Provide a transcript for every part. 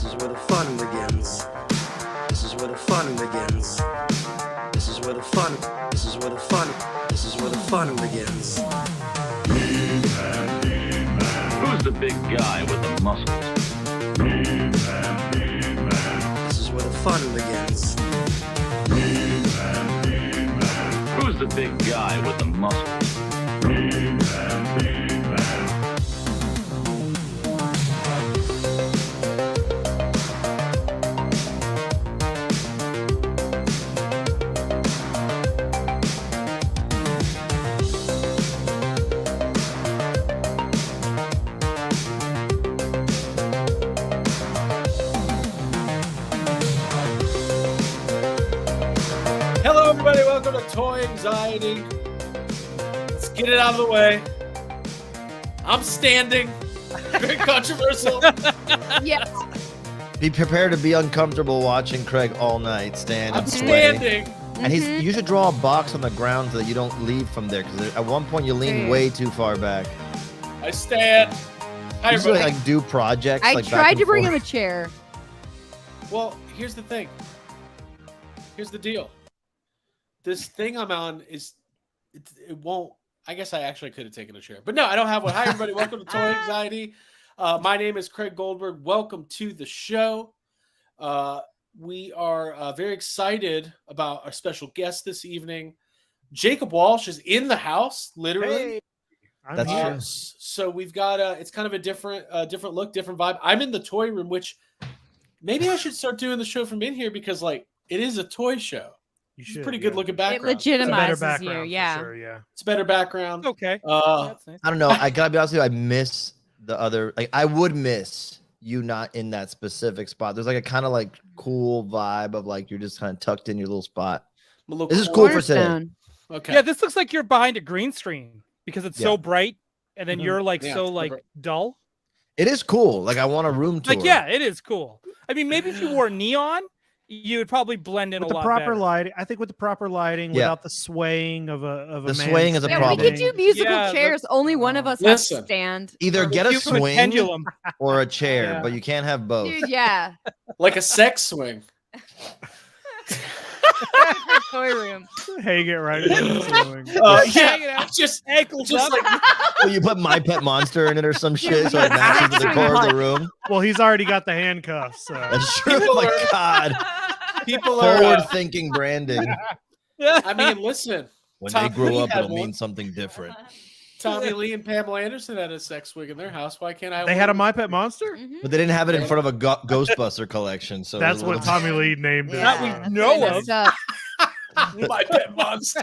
This is where the fun begins. This is where the fun begins. This is where the fun. This is where the fun. This is where the fun begins. Who's the big guy with the muscles? This is where the fun begins. Who's the big guy with the muscles? Hello, everybody. Welcome to Toy Anxiety. Let's get it out of the way. I'm standing. Very controversial. Yes. Be prepared to be uncomfortable watching Craig all night. Stand I'm and sway. standing. And you should draw a box on the ground so that you don't leave from there. Because at one point you lean way too far back. I stand. Hi, You usually everybody. like do projects. I like, back tried and to bring him forth. a chair. Well, here's the thing. Here's the deal. This thing I'm on it won't. I guess I actually could have taken a chair, but no, I don't have one. Hi, everybody. Welcome to Toy Anxiety. My name is Craig Goldberg. Welcome to the show. We are very excited about our special guest this evening. Jacob Walsh is in the house, literally. That's true. So we've got it's kind of a different look, different vibe. I'm in the toy room, which maybe I should start doing the show from in here because like it is a toy show. You It's should. a pretty good looking It background. It's a better legitimizes background you. for Yeah. sure, yeah. It's a better background. Okay. Uh, That's nice. I don't know. I gotta be honest with you. I miss the other. Like I would miss you not in that specific spot. There's like a kind of like cool vibe of like you're just kind of tucked in your little spot. I'm a little This is cool for today. Cornerstone. Okay. Yeah, this looks like you're behind a green screen because it's Yeah. so bright, and then Mhm. you're like Yeah, so it's like perfect. dull. It is cool. Like I want a room tour. Like yeah, it is cool. I mean, maybe if you wore neon, you would probably blend in with a the lot proper better. lighting. I think with the proper lighting, Yeah. without the swaying of a The man swaying is a Yeah, problem. we could do musical Yeah, chairs. Only one of us has Listen. to stand. Either get a You put swing pendulum. or a chair, Yeah. but you can't have both. Dude, yeah. Like a sex swing. Toy room. Hang it right into the ceiling. Hang it Yeah. out. Just Ankles just up. like Well, you put My Pet Monster in it or some shit so it matches the decor of the room. Well, he's already got the handcuffs. So. That's true. Oh my God. people are. Forward-thinking branding. I mean, listen. When Tom they grow Lee up, had it'll one. mean something different. Tommy Lee and Pamela Anderson had a sex swing in their house. Why can't I? They had a My Pet Monster? Mhm. But they didn't have it in front of a Ghostbuster collection. So it That's was a what little- Tommy Lee named it. That we that's know really of. messed up. My pet monster.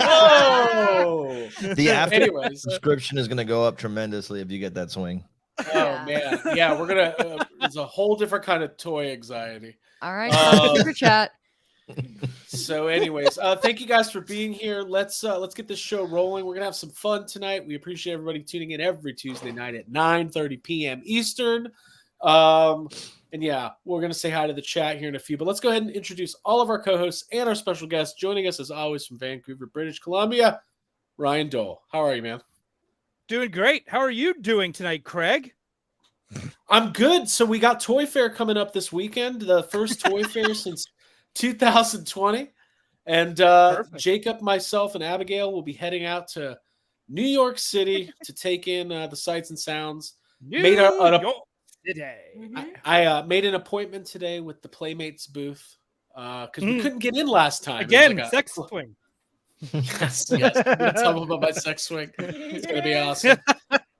Oh. The after Anyways. subscription is going to go up tremendously if you get that swing. Oh man. Yeah, we're gonna. It's a whole different kind of toy anxiety. All right. Um, Super chat. So, anyways, thank you guys for being here. Let's get this show rolling. We're gonna have some fun tonight. We appreciate everybody tuning in every Tuesday night at 9:30 p.m. Eastern. And yeah, we're gonna say hi to the chat here in a few. But let's go ahead and introduce all of our co-hosts and our special guests. Joining us as always from Vancouver, British Columbia, Ryan Dole. How are you, man? Doing great. How are you doing tonight, Craig? I'm good. So we got Toy Fair coming up this weekend, the first Toy Fair since 2020. And Perfect. Jacob, myself, and Abigail will be heading out to New York City to take in the sights and sounds. Made a- New York City. I made an appointment today with the Playmates booth because we couldn't get in last time. It was Again, like a- sex swing. Yes, yes. I'm gonna tell them about my sex swing. It's gonna be awesome.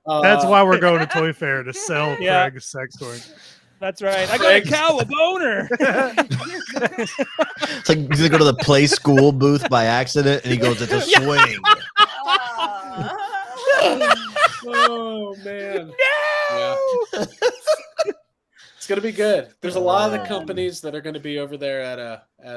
That's why we're going to Toy Fair to sell Yeah. Craig's sex toy. That's right. I got a cow, a boner. It's like he's going to go to the play school booth by accident and he goes, it's a swing. Oh man. Yeah. It's gonna be good. There's a lot of the companies that are gonna be over there at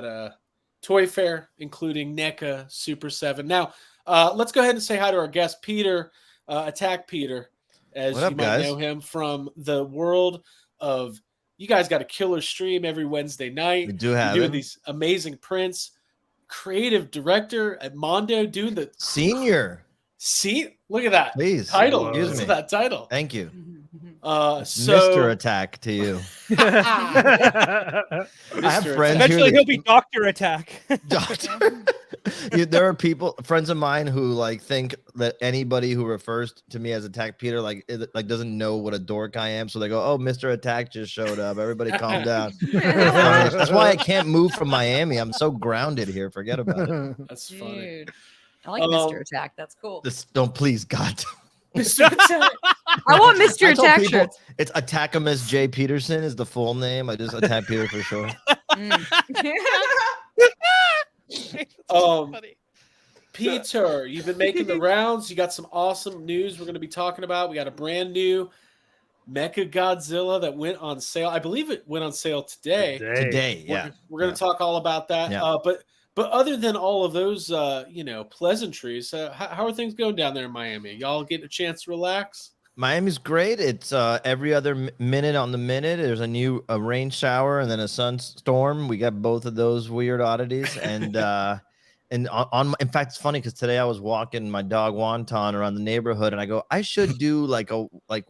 a toy fair, including NECA, Super 7. Now, let's go ahead and say hi to our guest, Peter, Attack Peter, as What you up, might guys? know him from the world of. You guys got a killer stream every Wednesday night. We do You're have doing it. these amazing prints. Creative director at Mondo, doing the Senior. see. Look at that Please. title. Excuse Listen me. to that title. Thank you. Mr. Attack to you. I I have Mr. friends Attack. here. Eventually, that- he'll be Doctor Attack. Doctor. There are people, friends of mine, who like think that anybody who refers to me as Attack Peter like doesn't know what a dork I am. So they go, "Oh, Mr. Attack just showed up. Everybody, calm down." That's why I can't move from Miami. I'm so grounded here. Forget about it. That's funny. Dude. I like Mr. Attack. That's cool. This, don't please, God. Mr. Attack. I want Mr. I tell Attack people shirts. it's Attackamus J. Peterson is the full name. I just Attack Peter for sure. Um, Peter, you've been making the rounds. You got some awesome news we're going to be talking about. We got a brand new Mecha Godzilla that went on sale. I believe it went on sale today. Today, yeah. We're going to talk all about that. Yeah. But other than all of those, pleasantries, how are things going down there in Miami? Y'all getting a chance to relax? Miami's great. It's every other minute on the minute. There's a rain shower and then a sunstorm. We got both of those weird oddities. And in fact, it's funny because today I was walking my dog Wonton around the neighborhood, and I go, I should do like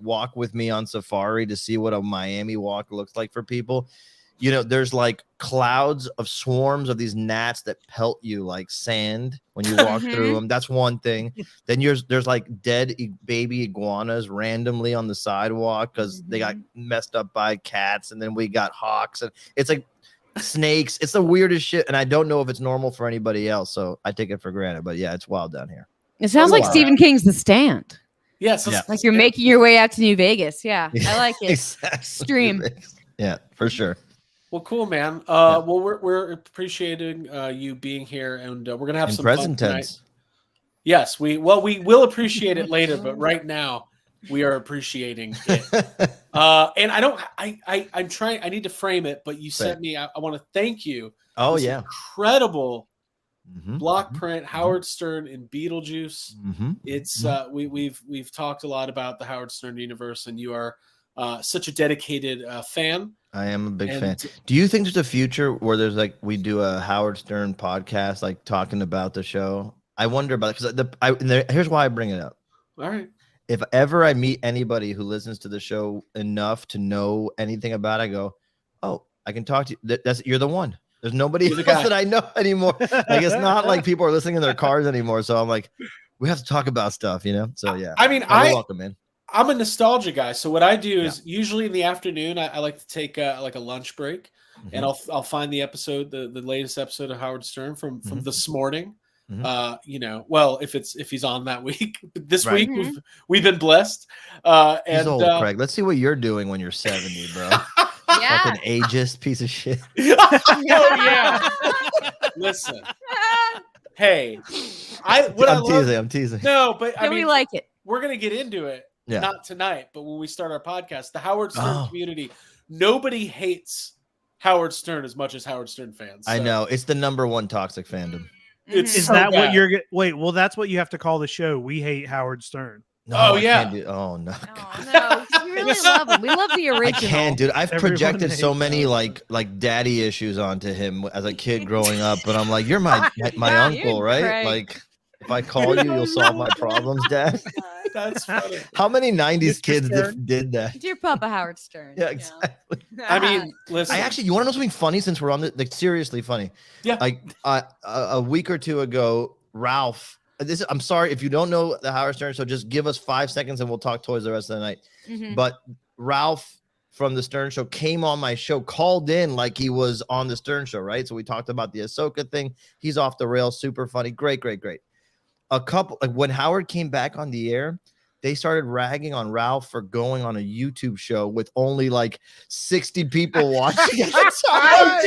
walk with me on safari to see what a Miami walk looks like for people. You know, there's like clouds of swarms of these gnats that pelt you like sand when you walk through them. That's one thing. Then there's like dead baby iguanas randomly on the sidewalk because they got messed up by cats. And then we got hawks, and it's like snakes. It's the weirdest shit. And I don't know if it's normal for anybody else. So I take it for granted. But yeah, it's wild down here. It sounds like Wow. Stephen King's The Stand. Yes. Yeah. Like you're making your way out to New Vegas. Yeah, I like it. Exactly. Extreme. Yeah, for sure. Well, cool, man. Yeah. Well, we're appreciating you being here, and we're gonna have In some fun present tonight. tense. Yes, we will appreciate it later, but right now we are appreciating it. And I'm trying. I need to frame it, but you sent me. I want to thank you. Oh This yeah. incredible Mhm. block print Howard Stern in Beetlejuice. Mhm. It's we've talked a lot about the Howard Stern universe, and you are such a dedicated fan. I am a big And- fan. Do you think there's a future where there's like we do a Howard Stern podcast, like talking about the show? I wonder about it because here's why I bring it up. All right. If ever I meet anybody who listens to the show enough to know anything about it, I go, oh, I can talk to you. You're the one. There's nobody You're else the guy. that I know anymore. Like it's not like people are listening in their cars anymore. So I'm like, we have to talk about stuff, you know? So yeah. I mean, You're welcome, man. I'm a nostalgia guy, so what I do is usually in the afternoon I like to take like a lunch break, and I'll find the episode, the latest episode of Howard Stern from this morning. Well, if he's on that week, this Right. week we've been blessed. He's And old, Craig. Let's see what you're doing when you're 70, bro. Yeah. Fucking ageist piece of shit. oh yeah. Listen, hey, I'm teasing. No, but I Yeah, mean, we like it. we're gonna get into it. Yeah. Not tonight, but when we start our podcast, the Howard Stern Oh. community, nobody hates Howard Stern as much as Howard Stern fans. I So know it's the #1 toxic fandom. It's Is so that what bad. you're wait, well that's what you have to call the show. We hate Howard Stern. No, Oh, I yeah. can't do- oh no. Oh, no, 'cause we really love him. We love the I original. can't, dude. I've Everyone projected so hates many Howard. like daddy issues onto him as a kid growing up, but I'm like, you're my Yeah, uncle, you're right? Craig. Like, if I call you, you'll solve my problems, Dad. That's funny. How many '90s Mr. kids Stern? did that? Dear Papa Howard Stern. Yeah, you know. exactly. I mean, listen. You want to know something funny? Since we're on the like seriously funny. Yeah. Like a week or two ago, Ralph. I'm sorry if you don't know the Howard Stern, so just give us 5 seconds and we'll talk toys the rest of the night. Mhm. But Ralph from the Stern Show came on my show, called in like he was on the Stern Show, right? So we talked about the Ahsoka thing. He's off the rails, super funny, great. A couple like when Howard came back on the air, they started ragging on Ralph for going on a YouTube show with only like 60 people watching at the time.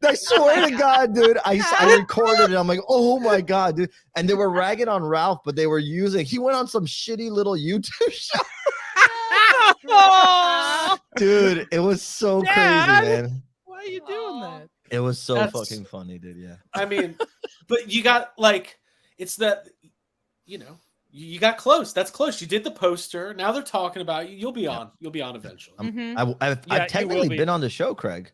I swear to God, dude. I recorded it. I'm like, oh my God, dude. And they were ragging on Ralph, but they were he went on some shitty little YouTube show. Dude, it was so Dad! crazy, man. Why are you doing that? It was so That's- fucking funny, dude. Yeah. I mean, but you got like, it's that, you got close. That's close. You did the poster. Now they're talking about you. You'll be on. You'll be on eventually. Mhm. I've Yeah, you will technically be. been on the show, Craig.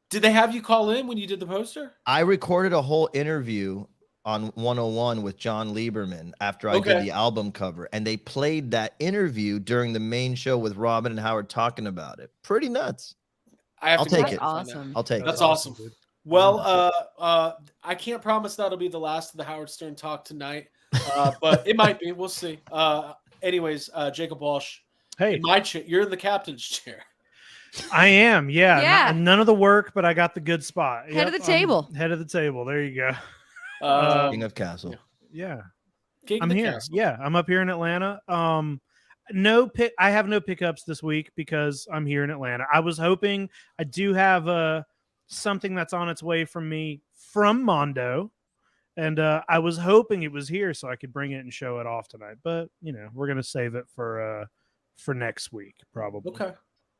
Did they have you call in when you did the poster? I recorded a whole interview on 101 with John Lieberman after I did the album cover, and they played that interview during the main show with Robin and Howard talking about it. Pretty nuts. I'll take it. Awesome. I'll take That's it. awesome. Well, I can't promise that'll be the last of the Howard Stern talk tonight, but it might be. We'll see. Anyways, Jacob Walsh, Hey, in my chair, you're in the captain's chair. I am. Yeah. Yeah. None of the work, but I got the good spot. Head of the table. Head of the table. There you go. King of Castle. Yeah. King I'm the here. castle. Yeah. I'm up here in Atlanta. I have no pickups this week because I'm here in Atlanta. I was hoping I do have something that's on its way from me from Mondo. And I was hoping it was here so I could bring it and show it off tonight. But, we're going to save it for next week, probably. Okay.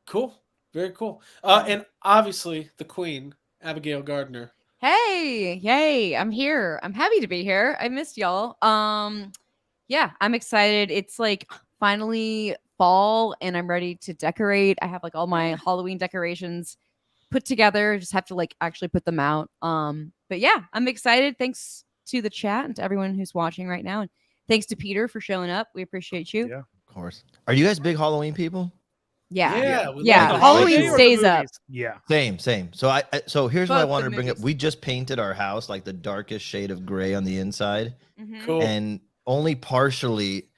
Cool. Very cool. And obviously the queen, Abigail Gardner. Hey, yay, I'm here. I'm happy to be here. I missed y'all. Yeah, I'm excited. It's like finally fall and I'm ready to decorate. I have like all my Halloween decorations put together. Just have to like actually put them out. But yeah, I'm excited. Thanks to the chat and to everyone who's watching right now. And thanks to Peter for showing up. We appreciate you. Yeah. Of course. Are you guys big Halloween people? Yeah. we Yeah. love the Halloween holiday. stays up. Yeah. Same. So so here's what I Both wanted the to bring up. movies. We just painted our house like the darkest shade of gray on the inside, Mhm. Cool. and only partially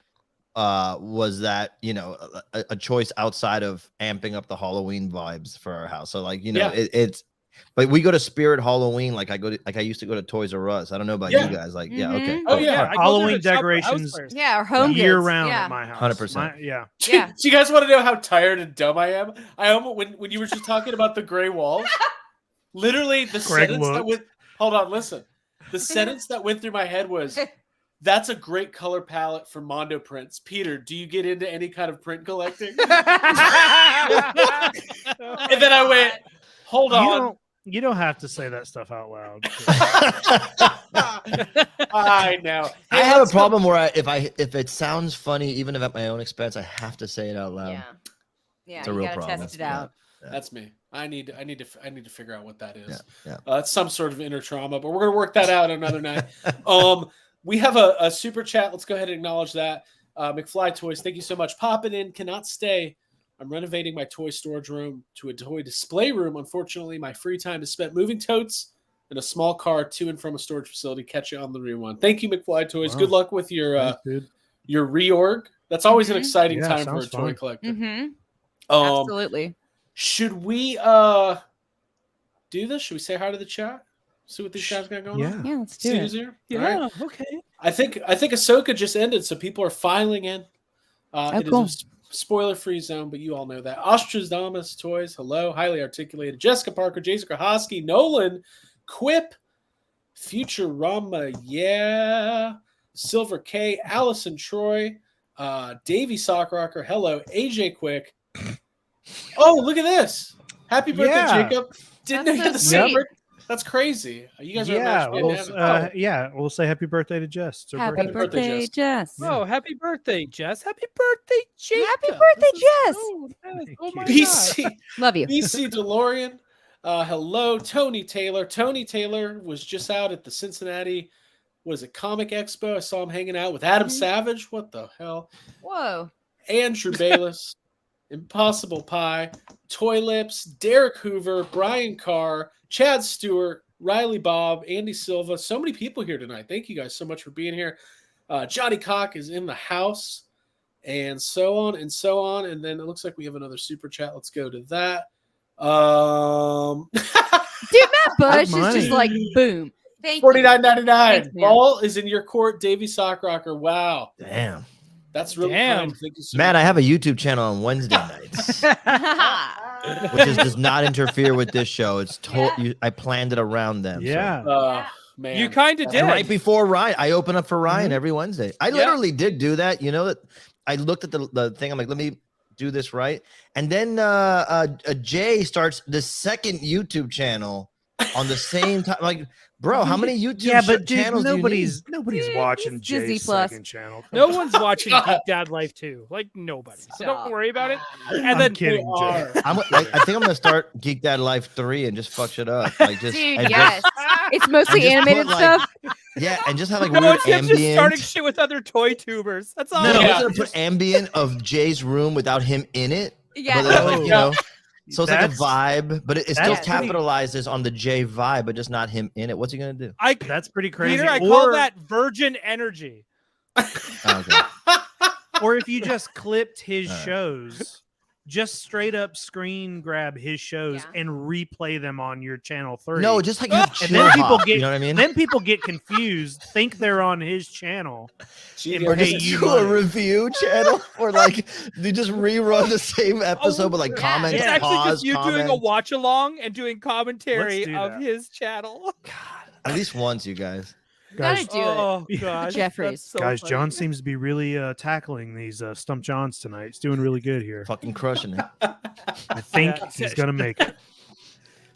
was that a choice outside of amping up the Halloween vibes for our house. So like Yeah. it's but we go to Spirit Halloween like I used to go to Toys R Us. I don't know about Yeah. you guys. Like Mhm. yeah, okay. Oh, yeah. I go there Halloween to shop for decorations housewares. Yeah, our home year goods. round Yeah. at my house. 100%. Yeah. Yeah. Do you guys want to know how tired and dumb I am? I almost when you were just talking about the gray walls, literally the Greg sentence that looked. went. Hold on, listen. The sentence that went through my head was, "That's a great color palette for Mondo prints." Peter, do you get into any kind of print collecting? And then I went, "Hold on." You don't have to say that stuff out loud. I know. I Hey, have a let's go- problem where if it sounds funny, even if at my own expense, I have to say it out loud. Yeah. Yeah. It's a You real gotta problem. test it out. That's me. I need to figure out what that is. Yeah. It's some sort of inner trauma, but we're gonna work that out another night. We have a super chat. Let's go ahead and acknowledge that. McFly Toys, thank you so much. Popping in, cannot stay. I'm renovating my toy storage room to a toy display room. Unfortunately, my free time is spent moving totes in a small car to and from a storage facility. Catch you on the rewind. Thank you, McFly Toys. Wow. Good luck with your Thanks, dude. reorg. That's always an Mhm. exciting Yeah, time for a sounds toy fun. collector. Mm-hmm. Um, Absolutely. should we do this? Should we say hi to the chat? See what these guys got going on? Yeah. Yeah, let's do See it. who's here? All Yeah, right. okay. I think Ahsoka just ended, so people are filing in. It cool. is a spoiler-free zone, but you all know that. Ostradamus Toys, hello. Highly articulated. Jessica Parker, Jason Krahoski, Nolan, Quip, Futurama, yeah. Silver K, Allison Troy, Davey Sockrocker, hello. AJ Quick. Oh, look at this. Happy birthday, Yeah. Jacob. Didn't That's know you had the so same sweet. birthday. That's crazy. You guys are Yeah, matched made in heaven. we'll say happy birthday to Jess. It's her Happy birthday, birthday, Jess. Jess. Oh, happy birthday, Jess. Happy birthday, Jacob. Happy birthday, This is Jess. so nice. Thank Oh you. my God. BC. Love you. BC DeLorean. Hello, Tony Taylor. Tony Taylor was just out at the Cincinnati, was it Comic Expo? I saw him hanging out with Adam Savage. What the hell? Whoa. Andrew Bayless, Impossible Pie, Toy Lips, Derek Hoover, Brian Carr, Chad Stewart, Riley Bob, Andy Silva. So many people here tonight. Thank you guys so much for being here. Johnny Cock is in the house, and so on and so on. And then it looks like we have another super chat. Let's go to that. Dude, Matt Bush is money. just like boom. Thank you. $49.99. Thanks, man. Ball is in your court. Davey Sockrocker. Wow. Damn. That's really Damn. kind. Thank you so Matt, much. I have a YouTube channel on Wednesday nights, which does not interfere with this show. It's I planned it around them. so. Yeah. Man. You kind of That's did. And right before Ryan, I open up for Ryan every Wednesday. I Yeah. literally did do that. You know that I looked at the thing. I'm like, let me do this right. And then Jay starts the second YouTube channel on the same time. Like, bro, how many YouTube Yeah, but dude, channels nobody's Dude, watching it's Disney Jay's Plus. second channel. No one's watching Geek Dad Life 2. Like, nobody. So Stop. don't worry about it. I'm And then kidding, We Jay. are. I think I'm gonna start Geek Dad Life 3 and just fuck shit up. Like just Dude, and yes. It's mostly just put, animated like, stuff. Yeah, and just have like No, weird it's him just starting ambient. shit with other toy tubers. That's all. No, Yeah. I was gonna put ambient of Jay's room without him in it. Yeah. But then, like, you know, so it's like a That's- vibe, but it still that's pretty- capitalizes on the Jay vibe, but just not him in it. What's he gonna do? That's pretty crazy. Peter, I call that virgin energy. Oh, okay. Or if you just clipped his All right. shows, just straight up screen grab his shows Yeah. and replay them on your channel 3. No, just like have and chill then people hop, get you know what I mean? then people get confused, think they're on his channel. Genius. Or Hey, just you do a money. review channel, or like they just rerun the same episode, but like yeah. comment, It's Yeah. actually pause, just you doing a comment. watch along and doing commentary do of that. his channel. At least once, you guys. You gotta do it. Oh gosh, Jeffries. that's so Guys, funny. John seems to be really tackling these Stump Johns tonight. He's doing really good here. Fucking crushing it. I think Yeah. he's gonna make it.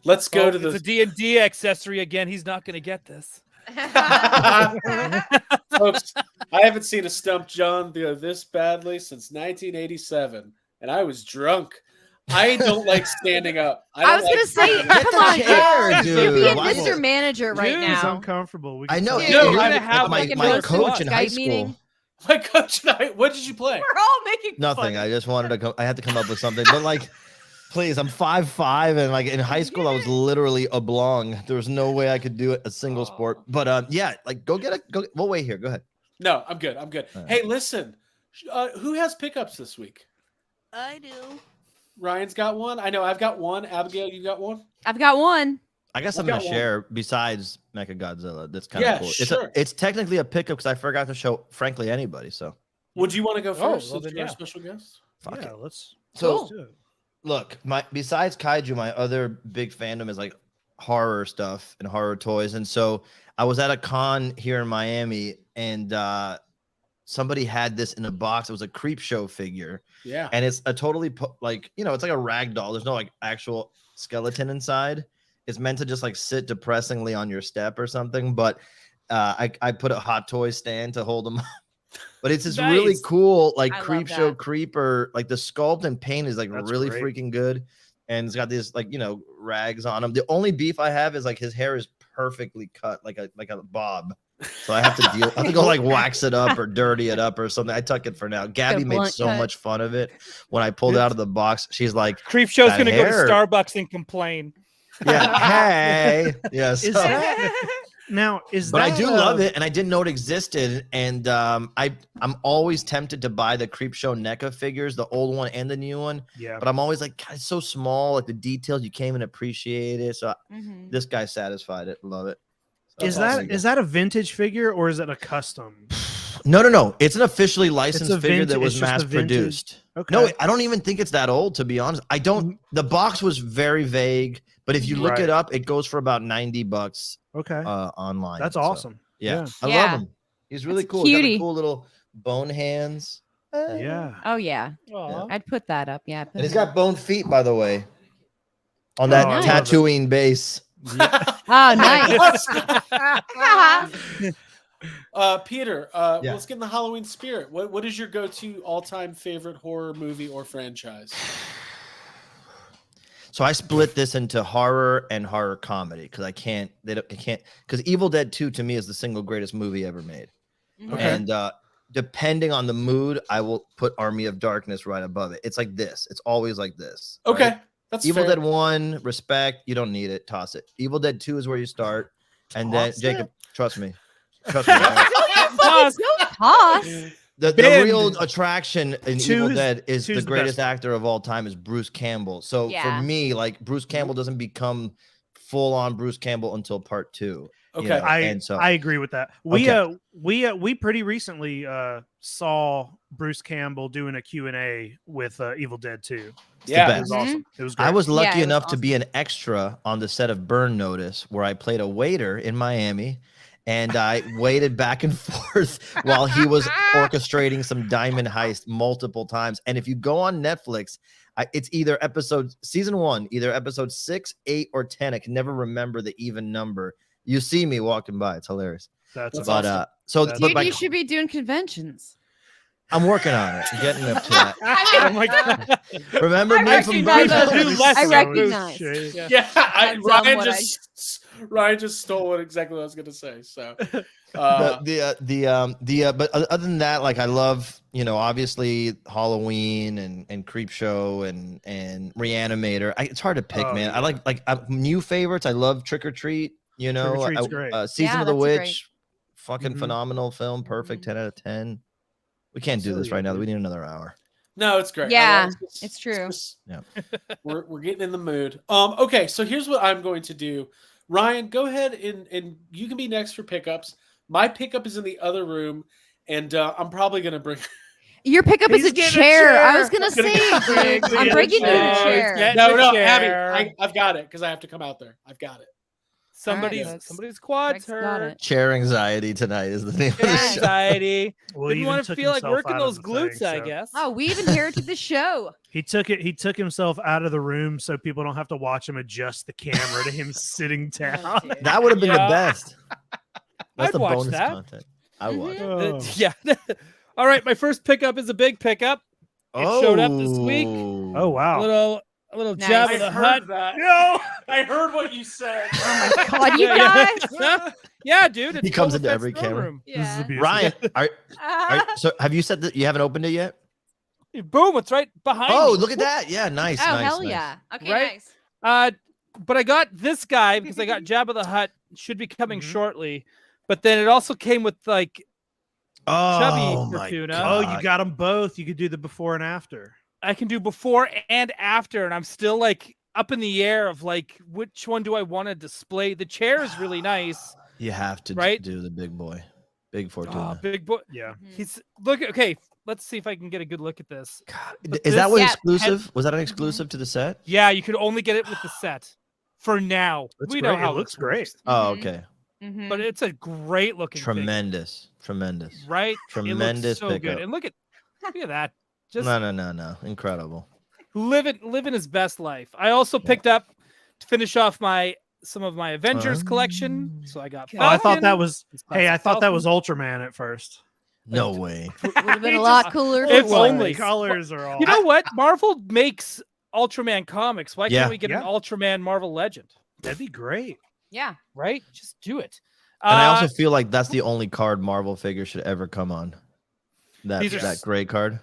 Let's go Oh, to it's the a D&D accessory again. He's not going to get this. folks. I haven't seen a Stump John go this badly since 1987, and I was drunk. I don't like standing up. I was gonna say, Get come the on, chair, you're dude. being Why Mr. won't- Manager right Dude, He's now. uncomfortable. We I can know. tell. Dude, you're you're gonna like have my, like a my no coach in Skype high school. meeting. My coach and I. What did you play? We're all making Nothing. fun. I just wanted to come. I had to come up with something. But like, please, I'm 5'5", and like in high school, I was literally oblong. There was no way I could do it a single sport. But yeah, like go get a go. We'll wait here. Go ahead. No, I'm good. I'm good. All right. Hey, listen. Who has pickups this week? I do. Ryan's got one. I know I've got one. Abigail, you got one. I've got one. I got I've something got to one. share besides Mecha Godzilla. That's kind of Yeah, cool. sure. It's technically a pickup because I forgot to show, frankly, anybody. So Would you want to go first? well since then, you're our yeah. special guest. fuck Yeah, it. let's So do it. look, my besides kaiju, my other big fandom is like horror stuff and horror toys. And so I was at a con here in Miami, and somebody had this in a box. It was a Creep Show figure, Yeah. and it's a totally like, you know, it's like a rag doll. There's no like actual skeleton inside. It's meant to just like sit depressingly on your step or something. But I put a Hot Toy stand to hold them up. But it's this really Nice. cool, like I love Creep Show that. creeper. Like the sculpt and paint is like That's really great. freaking good. And it's got these like, you know, rags on him. The only beef I have is like his hair is perfectly cut like a bob. So I have to deal. I have to go like wax it up or dirty it up or something. I tuck it for now. Gabby made blunt so cut. much fun of it when I pulled it out of the box. She's like, Creep Show's That going to go to hair. Starbucks and complain. "Yeah, hey, yes." Is that now? Is But that I do love it, and I didn't know it existed. And I'm always tempted to buy the Creep Show NECA figures, the old one and the new one. Yeah, But I'm always like, God, it's so small, like the details, you can't even appreciate it. So Mhm. this guy satisfied it. Love it. So is awesome. that a vintage figure or is it a custom? No. It's an officially licensed a figure that vintage- was it's just a mass vintage- produced. Okay. No, I don't even think it's that old, to be honest. I don't. The box was very vague, but if you look Right. it up, it goes for about $90 Okay, online. that's So, awesome. yeah, I Yeah. love him. He's really That's cool. He's got the cutie. cool little bone hands. Yeah. Oh yeah, Aw. I'd put that up. Yeah. And he's got bone feet, by the way, on that Oh, I love it. tattooing base. Oh, nice. Peter, Yeah. let's get in the Halloween spirit. What is your go-to all-time favorite horror movie or franchise? So I split this into horror and horror comedy because I can't because Evil Dead 2 to me is the single greatest movie ever made. Okay. And depending on the mood, I will put Army of Darkness right above it. It's like this. It's always like this. Okay, right? that's Evil fair. Dead 1, respect. You don't need it. Toss it. Evil Dead 2 is where you start. And then Toss Jacob, trust me. Trust me. Don't toss. The Bend. real attraction in Two Evil is- Dead is two's the the greatest best. actor of all time is Bruce Campbell. So Yeah. for me, like Bruce Campbell doesn't become full on Bruce Campbell until part 2. Okay. know, I and so I agree with that. We Okay. we pretty recently saw Bruce Campbell doing a Q&A with Evil Dead 2. Yeah. It best. was awesome. It was great. I was Yeah, lucky it was enough to awesome. be an extra on the set of Burn Notice, where I played a waiter in Miami, and I waited back and forth while he was orchestrating some diamond heist multiple times. And if you go on Netflix, it's either season 1, either episode 6, 8, or 10. I can never remember the even number. You see me walking by; it's hilarious. That's That's But awesome. so That's- but Dude, my- you should be doing conventions. I'm working on it, getting up to that. Oh my god. Remember I me from recognize Burn those. Notice? less I so. recognize. Yeah, Depends on Ryan what just Ryan just stole exactly what I was gonna say. So, but other than that, like I love, obviously Halloween and Creep Show and Reanimator. It's hard to pick, man. Yeah. I like new favorites. I love Trick or Treat. Trick or Treat's great. Season Yeah, of the that's a great- Witch, fucking Mhm. phenomenal film. Perfect, 10 out of 10. We can't do So this yeah, right now. dude. We need another hour. no, it's great. Yeah, just- it's true. Yeah. we're getting in the mood. Okay, so here's what I'm going to do. Ryan, go ahead and you can be next for pickups. My pickup is in the other room, and I'm probably gonna bring. Your pickup is He's a getting a chair. I chair. was gonna I'm gonna say, get dude, Greg to I'm get a bringing you the chair. chair. Get No, the no, chair. Abby, I've got it because I have to come out there. I've got it. Somebody's folks. somebody's quads Greg's got hurt. it. Chair anxiety tonight is the name of the Chair show. anxiety. Well, Didn't he want even to took feel like himself working out of those the glutes, thing, I so- guess. Oh, we've inherited the show. He took himself out of the room so people don't have to watch him adjust the camera to him sitting down. Oh, dude. That would have been Yeah. the best. That's I'd the watch bonus that. content. I watch. Mhm. Yeah. All right, my first pickup is a big pickup. It showed up this week. Oh A wow! little Nice. jab I of the hut. that. No, I heard what you said. Oh my god, you Yeah, guys. Yeah, dude. It's He comes Boba into Fett's every throne camera. room. This is Yeah. abusive. Ryan, Ah. so have you said that you haven't opened it yet? Boom! It's right behind. Oh, me. look at that! Yeah, nice. Oh nice, hell nice. yeah. Okay, Right? nice. But I got this guy because I got Jabba the Hutt. Should be coming Mhm. shortly. But then it also came with like Oh my Fortuna. god! Oh, you got them both. You could do the before and after. I can do before and after, and I'm still like up in the air of like which one do I want to display? The chair is really nice. You have to Right? do the big boy, big Oh, Fortuna. big boy. Yeah. Mhm. He's look. Okay, let's see if I can get a good look at this. But Is that this- what Yeah, exclusive? Was that an exclusive to the set? Yeah, you could only get it with the set for now. That's we great. know how It looks this great. works. Oh, Mhm. okay. Mhm. But it's a great looking figure, Tremendous. right? It Tremendous looks so pickup. good. And look at that. Just No. Incredible. living his best life. I also picked up to finish off some of my Avengers collection. So I got. Oh, Oh, I thought Falcon, that was. it's Hey, I classic thought that Falcon. was Ultraman at first. No way. Would have been a lot cooler. If for only. The colors are all. You know what? Marvel makes Ultraman comics. Why Yeah. can't we get an Yeah. Ultraman Marvel Legend? That'd be great. Yeah. Right? Just do it. And I also feel like that's the only card Marvel figure should ever come on. These are That gray card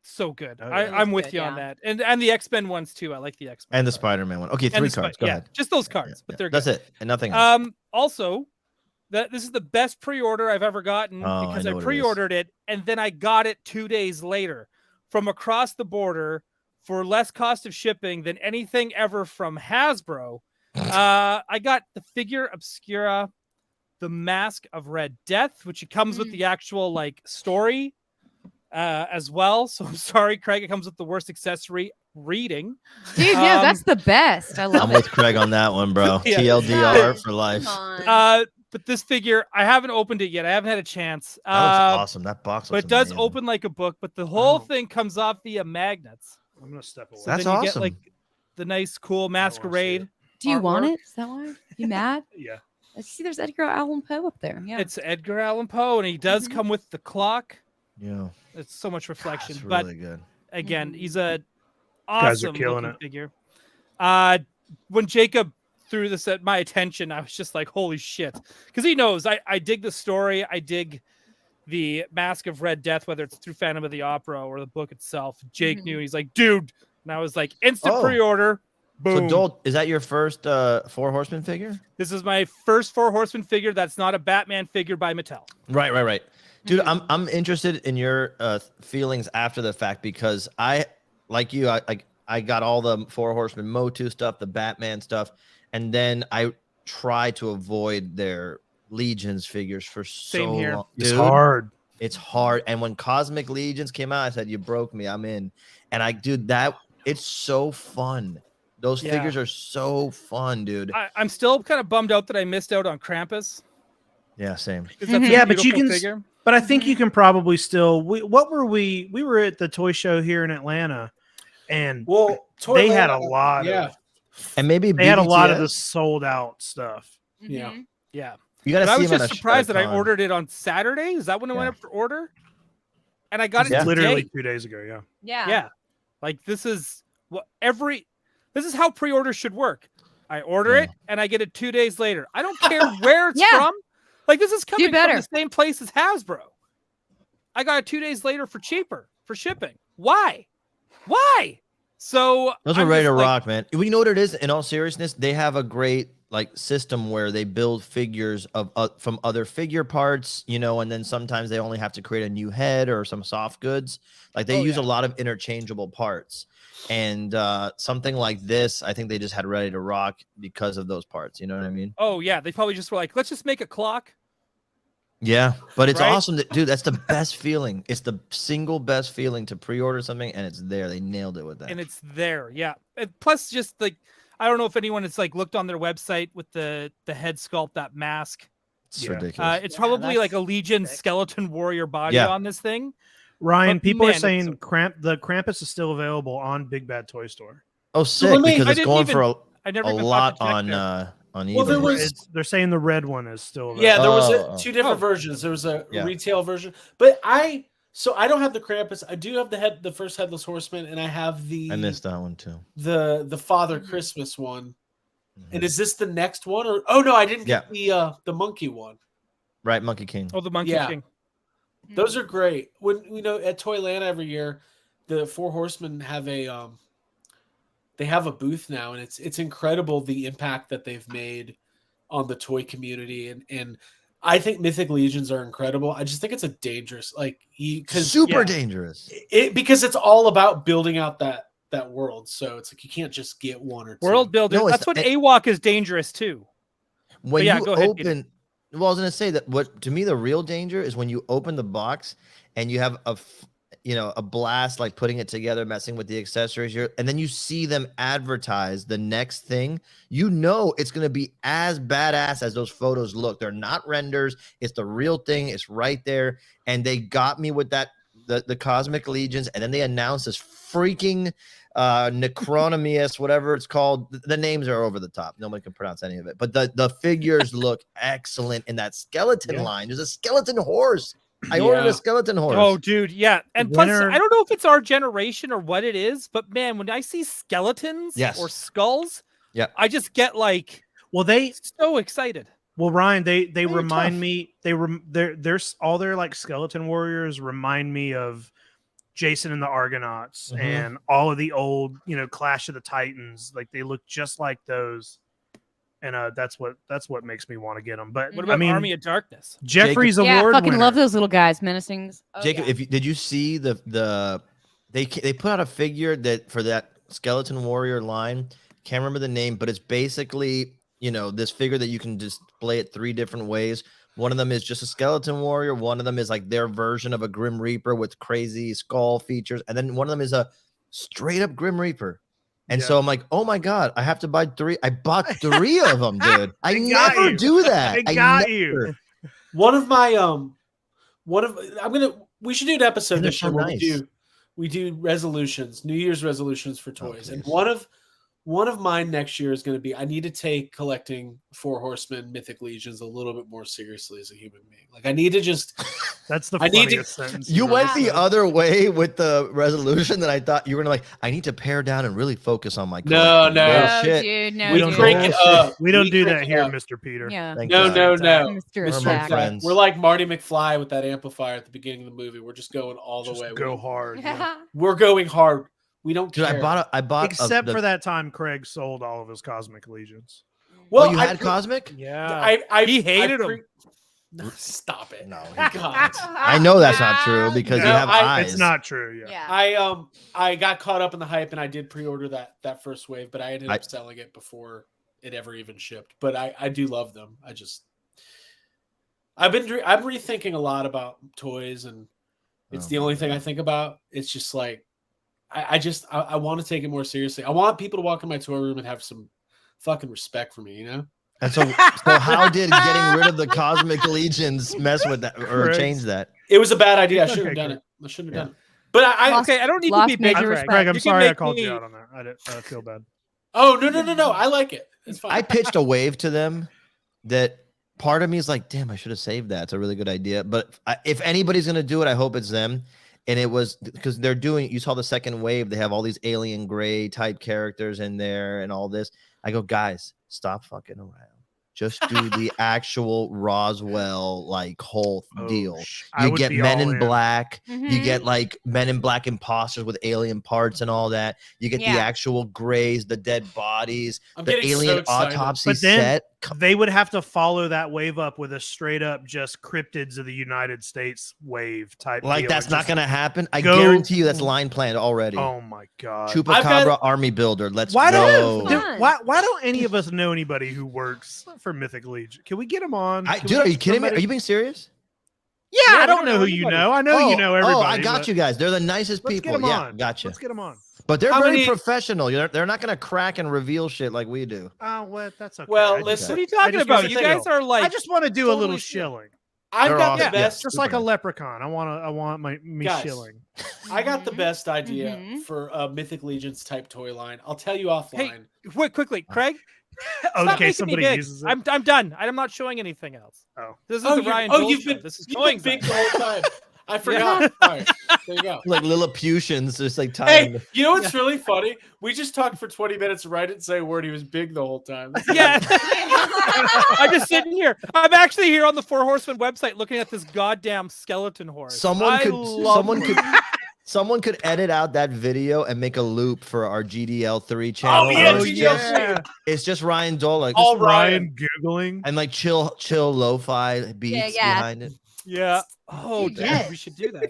so good. Oh, yeah. I'm with Good, you on yeah. that. And the X-Men ones too. I like the X-Men. and the cards. Spider-Man one. Okay, And 3 the cards. Spi- Go yeah, ahead. just those cards, but they're That's good. it, and nothing else. Also, this is the best pre-order I've ever gotten Oh, I because know I what it is. pre-ordered it and then I got it 2 days later from across the border for less cost of shipping than anything ever from Hasbro. I got the figure Obscura, the Mask of Red Death, which it comes with the actual like story as well. So I'm sorry, Craig, it comes with the worst accessory reading. Dude, no, that's the best. I love I'm it. with Craig on that one, bro. Yeah. TLDR for life. Come That on. But this figure, I haven't opened it yet. I haven't had a chance. looks awesome. That box But looks it does amazing. open like a book, but the whole Oh. thing comes off via magnets. I'm gonna step away. So That's then you awesome. get like the nice, cool masquerade. Do you want artwork. it? Is that why? You mad? Yeah. I see there's Edgar Allan Poe up there. Yeah. It's Edgar Allan Poe, and he does Mhm. come with the clock. Yeah. It's so much reflection. It's But really good. again, Mhm. he's a Guys are awesome killing looking it. figure. When Jacob threw this at my attention, I was just like, holy shit. Because he knows I dig the story. I dig the Mask of Red Death, whether it's through Phantom of the Opera or the book itself. Jake Mhm. knew. He's like, dude. And I was like, instant Oh. pre-order. So, Boom. Dole, is that your first 4 Horsemen figure? This is my first 4 Horsemen figure that's not a Batman figure by Mattel. Right. Dude, Mhm. I'm interested in your feelings after the fact because I, like you, I got all the 4 Horsemen Motu stuff, the Batman stuff, and then I try to avoid their Legions figures for so Same here. long. It's Dude, hard. It's hard. And when Cosmic Legions came out, I said, "You broke me. I'm in." And it's so fun. Those Yeah. figures are so fun, dude. I'm still kind of bummed out that I missed out on Krampus. Yeah, same. 'Cause that's a Yeah, but you beautiful can figure. But I think you can probably still. We were at the toy show here in Atlanta, and Well, they had a lot Yeah. of And maybe they had a lot of the BBTS, sold out stuff. Yeah. Mhm. Yeah. You got to But I see was them just at surprised that I con. ordered it on Saturday. Is that when it went Yeah. up for order? And I got it Yeah. Literally today. 2 days ago. Yeah. Yeah. Yeah. Like this is how pre-orders should work. I order Yeah. it and I get it 2 days later. I don't care where it's Yeah. from. Like this is coming from better. the same place as Hasbro. I got it 2 days later for cheaper for shipping. Why? Why? So Those are I'm ready just to like, rock, man. You know what it is? In all seriousness, they have a great like system where they build figures of from other figure parts, you know, and then sometimes they only have to create a new head or some soft goods. Like they use a lot of interchangeable parts. And something like this, I think they just had ready to rock because of those parts. You know what I mean? Oh yeah, they probably just were like, let's just make a clock. Yeah, but it's Right? awesome that, dude, that's the best feeling. It's the single best feeling to pre-order something and it's there. They nailed it with that. And it's there, yeah. And plus, just like I don't know if anyone has like looked on their website with the head sculpt, that mask. It's Yeah. ridiculous. It's probably like a that's Legion sick. skeleton warrior body Yeah. on this thing. Ryan, But people man, are it's saying so- the Krampus is still available on Big Bad Toy Store. Oh, let sick, me- because I it's didn't going even- for I a never even lot thought to check there. on eBay. Well, there was- They're saying the red one is still available. Yeah, there was Oh. two different Oh. versions. There was a Yeah. retail version, but I don't have the Krampus. I do have the first headless horseman, and I have I missed that one too. the Father Mhm. Christmas one. Mhm. And is this the next one, or oh no, I didn't Yeah. get the monkey one. Right, Monkey King. Oh, the Monkey Yeah. King. Those are great. When at Toyland every year, the Four Horsemen have they have a booth now, and it's incredible the impact that they've made on the toy community, and I think Mythic Legions are incredible. I just think it's a dangerous because Super dangerous. because it's all about building out that world. So it's like you can't just get one or two. World builder. No, it's That's what not- AWOC is dangerous too. When yeah, you go ahead, Peter. open, well, I was gonna say that what to me the real danger is when you open the box and you have a blast like putting it together, messing with the accessories, and then you see them advertise the next thing. You know it's gonna be as badass as those photos look. They're not renders. It's the real thing. It's right there, and they got me with that the Cosmic Legions, and then they announced this freaking Necronomius, whatever it's called. The names are over the top. Nobody can pronounce any of it. But the figures look excellent in that skeleton Yeah. line. There's a skeleton horse. I ordered Yeah. a skeleton horse. Oh, dude, yeah. And plus, Winner- I don't know if it's our generation or what it is, but man, when I see skeletons Yes. or skulls, Yeah. I just get like Well, they so excited. Well, Ryan, they Very remind tough. me there's all their like skeleton warriors remind me of Jason and the Argonauts Mhm. and all of the old, Clash of the Titans. Like they look just like those, and that's what makes me want to get them. But What Mhm. about I mean, Army of Darkness? Jeffrey's Yeah, award fucking winner. love those little guys, menacings. Oh, Jacob, yeah. did you see they put out a figure that for that skeleton warrior line? Can't remember the name, but it's basically this figure that you can display it 3 different ways. One of them is just a skeleton warrior. One of them is like their version of a Grim Reaper with crazy skull features, and then one of them is a straight up Grim Reaper. And Yeah. so I'm like, oh my god, I have to buy 3. I bought 3 of them, dude. I got never you. do that. I got never. you. One of my we should do an episode And they're this year so where nice. we do resolutions, New Year's resolutions for Oh, toys. And please. one of mine next year is going to be I need to take collecting Four Horsemen Mythic Legions a little bit more seriously as a human being. Like I need to just That's the I need to- funniest sentence. You you've went ever the said. other way with the resolution that I thought you were gonna like. I need to pare down and really focus on my. No, collecting." no. No, Bullshit. dude, no, we don't dude. crank it up. We don't do crank that it here, up. Mr. Peter. Yeah. Thank No, God. no, no. Mr. We're Mr. my Attack. friends. We're like Marty McFly with that amplifier at the beginning of the movie. We're just going all the Just way. go hard. yeah. We're going hard. We don't Dude, care. I bought. Except the, for that time Craig sold all of his Cosmic Legions. Well, oh, you I had pre- Cosmic? Yeah. He hated him. No, stop it. No, he God. I know that's not true because you No, have eyes. It's not true. Yeah. Yeah. I got caught up in the hype and I did pre-order that first wave, but I ended up I- selling it before it ever even shipped. But I do love them. I'm rethinking a lot about toys, and it's Oh the my only thing God. I think about. It's just like I want to take it more seriously. I want people to walk in my toy room and have some fucking respect for me, you know? And so how did getting rid of the Cosmic Legions mess with that or Chris. change that? It was a bad idea. I It's shouldn't okay, have done Craig. it. I shouldn't Yeah. have done it. But I Lost- Okay, I don't need to lost be big. major Craig, respect. Craig, I'm You can sorry I make called me- you out on that. I feel bad. oh no. I like it. It's fine. I pitched a wave to them that part of me is like, damn, I should have saved that. It's a really good idea. But if anybody's going to do it, I hope it's them. And it was because they're doing, you saw the second wave. They have all these alien gray type characters in there and all this. I go, guys, stop fucking around. Just do the actual Roswell like whole deal. I You would get be Men all in Black. You Mhm. get like Men in Black imposters with alien parts and all that. You get the Yeah. actual grays, the dead bodies, I'm the getting so alien excited. autopsy But then set. they would have to follow that wave up with a straight up just cryptids of the United States wave type. Like deal. that's It not just- gonna happen. I go- guarantee you that's line planned already. Oh my god! I've got- Chupacabra army builder. Let's Why go. don't Fun. why don't any of us know anybody who works for Mythic Legion? Can we get them on? Can we Dude, are get you kidding me? somebody- Are you being serious? Yeah, Yeah, I we don't don't know know who you anybody. know. I know you know everybody. I got but you guys. They're the nicest Let's get people. them Yeah, on. gotcha. Let's get them on. But they're How very many- professional. They're not gonna crack and reveal shit like we do. Oh, well, that's okay. Well, I just- listen, What are you I talking just about? wanna You say- guys are like I just want to do a little totally shilling, I've They're got awesome. the best. just like a leprechaun. I want me Guys. shilling. I got the best idea Mhm. for a Mythic Legions type toy line. I'll tell you offline. wait, quickly, Craig. Stop Okay, making me somebody big. uses it. I'm done. I'm not showing anything else. Oh. This is Oh, the you- Ryan. oh, Joel you've show. been This is you've showing been big the something. whole time. I forgot. All right, there you go. Like Lilliputians, just like tying. Hey, you know what's really funny? We just talked for 20 minutes and I didn't say a word. He was big the whole time. Yeah. I'm just sitting here. I'm actually here on the Four Horsemen website looking at this goddamn skeleton horse. Someone I could love someone horses. could someone could edit out that video and make a loop for our GDL3 channel. Oh, yeah, where GDL3. it's just Ryan Dole like, All Ryan googling. and like chill lo-fi beats yeah. behind it. Yeah. Oh, dude, Yes. we should do that.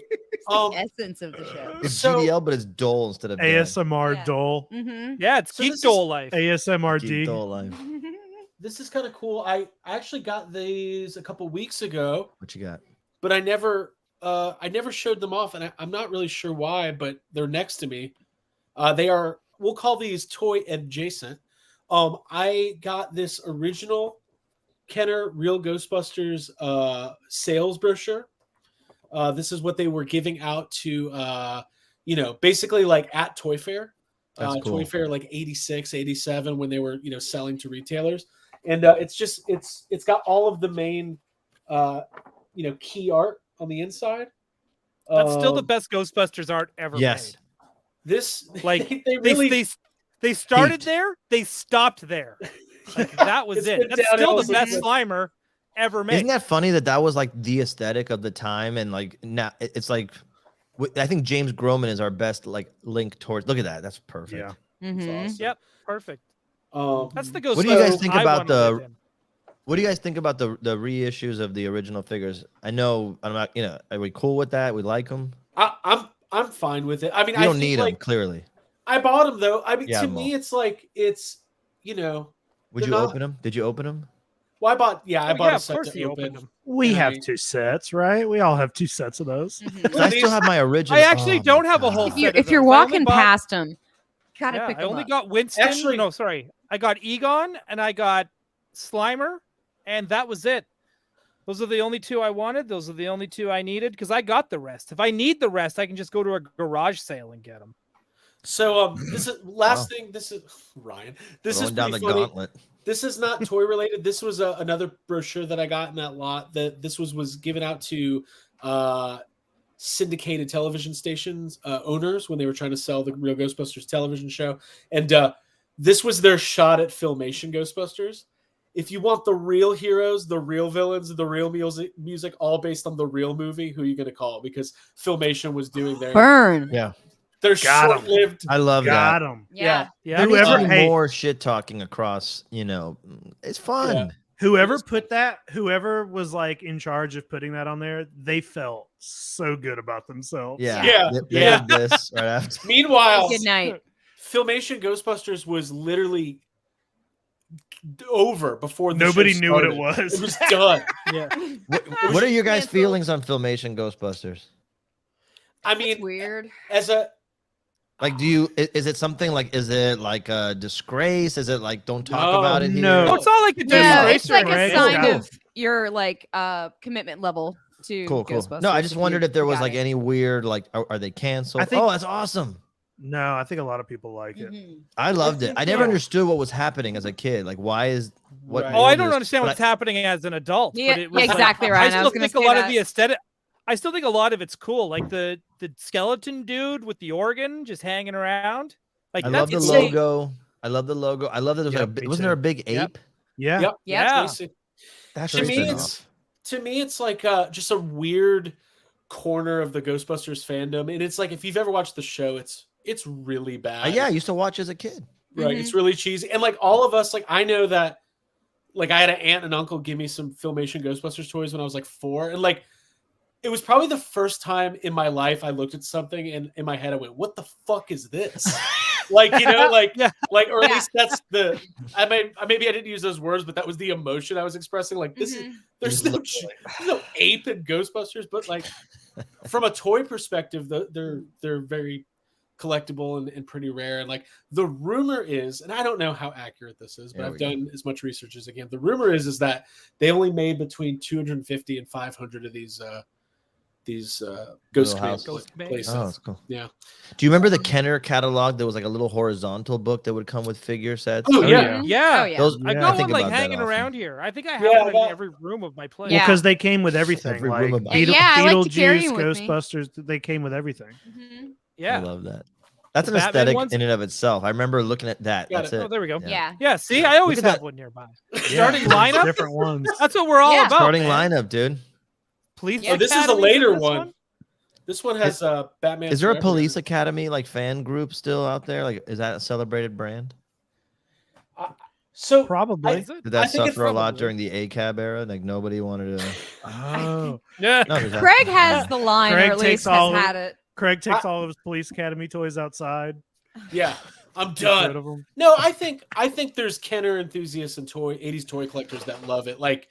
Essence of the show. It's So- GDL, but it's Dole instead of Dan. ASMR Yeah. Dole. Mm-hmm. Yeah, it's So Geek this is- Dole life. Keep ASMRD. Dole alive. This is kind of cool. I actually got these a couple weeks ago, What you got? but I never showed them off, and I'm not really sure why, but they're next to me. They are, we'll call these toy adjacent. I got this original Kenner Real Ghostbusters sales brochure. This is what they were giving out to, basically like at Toy Fair. That's cool. Toy Fair like 86, 87 when they were, selling to retailers. And it's got all of the main, key art on the inside. That's still the Um, best Ghostbusters art ever Yes. This Like, they really They started Peaked. there, they stopped there. Like, that was It's it. been That's still downhill the best since- Slimer ever made. Isn't that funny that was like the aesthetic of the time, and like now it's like I think James Groman is our best like link towards. Look at that, that's perfect. Yeah. Mm-hmm. awesome. Yep, perfect. That's the Ghostbusters. What do you guys think I about wanna live in. What do you guys think about the reissues of the original figures? I know I'm not. Are we cool with that? We like them. I'm fine with it. I mean, You I don't think, need them like, clearly. I bought them though. I mean, Yeah, to I'm me, all- it's like Would they're you not- open them? Did you open them? Well, I bought I Oh, bought yeah, a of set course to he open. opened them. We And have I- 2 sets, right? We all have 2 sets of those. I still have my original. I actually Oh, don't my have a God. whole If you're, set of if you're those. I only walking bought- past them, gotta Yeah, pick I them only up. got Winston. Actually- no, sorry. I got Egon and I got Slimer, and that was it. Those are the only 2 I wanted. Those are the only 2 I needed because I got the rest. If I need the rest, I can just go to a garage sale and get them. So this is last thing. This is Ryan. This Throwing is down pretty the funny. gauntlet. This is not toy related. This was another brochure that I got in that lot. That this was given out to syndicated television stations owners when they were trying to sell the Real Ghostbusters television show, and this was their shot at Filmation Ghostbusters. If you want the real heroes, the real villains, the real music, all based on the real movie, who are you going to call? Because Filmation was doing Burn. Yeah, their Got 'em. short-lived. I love that. Got them. Yeah. Yeah, There needs to Whoever- be hey. more shit talking across. It's fun. Yeah. Whoever put that, whoever was like in charge of putting that on there, they felt so good about themselves. Yeah, Yeah. They Yeah. did this right after. Meanwhile, Good night. Filmation Ghostbusters was literally over before the Nobody show knew what it started. was. It was done. What are your guys' Canceled. feelings on Filmation Ghostbusters? I That's mean, weird. as a Like, is it something like, is it like a disgrace? Is it like, don't talk No, about it here? no. No, it's not like a Yeah, disgrace it's or like a anything. sign Cool. of your like commitment level to Cool. Ghostbusters. No, I just wondered if there was got like it. any weird, like, are they canceled? I think- Oh, that's awesome. No, I think a lot of people like it. Mhm. I loved it. I never Yeah. understood what was happening as a kid. Like, why is what? Right. Oh, I world don't is- understand but what's happening as an adult. Yeah, but it was yeah, exactly, like, Ryan. I I still was gonna think a say lot that. of the aesthetic. I still think a lot of it's cool, like the skeleton dude with the organ just hanging around. Like I that's love the insane. logo. I love the logo. I love that there's Yep, like a, me wasn't there a too. big Yep. ape? Yeah. Yep. Yeah. Macy. That's To me, spin it's off. like just a weird corner of the Ghostbusters fandom, and it's like if you've ever watched the show, it's really bad. Yeah, I used to watch as a kid. Right. It's really cheesy. And like all of us, like I know that like I had an aunt and uncle give me some Filmation Ghostbusters toys when I was like 4. And like it was probably the first time in my life I looked at something and in my head I went, what the fuck is this? Like, you know, like Yeah. like or at least that's the maybe I didn't use those words, but that was the emotion I was expressing. Like this is there's no ape in Ghostbusters, but like from a toy perspective, they're very collectible and pretty rare. And like the rumor is, and I don't know how accurate this is, but There I've we go. done as much research as I can. The rumor is that they only made between 250 and 500 of these Ghost Command houses. play Oh, that's cool. Yeah. Do you remember the Kenner catalog? There was like a little horizontal book that would come with figure sets. Oh, yeah. yeah. Yeah. Oh, yeah. Those, I've Yeah. got I think one like about that hanging often. around here. I think I have Yeah, one in that- every room of my place. Yeah. Because they came with everything. Every like room of- Yeah, I like to carry Beetlejuice, 'em with me. Ghostbusters. They came with everything. I Yeah. love that. That's The an Batman aesthetic ones? in and of itself. I remember looking at that. Got That's it. it. Oh, there we go. Yeah. Yeah. See, I always at have that. one nearby. Yeah. Starting lineup. Different ones. That's what we're all Yeah. about. Starting man. lineup, dude. Police. Yeah. Oh, this is a Academy later for this one. This one has Batman. Is there a Forever. Police Academy like fan group still out there? Like, is that a celebrated brand? So Probably. Is it? Did I that think it's suffer a lot probably- during the ACAB era? Like nobody wanted to. Oh. Yeah. No, there's Craig has the line, Craig or at takes least all has of had it. Craig takes all of his Police Academy toys outside. yeah, I'm Gets rid done. of 'em. No, I think there's Kenner enthusiasts and 80s toy collectors that love it. Like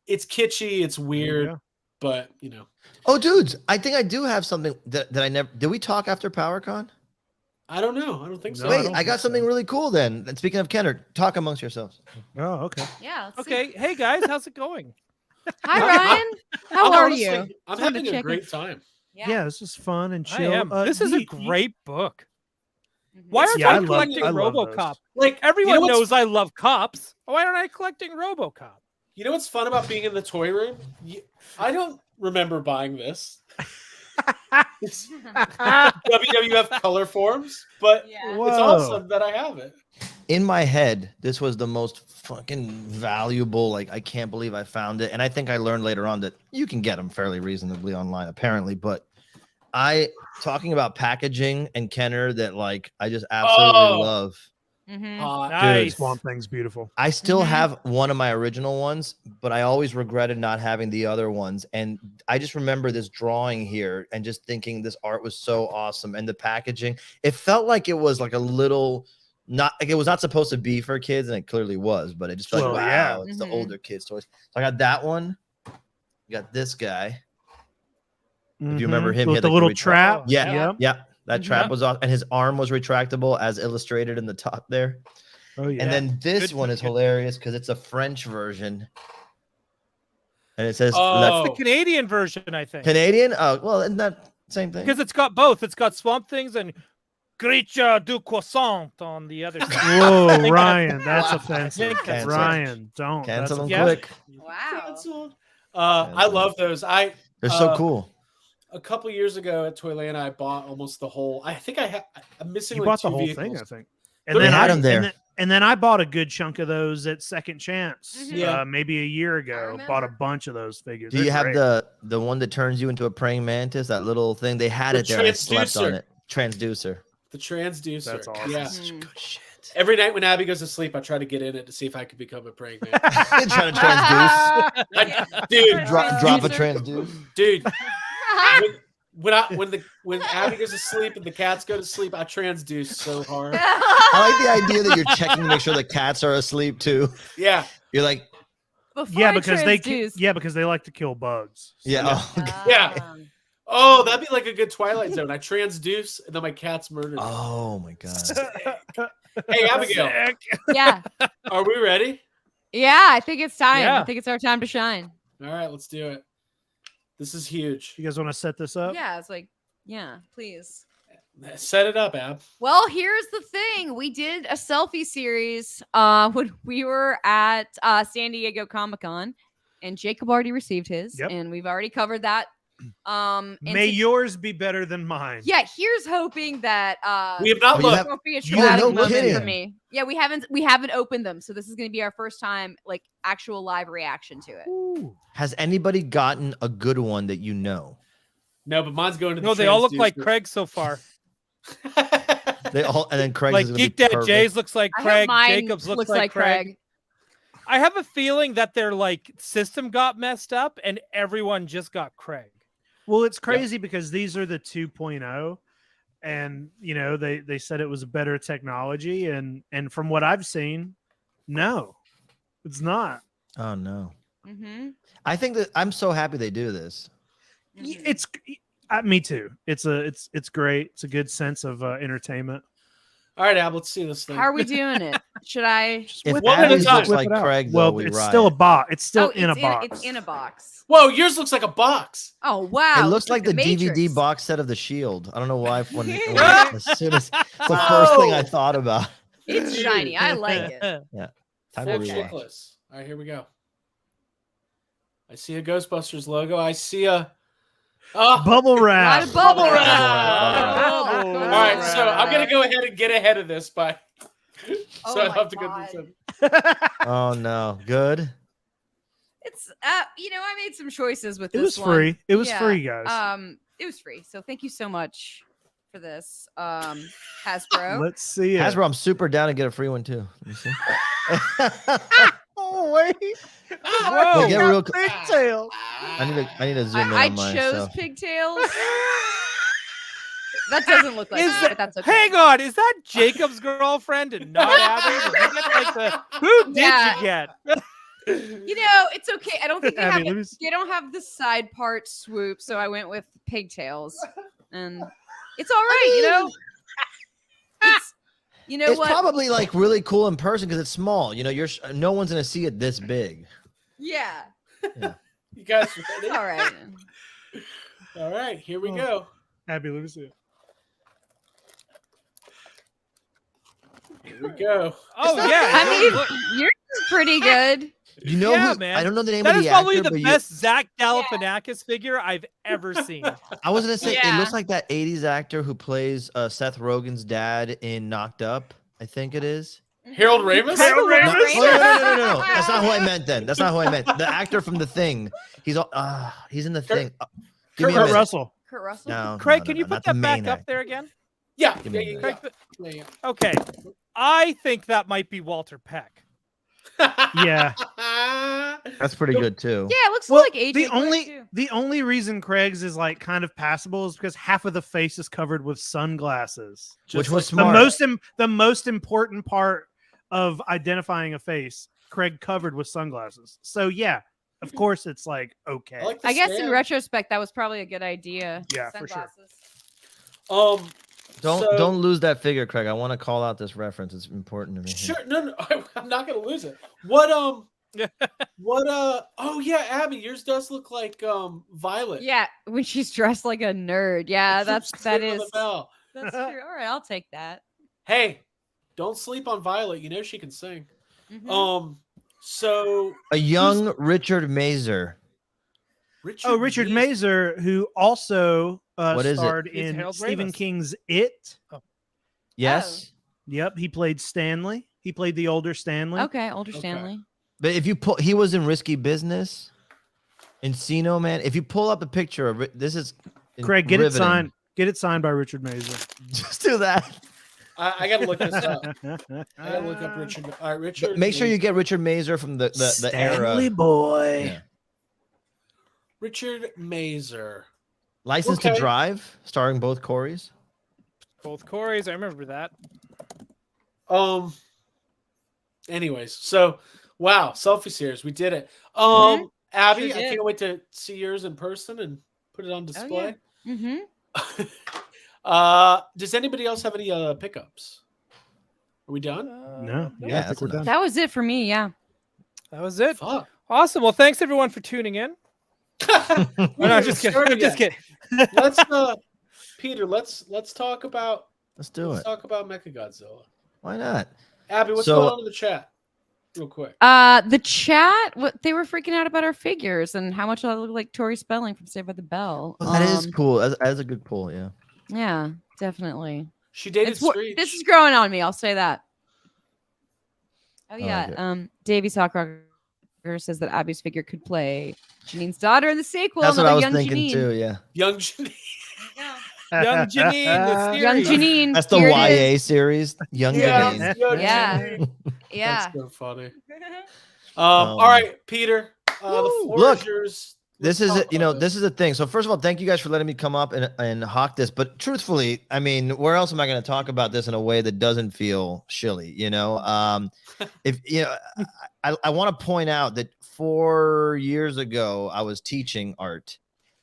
it's kitschy, it's weird, Yeah. but you know. Oh, dudes, I think I do have something that I never. Did we talk after PowerCon? I don't know. I don't think so. No, I Wait, don't I got think something so. really cool then. And speaking of Kenner, talk amongst yourselves. Oh, okay. Yeah. let's see. Okay. Hey guys, how's it going? Hi, Ryan. How I'm are honestly- you? I'm Just wanted having to a check great in. time. Yeah, this is fun and I chill. am. This is a great book. Mhm. Why aren't Yeah, I I love- collecting I love those. RoboCop? Like Everyone you know what's- knows I love cops. Why aren't I collecting RoboCop? You know what's fun about being in the toy room? I don't remember buying this. It's WWF color forms, but Yeah. it's Whoa. awesome that I have it. In my head, this was the most fucking valuable. Like, I can't believe I found it. And I think I learned later on that you can get them fairly reasonably online, apparently. But talking about packaging and Kenner that like I just absolutely Oh. love. Mhm. Nice. Swamp Thing's beautiful. I still Mhm. have one of my original ones, but I always regretted not having the other ones. And I just remember this drawing here and just thinking this art was so awesome. And the packaging, it felt like it was like a little, not like it was not supposed to be for kids, and it clearly was, but it just felt like, Well, wow, yeah. it's the Mhm. older kids' toys. So I got that one. Got this guy. If you remember him, he with had, the like, little retract- trap. Yeah. Yep. Yeah. That Mhm. trap was off, and his arm was retractable as illustrated in the top there. Oh yeah. And then this Good- one is good. hilarious because it's a French version. And it says Oh. The Canadian version, I think. Canadian. Oh, well, isn't that same thing? Because it's got both. It's got Swamp Things and Creature du Croissant on the other side. Whoa, I think Ryan, that's- that's I offensive. think that's Ryan, don't. Cancel them yeah. quick. Wow. I love those. They're so Uh, cool. A couple years ago at Toyland, I bought almost the whole. I think I'm missing You like bought the two whole vehicles. thing, I think. They And then had I 'em there. And then I bought a good chunk of those at Second Chance. Mhm. Yeah. Maybe a year ago. Bought a remember. bunch of those figures. Do you have the one that turns you into a praying mantis? That little thing they had The it there. I slept on transducer. it. Transducer. The transducer. That's awesome. Yeah. Mhm. Good shit. Every night when Abby goes to sleep, I try to get in it to see if I could become a praying man. Trying to transduce. Dude, Drop a transduce. dude. When Abby goes to sleep and the cats go to sleep, I transduce so hard. I like the idea that you're checking to make sure the cats are asleep too. Yeah. You're like, Before Yeah, I because transduce- because they like to kill bugs. yeah. Oh, Yeah. Um, Oh, that'd be like a good Twilight Zone. I transduce and then my cat's murdered. oh my god. Hey, Abigail, yeah. are we ready? Yeah, I think it's time. Yeah. I think it's our time to shine. All right, let's do it. This is huge. You guys want to set this up? Yeah, it's like, yeah, please. Set it up, Ab. Well, here's the thing. We did a selfie series when we were at San Diego Comic-Con, and Jacob already received his, Yep. and we've already covered that And May to- yours be better than mine. yeah, here's hoping that We have not Oh, you looked. have- won't be a Oh, traumatic no moment for kidding. me. Yeah, we haven't opened them, so this is going to be our first time like actual live reaction to it. Ooh. Has anybody gotten a good one that you know? No, but mine's going to the No, they all look like transducer. Craig so far. They all, and then Craig's Like is gonna be Geek Dad perfect. Jay's looks like I hope Craig. mine Jacob's looks like Craig. Craig. I have a feeling that their like system got messed up and everyone just got Craig. Well, it's crazy because these are the 2.0, and they said it was better technology, and from what I've seen, no, it's not. Oh no! Mm-hmm. I think that I'm so happy they do this. It's me too. It's great. It's a good sense of entertainment. All right, Ab, let's see this thing. How are we doing it? Should I? If One at a Abby's time. looks Whip like it out. Craig, though, Well, we it's riot. still a box. It's still Oh, in a it's box. It's in a box. Whoa, yours looks like a box. Oh wow! It looks like the DVD Matrix. box set of The Shield. I don't know why. As soon as it's the first thing I thought about. It's shiny. I like it. Time to Full rewatch. checklist. All right, here we go. I see a Ghostbusters logo. I see a. Oh, Bubble Not wrap. a bubble Bubble wrap. wrap. all right, so I'm gonna go ahead and get ahead of this by. Oh So I my have to go God. through some. Oh no! Good. It's I made some choices with It this was one. free. It was Yeah. free, guys. It was free. So thank you so much for this. Hasbro. Let's see it. Hasbro, I'm super down to get a free one too. Let me see. Oh wait. Whoa. Wait, get real. Pigtail. I need to zoom in I on mine. chose So. pigtails. That doesn't look like Is that, that- but that's okay. Hang on, is that Jacob's girlfriend and not Abby? Did you get, like, who did Yeah. you get? It's okay. I don't think Abby, let me they don't have the side part swoop, so I went with pigtails, and it's all right. It's It's what? probably like really cool in person because it's small. No one's gonna see it this big. Yeah, You guys it's ready? all right. All right, here we Oh. go. Abby, let me see it. Here we go. Oh not yeah, I mean, look, yours is pretty good. You know Yeah, who? man. I don't know the name that of is the probably actor, the but best Zach Galifianakis figure I've ever seen. I was gonna say it Yeah. looks like that '80s actor who plays Seth Rogen's dad in Knocked Up. I think it is. Harold Ramis? Harold No, Ramis? no. That's not who I meant. Then that's not who I meant. The actor from The Thing. He's in The Thing. Give me a Kurt minute. Russell. Kurt Russell. No, Craig, no, can no, you not put the that back main up actor. there again? Yeah, Give me yeah, a yeah, Craig, yeah. Yeah, okay, I think that might be Walter Peck. Yeah. That's pretty good too. Yeah, it looks Well, like AJ. the only reason Craig's is like kind of passable is because half of the face is covered with sunglasses. Which was The smart. the most important part of identifying a face, Craig covered with sunglasses. So yeah, of course it's like okay. I like the I guess in stand. retrospect, that was probably a good idea. Yeah, for sure. Sunglasses. So- Don't lose that figure, Craig. I want to call out this reference. It's important to me. Sure, no, I'm not gonna lose it. What oh yeah, Abby, yours does look like Violet. Yeah, when she's dressed like a nerd. Yeah, that Saved by is. the Bell. That's true. All right, I'll take that. Hey, don't sleep on Violet. You know she can sing. Mhm. So A young Richard Mazer. Richard Mazer, who also What is it? starred It's in Harold Stephen Ramis. King's It. Yes. Yep, he played Stanley. He played the older Stanley. Okay, older Okay. Stanley. But if you pull, he was in Risky Business, Encino Man. If you pull up a picture of this, is Craig, get it riveting. signed. Get it signed by Richard Mazer. Just do that. I gotta look this up. I gotta look up Richard. All right, Richard. But make sure you get Richard Mazer from the Stanley era. boy. Yeah. Richard Mazer. License Okay. to Drive, starring both Corys. Both Corys, I remember that. Anyways, so wow, selfie series, we did it. Mhm. Abby, Sure I did. can't wait to see yours in person and put it on display. Mm-hmm. Does anybody else have any pickups? Are we done? No, Yeah, yeah, I that's think we're enough. done. That was it for me. Yeah. That was it. Fuck. Awesome. Well, thanks everyone for tuning in. We No, I'm haven't just kidding. started I'm just yet. kidding. Let's Peter, let's talk about Let's do it. Mechagodzilla. Why not? Abby, what's So- going on in the chat? real quick. The chat, they were freaking out about our figures and how much I look like Tori Spelling from Saved by the Bell. Well, that is cool. That is a good pull. Yeah. Yeah, definitely. She dated It's Screech. this is growing on me. I'll say that. Oh like yeah. it. Davey Sockrocker says that Abby's figure could play Janine's daughter in the sequel. That's what I was young thinking Janine. too. Yeah. Young Janine. Young Janine, the series. Young Janine. That's the here it is. YA series. Young Yeah, Janine. Young Yeah. Janine. Yeah. That's so funny. All right, Peter. The floor Look, is yours. This Let's is talk about this is the thing. So first of all, thank you guys for letting me come up and hawk this. But truthfully, I mean, where else am I going to talk about this in a way that doesn't feel shilly? If I want to point out that 4 years ago I was teaching art,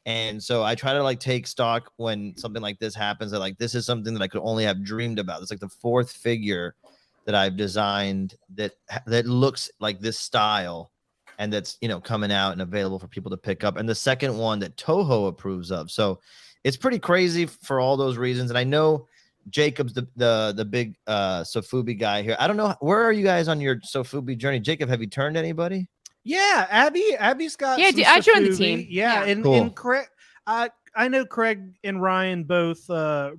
and so I try to like take stock when something like this happens. That like this is something that I could only have dreamed about. It's like the fourth figure that I've designed that looks like this style. And that's coming out and available for people to pick up, and the second one that Toho approves of. So it's pretty crazy for all those reasons. And I know Jacob's the big Sofubi guy here. I don't know, where are you guys on your Sofubi journey? Jacob, have you turned anybody? Yeah, Abby's got. Yeah, some I joined the Sofubi. team. Yeah, Yeah. Cool. and Craig. I know Craig and Ryan both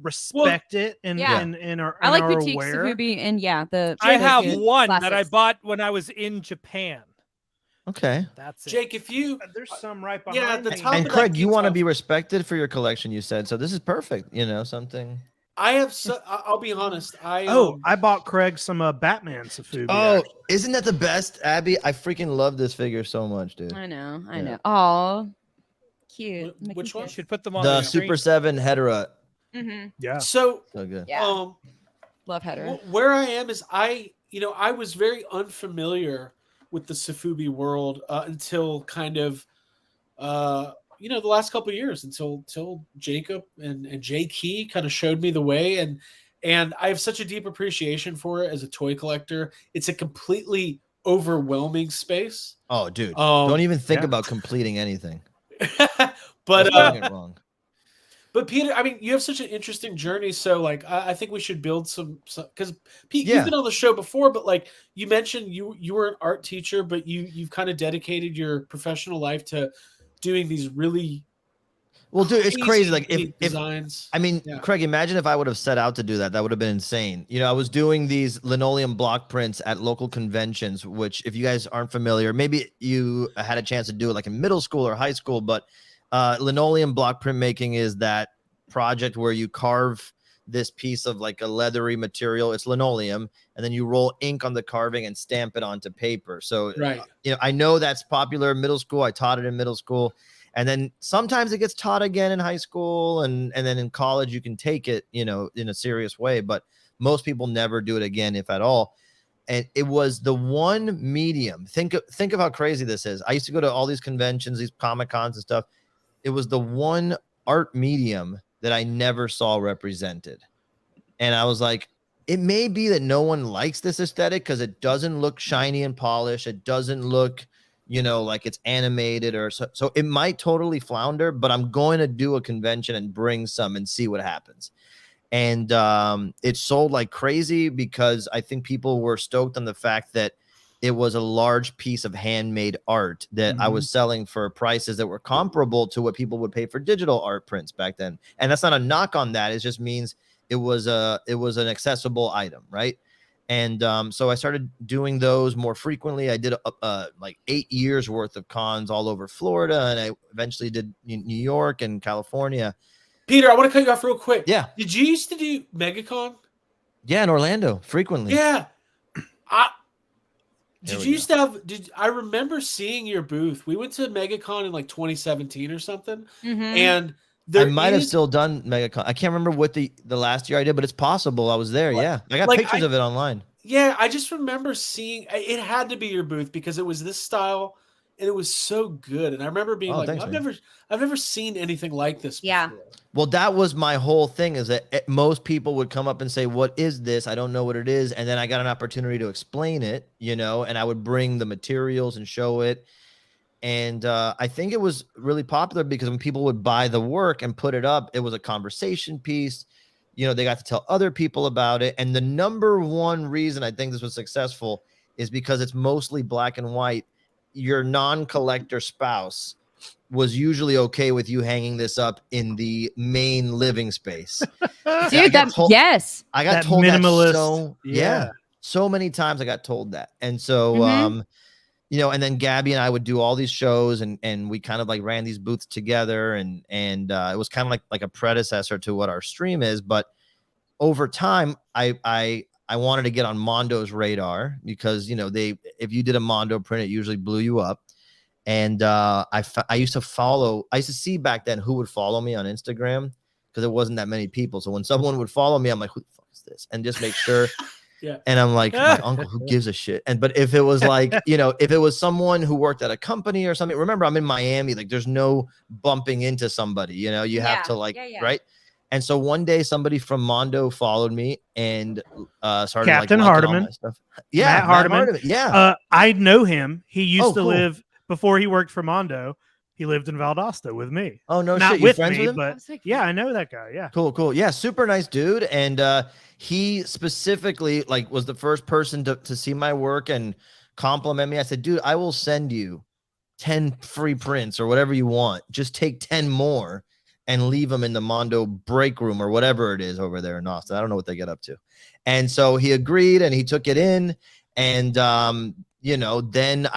respect it and Yeah. and are, I like and are boutique aware. Safubi and the I have good one that I classics. bought when I was in Japan. Okay. That's it. Jake, if you There's some right Yeah, behind at the me. top And of Craig, that you want to detail- be respected for your collection, you said. So this is perfect. Something. I have I'll be honest. I bought Craig some Batman Safubi. Oh, actually. isn't that the best, Abby? I freaking love this figure so much, dude. I know. Yeah. know. Oh, cute. Which one? You should put them on The the screen. Super 7 Hedera. Mm-hmm. Yeah. So So good. Yeah. Love header. where I am is I was very unfamiliar with the Safubi world until kind of the last couple of years until Jacob and Jay Key kind of showed me the way, and I have such a deep appreciation for it as a toy collector. It's a completely overwhelming space. Oh, dude. Don't even think yeah. about completing anything. But That's doing it wrong. But Peter, I mean, you have such an interesting journey. So, like, I think we should build some because Pete, Yeah. you've been on the show before, but like you mentioned, you were an art teacher, but you've kind of dedicated your professional life to doing these really Well, dude, it's crazy. Like, neat if designs. I mean, Yeah. Craig, imagine if I would have set out to do that. That would have been insane. I was doing these linoleum block prints at local conventions, which, if you guys aren't familiar, maybe you had a chance to do it like in middle school or high school, but linoleum block printmaking is that project where you carve this piece of like a leathery material. It's linoleum, and then you roll ink on the carving and stamp it onto paper. So, Right. I know that's popular in middle school. I taught it in middle school. And then sometimes it gets taught again in high school, and then in college you can take it, in a serious way. But most people never do it again, if at all. And it was the one medium. Think of how crazy this is. I used to go to all these conventions, these Comic Cons and stuff. It was the one art medium that I never saw represented. And I was like, it may be that no one likes this aesthetic because it doesn't look shiny and polished. It doesn't look like it's animated or so it might totally flounder, but I'm going to do a convention and bring some and see what happens. And it sold like crazy because I think people were stoked on the fact that it was a large piece of handmade art that I was selling for prices that were comparable to what people would pay for digital art prints back then. And that's not a knock on that. It just means it was an accessible item, right? And so I started doing those more frequently. I did like 8 years worth of cons all over Florida, and I eventually did New York and California. Peter, I want to cut you off real quick. Yeah. Did you used to do MegaCon? Yeah, in Orlando, frequently. Yeah. There Did we you used to have? I remember seeing your booth? We went to MegaCon in like 2017 or something, Mm-hmm. and I might have still done MegaCon. I can't remember what the last year I did, but it's possible I was there. Yeah, I got pictures of it online. Yeah, I just remember seeing it had to be your booth because it was this style and it was so good. And I remember being like, thanks, I've man. never seen anything like this Yeah. before. Well, that was my whole thing, is that most people would come up and say, what is this? I don't know what it is. And then I got an opportunity to explain it, and I would bring the materials and show it. And I think it was really popular because when people would buy the work and put it up, it was a conversation piece. They got to tell other people about it. And the number one reason I think this was successful is because it's mostly black and white. Your non-collector spouse was usually okay with you hanging this up in the main living space. Dude, yes. I got That told minimalist, that so yeah. so many times I got told that. And so Mhm. you know, and then Gabby and I would do all these shows, and we kind of like ran these booths together, and it was kind of like a predecessor to what our stream is. But over time, I wanted to get on Mondo's radar because, you know, if you did a Mondo print, it usually blew you up. And I used to see back then who would follow me on Instagram, because it wasn't that many people. So when someone would follow me, I'm like, who the fuck is this? And just make sure. Yeah. And I'm like, my uncle, who gives a shit? But if it was like, you know, if it was someone who worked at a company or something, remember, I'm in Miami, like there's no bumping into somebody, you know, you have to like, right. And so one day somebody from Mondo followed me and started Captain like liking all Hardiman. my stuff. Yeah, Matt Hardiman. Yeah. I know him. He used to cool. live before he worked for Mondo. He lived in Valdosta with me. Oh, no Not shit. You with friends me, with him? but yeah, I know that guy. Yeah. Cool. Yeah, super nice dude. And he specifically like was the first person to see my work and compliment me. I said, dude, I will send you 10 free prints or whatever you want. Just take 10 more and leave them in the Mondo break room or whatever it is over there in Austin. I don't know what they get up to. And so he agreed and he took it in. And, you know, then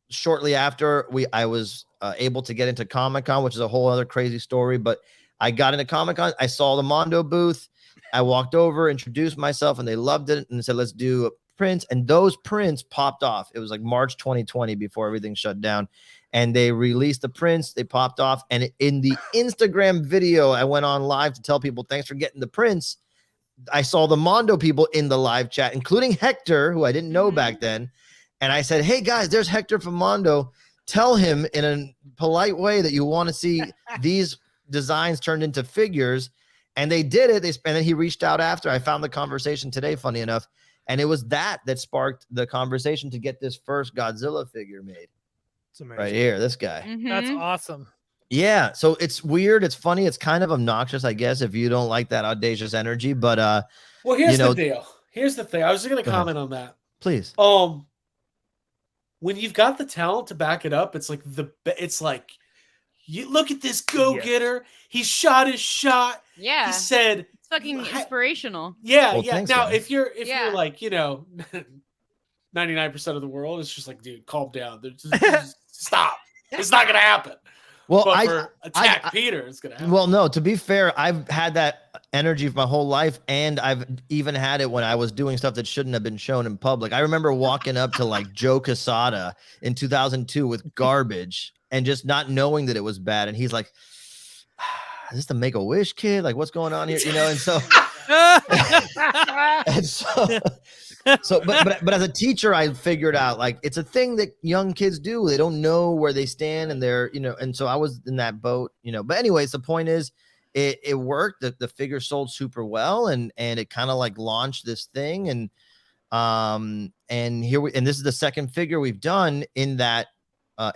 shortly after I was able to get into Comic-Con, which is a whole other crazy story, but I got into Comic-Con. I saw the Mondo booth. I walked over, introduced myself, and they loved it and said, let's do prints. And those prints popped off. It was like March 2020 before everything shut down. And they released the prints. They popped off. And in the Instagram video, I went on live to tell people, thanks for getting the prints. I saw the Mondo people in the live chat, including Hector, who I didn't know back then. And I said, hey, guys, there's Hector from Mondo. Tell him in a polite way that you want to see these designs turned into figures. And they did it. And then he reached out after. I found the conversation today, funny enough. And it was that sparked the conversation to get this first Godzilla figure made. It's amazing. Right here, this guy. That's awesome. Yeah. So it's weird. It's funny. It's kind of obnoxious, I guess, if you don't like that audacious energy. But well, here's you know, the deal. Here's the thing. I was just going to Go ahead. comment on that. Please. When you've got the talent to back it up, it's like you look at this go-getter. He shot his shot. Yeah. He said it's fucking inspirational. Yeah, Well, yeah. thanks, Now, man. if you're like, you know, 99% of the world, it's just like, dude, calm down. Just stop. It's not gonna happen. Well, But for Attack Peter, it's gonna happen. Well, no, to be fair, I've had that energy for my whole life, and I've even had it when I was doing stuff that shouldn't have been shown in public. I remember walking up to like Joe Quesada in 2002 with Garbage and just not knowing that it was bad. And he's like, is this the Make-A-Wish kid? Like, what's going on here? You know, and so but as a teacher, I figured out like it's a thing that young kids do. They don't know where they stand, and they're, you know, and so I was in that boat, you know. But anyways, the point is it worked. The figure sold super well, and it kind of like launched this thing. And this is the second figure we've done in that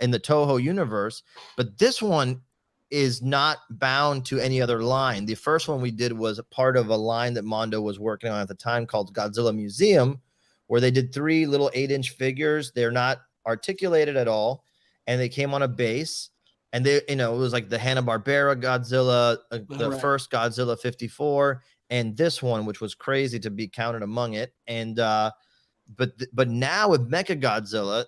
in the Toho universe, but this one is not bound to any other line. The first one we did was a part of a line that Mondo was working on at the time called Godzilla Museum, where they did 3 little 8-inch figures. They're not articulated at all, and they came on a base. And they, you know, it was like the Hanna-Barbera Godzilla, the first Godzilla 54, and this one, which was crazy to be counted among it. And but now with Mecha Godzilla,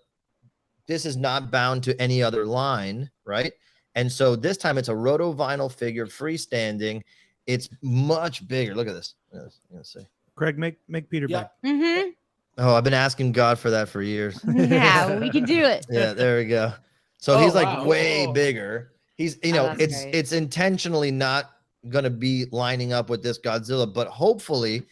this is not bound to any other line, right? And so this time it's a roto vinyl figure, freestanding. It's much bigger. Look at this. Let's see. Craig, make Peter back. Mm-hmm. Oh, I've been asking God for that for years. Yeah, we can do it. Yeah, there we go. So he's like way bigger. He's, you know, it's intentionally not going to be lining up with this Godzilla, but hopefully,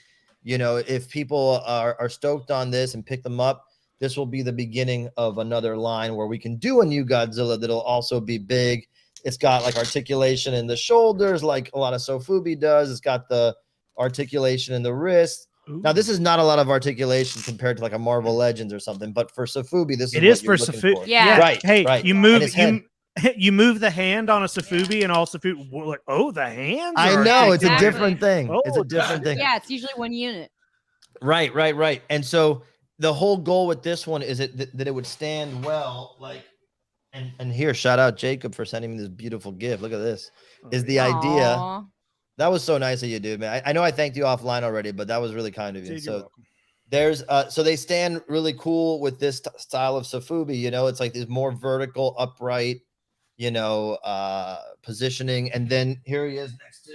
you know, if people are stoked on this and pick them up, this will be the beginning of another line where we can do a new Godzilla that'll also be big. It's got like articulation in the shoulders, like a lot of Sofubi does. It's got the articulation in the wrist. Ooh. Now, this is not a lot of articulation compared to like a Marvel Legends or something, but for Sofubi, this is what you're looking for. Yeah. Right. Hey, right. you move the hand on a Sofubi, and all Sofubi like, oh, the hands. I know it's a different thing. Oh, it's a different thing. Yeah, it's usually one unit. Right. And so the whole goal with this one is that it would stand well, like, and here, shout out Jacob for sending me this beautiful gift. Look at this. Is the idea. Aw. That was so nice of you, dude, man. I know I thanked you offline already, but that was really kind of you. Dude, you're So welcome. there's so they stand really cool with this style of Sofubi. You know, it's like this more vertical, upright, you know, positioning. And then here he is next to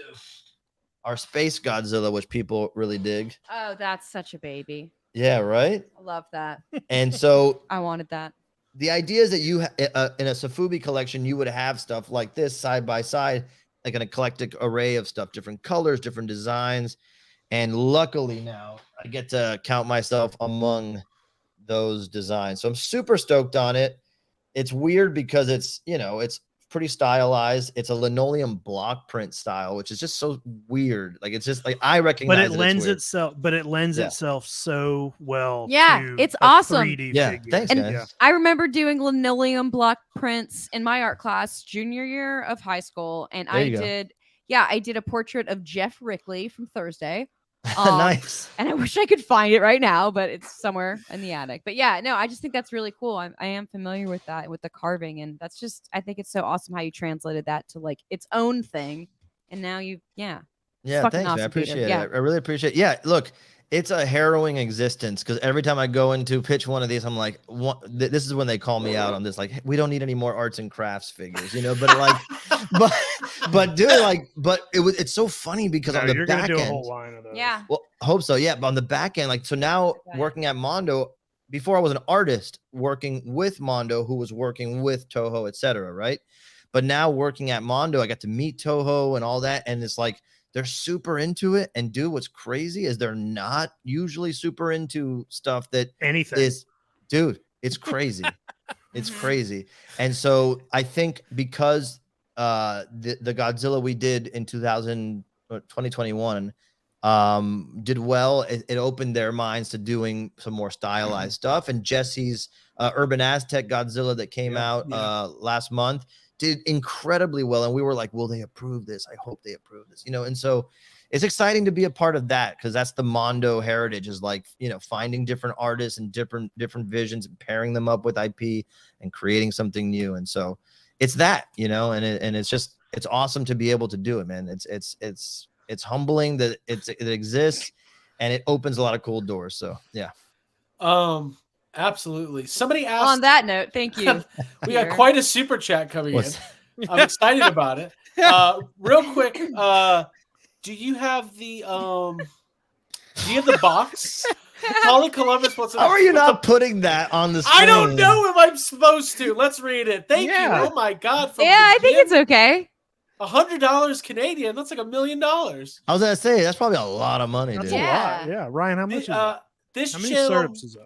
our Space Godzilla, which people really dig. Oh, that's such a baby. Yeah, right. I love that. And so I wanted that. the idea is that you in a Sofubi collection, you would have stuff like this side by side, like an eclectic array of stuff, different colors, different designs. And luckily now I get to count myself among those designs. So I'm super stoked on it. It's weird because it's, you know, it's pretty stylized. It's a linoleum block print style, which is just so weird. Like, it's just like, I recognize But it that it's lends weird. itself. But it lends itself so well. Yeah, to it's a awesome. 3D Yeah, figure. thanks, And- guys. Yeah. I remember doing linoleum block prints in my art class junior year of high school, and There I you go. did a portrait of Jeff Rickley from Thursday. Nice. And I wish I could find it right now, but it's somewhere in the attic. But yeah, no, I just think that's really cool. I am familiar with that, with the carving, and that's just, I think it's so awesome how you translated that to like its own thing, and now Yeah, fucking thanks, man. I awesome, Peter. appreciate Yeah. it. I really appreciate it. Yeah, look, it's a harrowing existence because every time I go in to pitch one of these, I'm like, this is when they call me out on this. Like, "Hey, we don't need any more arts and crafts figures, you know. But like, but dude, like, but it's so funny because on the You're gonna back do a end, whole line of those. Yeah. well, I hope so. Yeah, but on the back end, like, so now Okay. working at Mondo, before I was an artist working with Mondo, who was working with Toho, etc. Right, but now working at Mondo, I got to meet Toho and all that, and it's like they're super into it. And dude, what's crazy is they're not usually super into stuff that Anything. is, dude, it's crazy. It's Mhm. crazy. And so I think because the Godzilla we did in 2021 did well, it opened their minds to doing some more stylized stuff. And Jesse's Urban Aztec Godzilla that came out last month did incredibly well. And we were like, will they approve this? I hope they approve this, you know. And so it's exciting to be a part of that, because that's the Mondo heritage, is like, you know, finding different artists and different visions and pairing them up with IP and creating something new. And so it's that, you know, and it's just, it's awesome to be able to do it, man. It's humbling that it exists, and it opens a lot of cool doors. So yeah. Absolutely. Somebody On asked. that note, thank you. We got Peter. quite a super chat coming What's- in. I'm excited about it. Real quick, do you have the box? Colin Columbus wants to know. How are you not putting that on the screen? I don't know if I'm supposed to. Let's read it. Thank Yeah. you. Oh my god. From Yeah, I think it's okay. $100 Canadian. That's like $1 million. I was gonna say that's probably a lot of money, That's dude. a Yeah. lot. Yeah, Ryan, how much is it? This How many channel, syrups is that?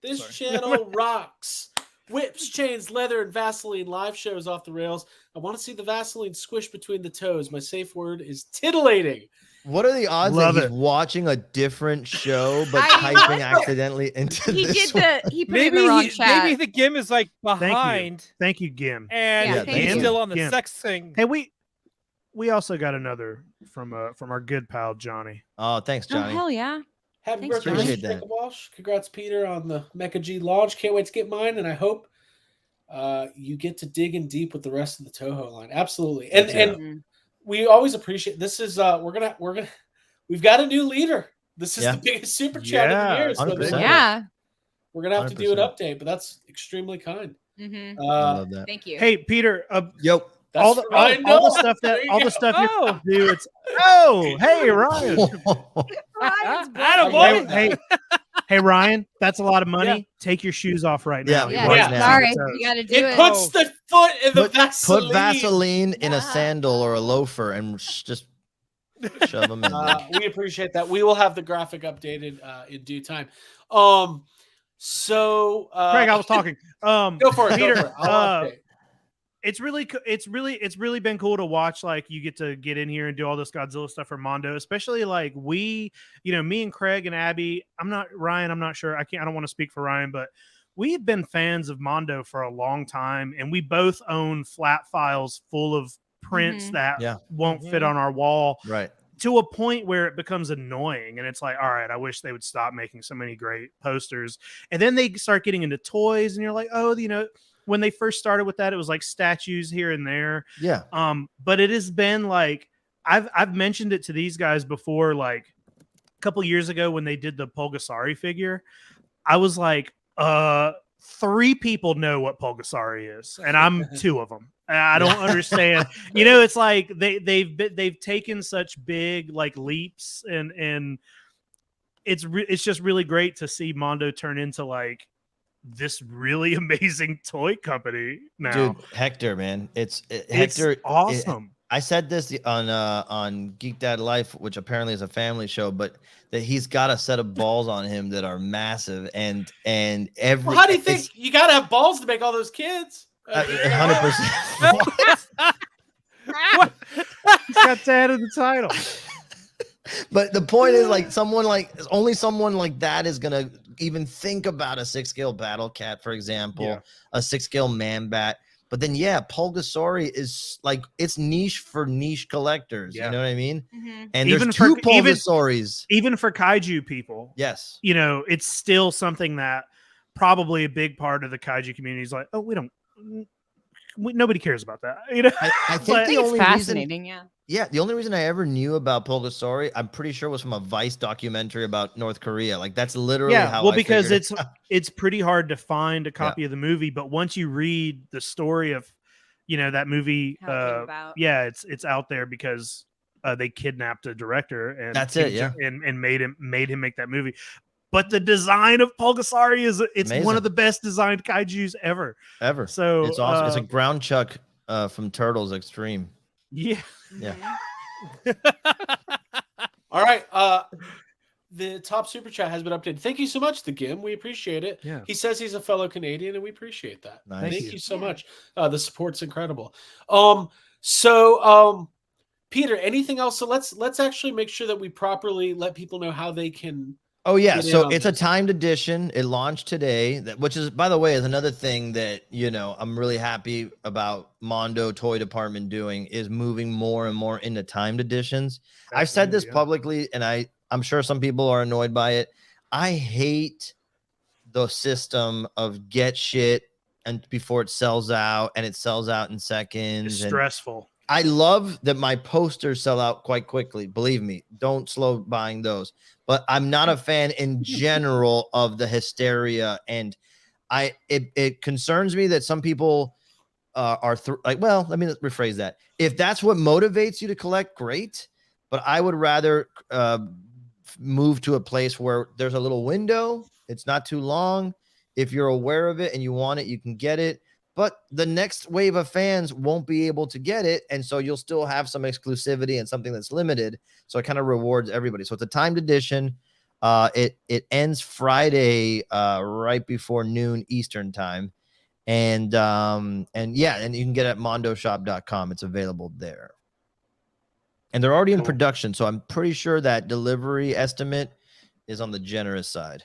this Sorry. channel rocks. Whips, chains, leather, and Vaseline live shows off the rails. I want to see the Vaseline squish between the toes. My safe word is titillating. What are the odds Love that he's it. watching a different show but I- typing accidentally into He this did one? he put it in the wrong chat. maybe the Gim is like you. behind, Thank you, Gim. and Yeah, thank he's you. still on the Gim. sex thing. Hey, we also got another from our good pal Johnny. Oh, thanks, Oh Johnny. hell yeah. Happy Thanks, birthday, Johnny. Appreciate Mr. that. Jacob Walsh. Congrats, Peter, on the Mecha G launch. Can't wait to get mine, and I hope you get to dig in deep with the rest of the Toho line. Absolutely. And Yeah. and Mhm. we always appreciate this. Is we've got a new leader. This is Yeah. the biggest super chat of the Yeah, year. So 100%. Yeah. we're gonna have to do an 100%. update, but that's extremely kind. Mhm. I love that. Thank you. Hey, Peter, Yo. That's all the for Ryan all the Noah. stuff There that you all go. the stuff you Oh. do. It's hey Ryan. Ryan's Atta blood. boy. Hey Ryan, that's a lot of money. Yeah. Take your shoes off right Yeah, now. Yeah, right Yeah. now. sorry. Toes. You gotta do It it. puts the foot in the Vaseline. Put Vaseline in a Yeah. sandal or a loafer and just shove them in there. We appreciate that. We will have the graphic updated in due time. So Craig, I was talking. go for it, Peter. Go for it. I'll update. It's really been cool to watch. Like, you get to get in here and do all this Godzilla stuff for Mondo, especially like me and Craig and Abby. Ryan, I'm not sure. I don't want to speak for Ryan, but we've been fans of Mondo for a long time, and we both own flat files full of prints Mhm. that Yeah. won't fit on our wall. Right. to a point where it becomes annoying, and it's like, all right, I wish they would stop making so many great posters. And then they start getting into toys, and you're like, oh, when they first started with that, it was like statues here and there. Yeah. But it has been like, I've mentioned it to these guys before, like a couple years ago when they did the Pulgasari figure. I was like, 3 people know what Pulgasari is, and I'm 2 of them. I don't understand. It's like they've taken such big like leaps, and it's just really great to see Mondo turn into like this really amazing toy company now. Dude, Hector, man, Hector, it's awesome. I said this on Geek Dad Life, which apparently is a family show, but that he's got a set of balls on him that are massive, and every. Well, how do you think you got to have balls to make all those kids? 100%. He's got that in the title. But the point is, like, only someone like that is gonna even think about a 6-scale battle cat, for example, a 6-scale man bat. But then, Pulgasari is like, it's niche for niche collectors. Yeah. You know what I mean? Mhm. And Even there's for- 2 Pulgasaris. Even for kaiju people, Yes. it's still something that probably a big part of the kaiju community is like, oh, nobody cares about that. I think But- I think it's only fascinating. reason, the only reason I ever knew about Pulgasari, I'm pretty sure, was from a Vice documentary about North Korea. Like, that's literally how. Well, I because figured it. it's pretty hard to find a copy of the movie, but once you read the story of that movie, How it came about. it's out there because they kidnapped a director, and That's it, yeah. and made him make that movie. But the design of Pulgasari is Amazing. one of the best designed kaijus ever. So It's awesome. It's a ground chuck from Turtles Extreme. Yeah. Yeah. All right. The top super chat has been updated. Thank you so much, The Gim. We appreciate it. Yeah. He says he's a fellow Canadian, and we appreciate that. Nice. Thank you so Yeah. much. The support's incredible. Peter, anything else? So let's actually make sure that we properly let people know how they can. Oh yeah, Get in so on it's a this. timed edition. It launched today, which is, by the way, is another thing that I'm really happy about Mondo Toy Department doing, is moving more and more into timed editions. I've said this publicly, and I'm sure some people are annoyed by it. I hate the system of get shit and before it sells out, and it sells out in seconds. It's and stressful. I love that my posters sell out quite quickly. Believe me, don't slow buying those. But I'm not a fan in general of the hysteria, and it concerns me that some people are like, well, let me rephrase that. If that's what motivates you to collect, great. But I would rather move to a place where there's a little window. It's not too long. If you're aware of it and you want it, you can get it. But the next wave of fans won't be able to get it, and so you'll still have some exclusivity and something that's limited. So it kind of rewards everybody. So it's a timed edition. It ends Friday right before noon Eastern time, and you can get it at mondoshop.com. It's available there, and they're already in production. So I'm pretty sure that delivery estimate is on the generous side.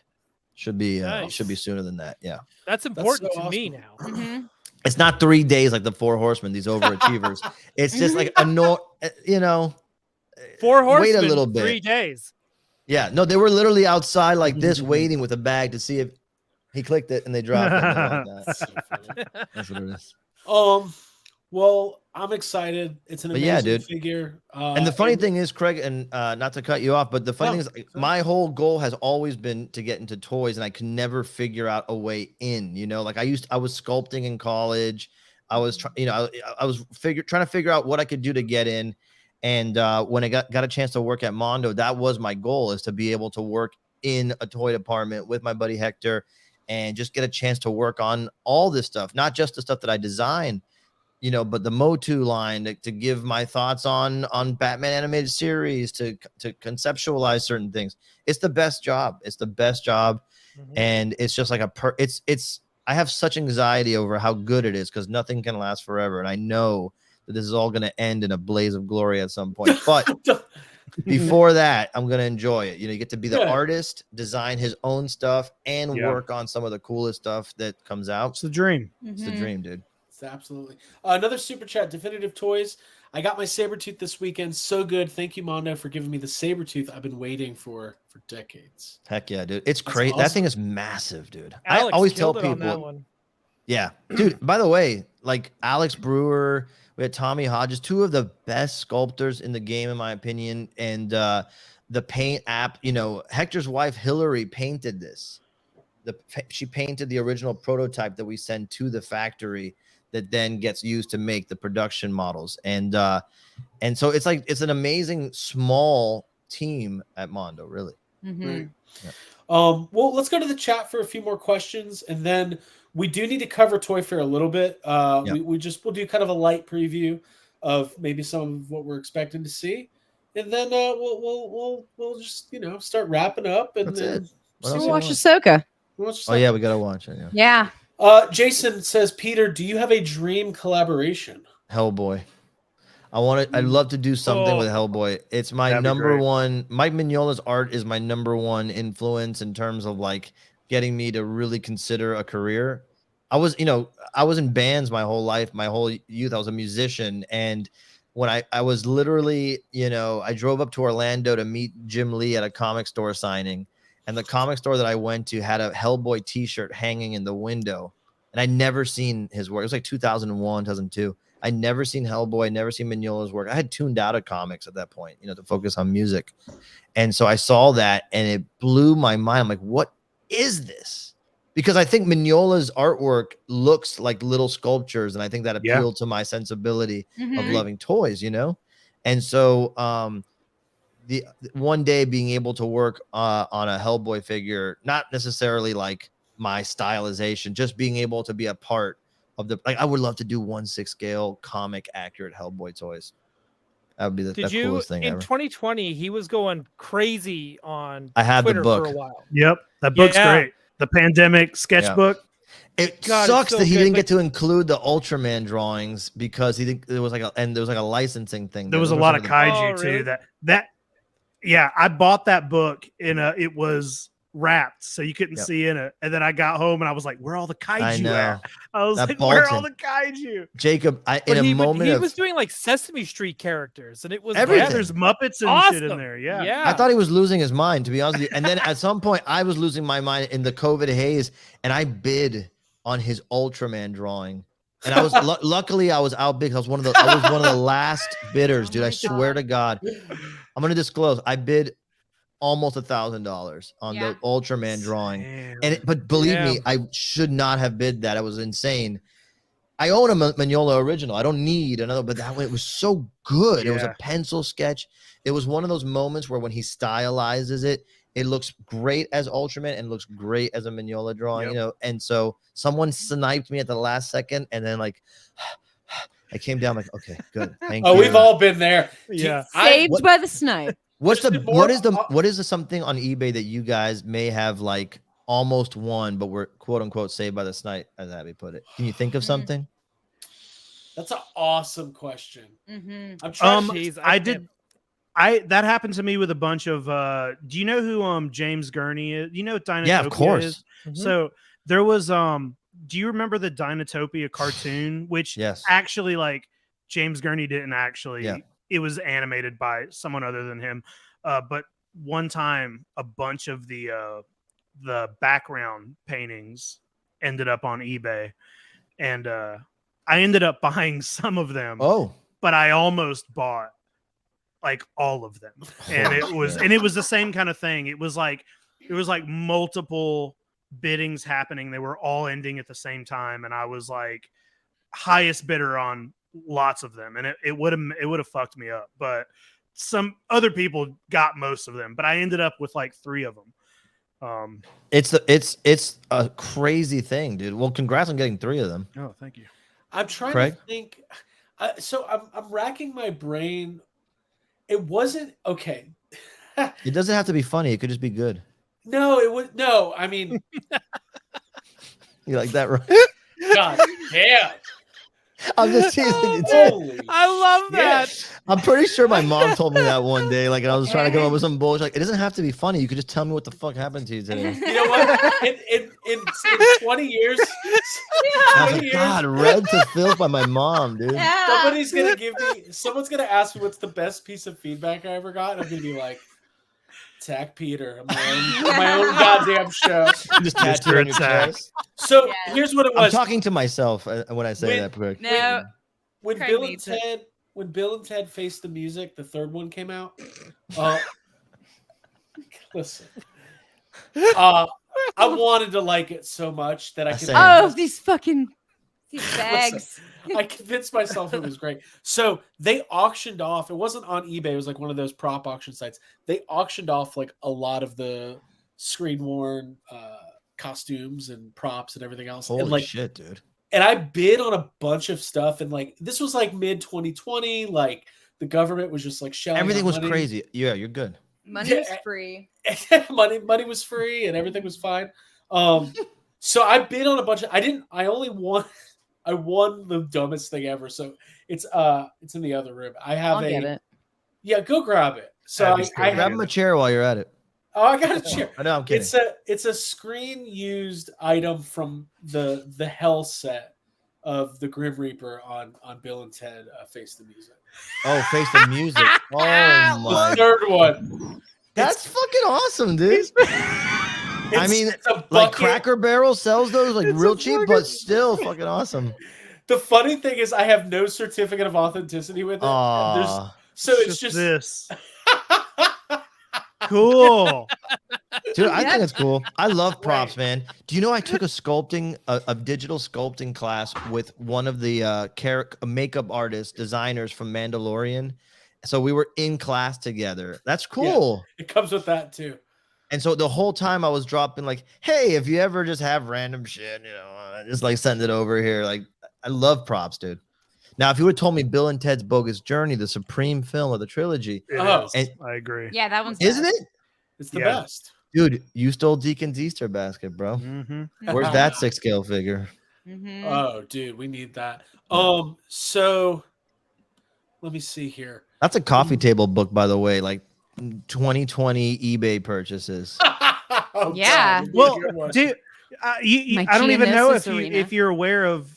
Should be Nice. should be sooner than that. Yeah. That's important so to me awesome. now. Mhm. It's not 3 days like the 4 Horsemen, these overachievers. It's just like 4 wait Horsemen, a little bit. 3 days. Yeah, no, they were literally outside like this, waiting with a bag to see if he clicked it, and they dropped it. And they That's that. so funny. That's what it is. Well, I'm excited. It's an But amazing yeah, dude. figure. And the funny thing is, Craig, and not to cut you off, but the funny thing is, like, my whole goal has always been to get into toys, and I could never figure out a way in. Like I was sculpting in college. I was trying to figure out what I could do to get in. And when I got a chance to work at Mondo, that was my goal, is to be able to work in a toy department with my buddy Hector, and just get a chance to work on all this stuff, not just the stuff that I design, but the Motu line, to give my thoughts on Batman animated series, to conceptualize certain things. It's the best job. It's the best job. Mhm. And it's just like I have such anxiety over how good it is, because nothing can last forever. And I know that this is all going to end in a blaze of glory at some point. But before that, I'm going to enjoy it. You get to be the artist, design his own stuff, and work on some of the coolest stuff that comes out. It's the dream. It's the dream, dude. Absolutely. Another super chat, Definitive Toys. I got my Sabretooth this weekend. So good. Thank you, Mondo, for giving me the Sabretooth I've been waiting for decades. Heck yeah, dude. It's That's crazy. That awesome. thing is massive, dude. Alex I always tell killed it on that people. one. Yeah, dude. By the way, like Alex Brewer, we had Tommy Hodges, two of the best sculptors in the game, in my opinion. And the paint app, you know, Hector's wife Hillary painted this. She painted the original prototype that we send to the factory that then gets used to make the production models. And so it's like it's an amazing small team at Mondo, really. Right. Yeah. Well, let's go to the chat for a few more questions, and then we do need to cover Toy Fair a little bit. We'll do kind of a light preview of maybe some of what we're expecting to see, and then we'll just start wrapping up, and That's then it. What else We'll you watch want? Ahsoka. Oh yeah, we gotta watch it. Yeah. Yeah. Jason says, Peter, do you have a dream collaboration? Hellboy. I'd love to do something with Hellboy. It's my That'd be number great. one. Mike Mignola's art is my number one influence in terms of like getting me to really consider a career. I was in bands my whole life, my whole youth. I was a musician. And when I was literally, I drove up to Orlando to meet Jim Lee at a comic store signing. And the comic store that I went to had a Hellboy t-shirt hanging in the window. And I'd never seen his work. It was like 2001, 2002. I'd never seen Hellboy, never seen Mignola's work. I had tuned out of comics at that point, to focus on music. And so I saw that and it blew my mind. I'm like, what is this? Because I think Mignola's artwork looks like little sculptures. And I think that appealed to my sensibility of loving toys, And so the one day being able to work on a Hellboy figure, not necessarily like my stylization, just being able to be a part of I would love to do 1/6 scale comic accurate Hellboy toys. That would be the coolest thing in ever. 2020 he was going crazy on I had Twitter the book for a while. Yep, that book's great. The pandemic sketchbook. It God, sucks it's so that he good, didn't but- get to include the Ultraman drawings because there was like a licensing thing. There was a lot of kaiju too. really? Yeah, I bought that book it was wrapped so you couldn't see in it, and then I got home and I was like, where are all the kaiju I know. at? I was That like, where are all Bolton. the kaiju? Jacob, He was doing like Sesame Street characters, and it was Everything. Yeah, there's Muppets and shit in awesome. there. Yeah. yeah. I thought he was losing his mind, to be honest with you. And then at some point, I was losing my mind in the COVID haze, and I bid on his Ultraman drawing. And I was luckily I was outbid. I was one of the last bidders, dude. I swear to God. I'm gonna disclose. I bid almost $1,000 on the Ultraman drawing. Damn. But believe me, I should not have bid that. It was insane. I own a Mignola original. I don't need another, but that way it was so good. It was a pencil sketch. It was one of those moments where when he stylizes it, it looks great as Ultraman and looks great as a Mignola drawing, And so someone sniped me at the last second, and then like I came down like, okay, good. Thank you. Oh, we've all been there. Yeah. Saved by the snipe. What is the something on eBay that you guys may have like almost won, but were quote unquote saved by the snipe, as Abby put it? Can you think of something? That's an awesome question. I'm Jeez, that happened to me with a bunch of do you know who James Gurney is? You know what Dinotopia Yeah, of course. is? So there was do you remember the Dinotopia cartoon, which actually like James Gurney didn't actually it was animated by someone other than him. But one time a bunch of the background paintings ended up on eBay, and I ended up buying some of them. Oh, but I almost bought like all of them. And it was the same kind of thing. It was like multiple biddings happening. They were all ending at the same time, and I was like highest bidder on lots of them, and it would have fucked me up. But some other people got most of them, but I ended up with like 3 of them. It's a crazy thing, dude. Well, congrats on getting 3 of them. Oh, thank you. I'm trying to think. So I'm racking my brain. It wasn't okay. It doesn't have to be funny. It could just be good. No, it would. No, I mean, you like that, right? God damn. I'm just teasing you. Holy I love that. I'm pretty sure my mom told me that one day. Like I was trying to come up with some bullshit. Like it doesn't have to be funny. You could just tell me what the fuck happened to you today. You know what? In 20 years, I was 20 like, years, God, read to filth by my mom, dude. someone's gonna ask me what's the best piece of feedback I ever got. And I'm gonna be like, attack Peter on my own goddamn show. Just tattoo on your Attack. chest. So Yeah. here's what it I'm was. talking to myself when I say that. Quick. No. When Craig Bill and needs it. Ted, when Bill and Ted Faced the Music, the third one came out. Listen, I wanted to like it so much that I could. Same. Oh, these bags. I convinced myself it was great. So they auctioned off. It wasn't on eBay. It was like one of those prop auction sites. They auctioned off like a lot of the screen worn costumes and props and everything else. Holy and like, shit, dude. and I bid on a bunch of stuff. And like, this was like mid 2020. Like the government was just like shelling. Everything out was money. crazy. Yeah, you're good. Money was free. money was free and everything was fine. So I bid on a bunch of. I won the dumbest thing ever. So it's in the other room. I have I'll get it. Yeah, go grab it. So That'd be I good. Grab him a chair while you're at it. I got a chair. I know, I'm kidding. It's a screen used item from the Hell set of the Grim Reaper on Bill and Ted Face the Music. Oh, Face the Music. Oh The my. third one. That's fucking awesome, dude. I mean, it's a like bucket. Cracker Barrel sells those like real cheap, but still fucking awesome. The funny thing is, I have no certificate of authenticity with it. Aw. So it's just this. Cool. Dude, I think it's cool. I love props, man. Do you know I took a digital sculpting class with one of the makeup artists, designers from Mandalorian. So we were in class together. That's cool. it comes with that too. And so the whole time I was dropping like, hey, if you ever just have random shit, just like send it over here. Like, I love props, dude. Now, if you would have told me Bill and Ted's Bogus Journey, the supreme film of the trilogy, Oh. It is. I agree. Yeah, that one's isn't it? It's the Yeah. best. Dude, you stole Deacon's Easter basket, bro. Mm-hmm. Where's that 6-scale figure? Mm-hmm. Oh, dude, we need that. So let me see here. That's a coffee table book, by the way, like 2020 eBay purchases. Oh, Yeah. God, it'd be a Well, good one. dude, My I don't even know Geonosis arena. if you're aware of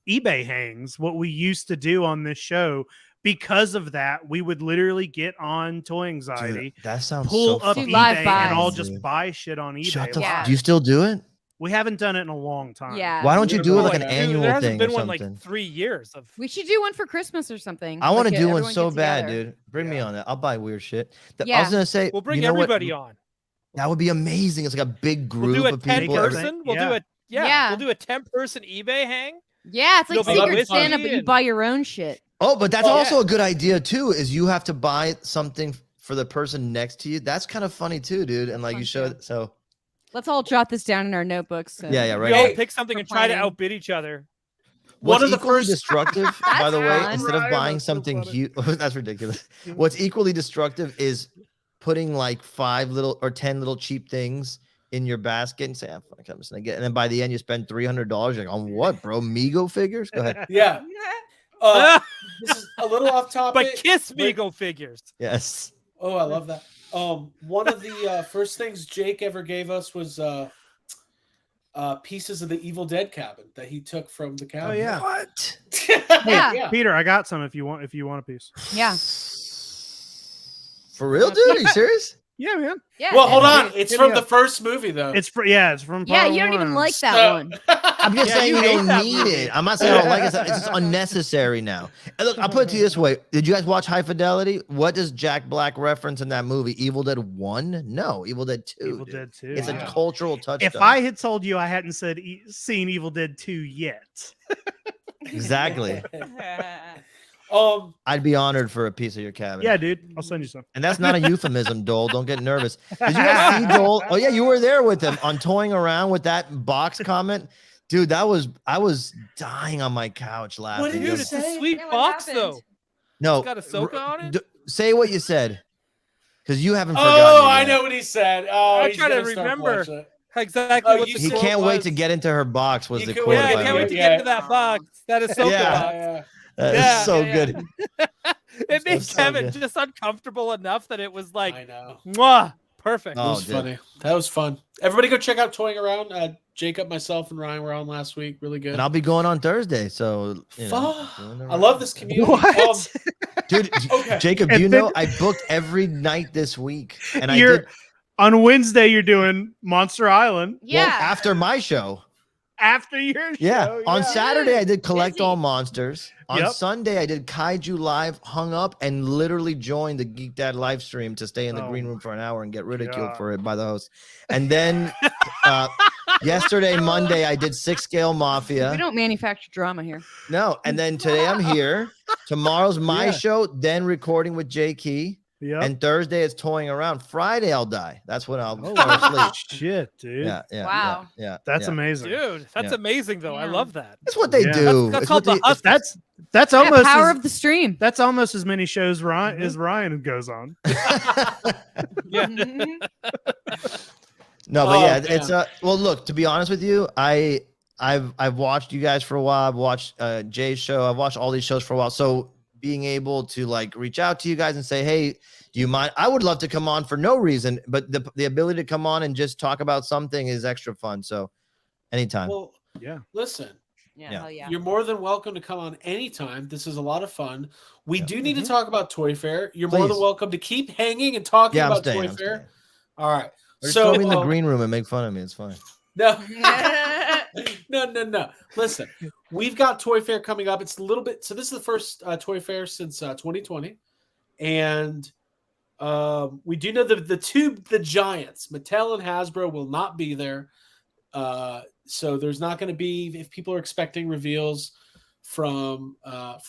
eBay hangs, what we used to do on this show. Because of that, we would literally get on Toy Anxiety, Dude, that sounds pull so up Do fucking live eBay, buys. and all dude. just buy shit on eBay. Shut the Yeah. fuck. Do you still do it? We haven't done it in a long time. Yeah. Why don't you do it like an Dude, annual there hasn't thing been or one something? like 3 years of. We should do one for Christmas or something. I want to Like, do one everyone so get bad, together. dude. Bring me on that. I'll buy weird shit. I Yeah. was gonna say, We'll bring you know what? everybody on. That would be amazing. It's like a big group We'll do a of 10 people. person. We'll do Yeah. a Yeah. We'll do a 10-person eBay hang. Yeah, it's like You'll be Secret with Santa, me but you and- buy your own shit. Oh, but that's Oh, also yeah. a good idea too. Is you have to buy something for the person next to you. That's kind of funny too, dude. And like Fun you show too. it. So Let's all jot this down in our notebooks. So. yeah, We right. all Hey, pick something for and try to planning. outbid each other. One What's of the equally first- destructive, by That's the way, fun. instead of Ryan, buying that's so something funny. huge, that's ridiculous. What's equally destructive is putting like 5 little or 10 little cheap things in your basket and say, "I'm just gonna get," and then by the end you spend $300. You're like, on what, bro? Mego figures? Go ahead. Yeah. This is a little off topic. But Kiss Me Go figures. Yes. Oh, I love that. One of the first things Jake ever gave us was pieces of the Evil Dead cabin that he took from the cabin. Oh yeah. What? Yeah. yeah. Peter, I got some if you want a piece. Yeah. For real, dude? Are you serious? Yeah, man. Yeah. Well, hold on. definitely. It's Hit from me the up. first movie, though. It's from Yeah, part you don't even one. like that So- one. I'm just Yeah, saying you you hate don't that need movie. it. I'm not saying I don't like it. It's just unnecessary now. And look, I'll put it to you this way. Did you guys watch High Fidelity? What does Jack Black reference in that movie? Evil Dead 1? No, Evil Dead 2. Evil dude. Dead 2. It's a Wow. cultural touchstone. If I had told you I hadn't said seen Evil Dead 2 yet, Exactly. I'd be honored for a piece of your cabinet. yeah, dude, I'll send you some. And that's not a euphemism, Dole. Don't get nervous. Did you guys see Dole? Oh, yeah, you were there with him on toying around with that box comment. Dude, I was dying on my couch laughing. did Dude, you it's a say? sweet Yeah, what box happened? though. No, It's got Ahsoka on it? say what you said, because you haven't forgotten. Oh, it I yet. know what he said. Oh, I'm he's trying to gonna start remember. watching it. Exactly Oh, what you the He said- quote can't wait was. to get into her box. Was You the can- quote? Yeah, if I I can't wait to may. get into that box. That is so Yeah. box. Yeah. That is Yeah, so yeah, good. It made so Kevin good. just uncomfortable enough that it was like, I know. mwah, perfect. That Oh, was dude. funny. That was fun. Everybody go check out Toying Around. Jacob, myself, and Ryan were on last week. Really good. And I'll be going on Thursday, so I love this community. What? dude. Okay. Jacob, do And you then- know I booked every night this week, and I You're did on Wednesday. You're doing Monster Island Yeah. well, after my show. after your Yeah. show. On Saturday, I did Collect Busy. All Monsters. On Yep. Sunday, I did Kaiju Live, hung up, and literally joined the Geek Dad live stream to stay in the Oh green room for an hour and get ridiculed God. for it by the host. And then yesterday, Monday, I did 6-Scale We Mafia. don't manufacture drama here. No. And then today, I'm here. Tomorrow's my Yeah. show, then recording with Jay Key. Yep. And Thursday, it's Toying Around. Friday, I'll die. That's when I'll Holy fall asleep. shit, dude. Yeah, yeah, Wow. yeah. That's yeah. amazing. Dude, that's Yeah. amazing though. I Yeah. love that. That's what they Yeah. do. That's It's called what the they- hustle. That's Yeah, almost power as, of the stream. that's almost as many shows Ryan as Ryan goes on. Yeah. No, but Oh, yeah, man. it's well, look, to be honest with you, I've watched you guys for a while. I've watched Jay's show. I've watched all these shows for a while. So being able to like reach out to you guys and say, hey, do you mind? I would love to come on for no reason, but the ability to come on and just talk about something is extra fun. So anytime. Well, Yeah. listen, Yeah, Yeah. hell yeah. you're more than welcome to come on anytime. This is a lot of fun. We Yeah. do need to talk about Toy Fair. You're more than Please. welcome to keep hanging and talking Yeah, I'm about staying. Toy I'm Fair. staying. All right. Or just So throw me in the green room and make fun of me. It's fine. no, no. Listen, we've got Toy Fair coming up. It's a little bit. So this is the first Toy Fair since 2020, and we do know the giants, Mattel and Hasbro, will not be there. So there's not going to be, if people are expecting reveals from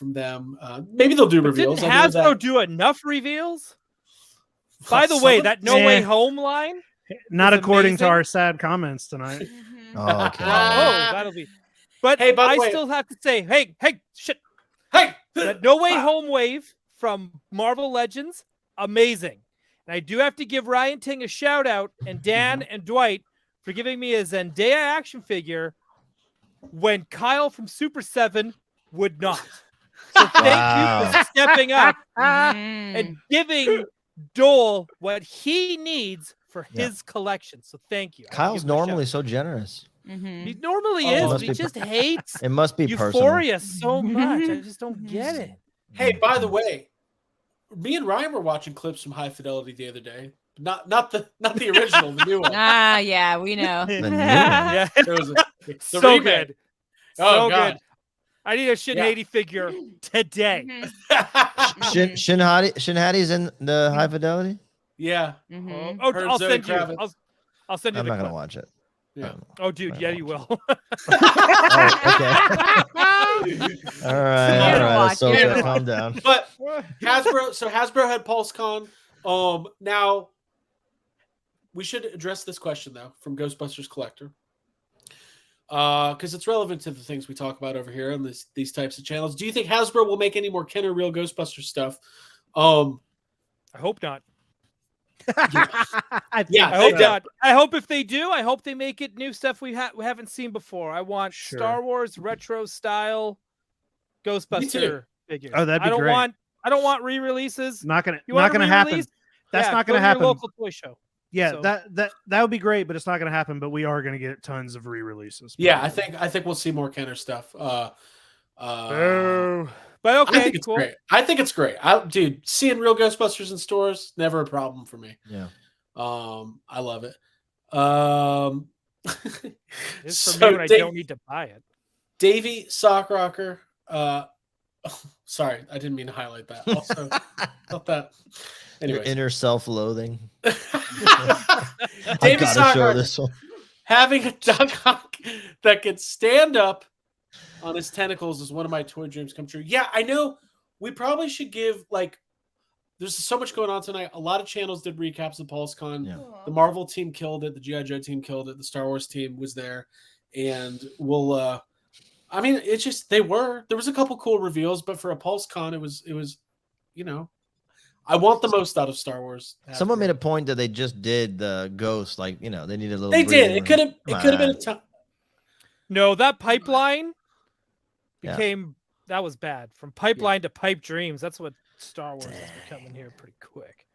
them, maybe they'll do But reveals. didn't I know Hasbro that- do enough reveals? By the way, Some of- that No Way Eh. Home line. Not It's according to amazing. our sad comments tonight. Mhm. Oh, okay. Oh, that'll be. But Hey, by the I way- still have to say, hey, shit. Hey, That No Way Home wave from Marvel Legends, amazing. And I do have to give Ryan Ting a shout out and Dan and Dwight for giving me a Zendaya action figure when Kyle from Super 7 would not. So thank you for stepping up Mhm. and giving Dole what he needs for Yeah. his collection. So thank you. I'll Kyle's give him a shout. normally so generous. Mhm. He normally Oh, is, must but he be- just hates It must be personal. Euphoria so much. I just don't get it. Hey, by the way, me and Ryan were watching clips from High Fidelity the other day. Not the original, the new one. Ah, yeah, we know. The new one. Yeah, There was the so remake. good. Oh So God. good. I need a Shin Yeah. Hati figure today. Mhm. Shin Hati's in the High Fidelity. Yeah. Mhm. Oh, Heard I'll Zoe send you. Kravitz. I'll send you I'm the not clip. gonna watch it. Yeah. Oh, dude, yeah, you will. Oh, okay. All right, all right. watch, So you're gonna calm down. But Hasbro had PulseCon. Now we should address this question though from Ghostbusters Collector. Because it's relevant to the things we talk about over here on these types of channels. Do you think Hasbro will make any more Kenner Real Ghostbusters stuff? I hope not. I Yeah, I hope They- not. I hope if they do, I hope they make it new stuff we haven't seen before. I want Sure. Star Wars retro style Ghostbuster figures. Oh, that'd be I don't great. want re-releases. Not gonna You want not a gonna happen. re-release? That's Yeah, not go gonna to your happen. Local toy show. Yeah, So- that would be great, but it's not gonna happen. But we are gonna get tons of re-releases. Yeah, I think we'll see more Kenner stuff. Oh, but I okay, think it's cool. great. I think it's great. Dude, seeing real Ghostbusters in stores never a problem for me. Yeah. I love it. It's for So me when I Dave- don't need to buy it. Davey Sock Rocker. Sorry, I didn't mean to highlight that. Also, thought that. Your Anyway, inner self-loathing. Davey I gotta Sock show Rocker this one. having a duck hawk that can stand up on his tentacles is one of my toy dreams come true. Yeah, I know. We probably should give there's so much going on tonight. A lot of channels did recaps of PulseCon. Yeah. The Marvel team killed it. The G.I. Joe team killed it. The Star Wars team was there. And we'll I mean, it's just there was a couple cool reveals, but for a PulseCon, it was, I want the most out of Star Wars. Someone made a point that they just did the ghost, they needed a little. They did. breathing It could room. have been a time. No, that pipeline Yeah. that was bad. From pipeline to pipe dreams. That's what Star Wars is becoming here pretty quick.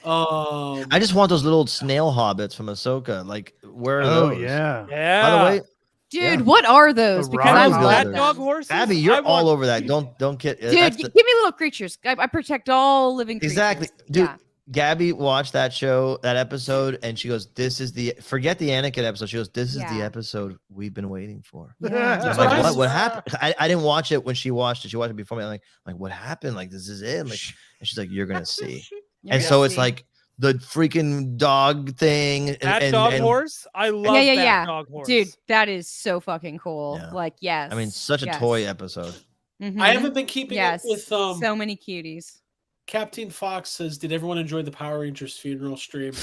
I just want those little snail hobbits from Ahsoka. Like, where are Oh those? yeah. Yeah. By the way, Dude, Yeah. what are those? The Because I Rock love Builder. Rat them. dog horses. Abby, you're I all want- over that. Don't get Dude, that's give me little creatures. I protect all living creatures. Exactly. Dude, Yeah. Gabby watched that show, that episode, and she goes, "This is the forget the Anakin episode." She goes, "This is the Yeah. episode we've been waiting for." Yeah. I'm That's like, what I what? was- What happened? I didn't watch it when she watched it. She watched it before me. I'm like, what happened? Like, this is it. Like, and she's like, "You're gonna see." You're And gonna so it's see. like the freaking dog thing. That dog horse. I love yeah, that yeah. dog horse. Dude, that is so fucking cool. Yeah. Like, yes. I mean, such a yes. toy episode. Mhm. I haven't been keeping Yes. up with so many cuties. Captain Fox says, "Did everyone enjoy the Power Rangers funeral stream?"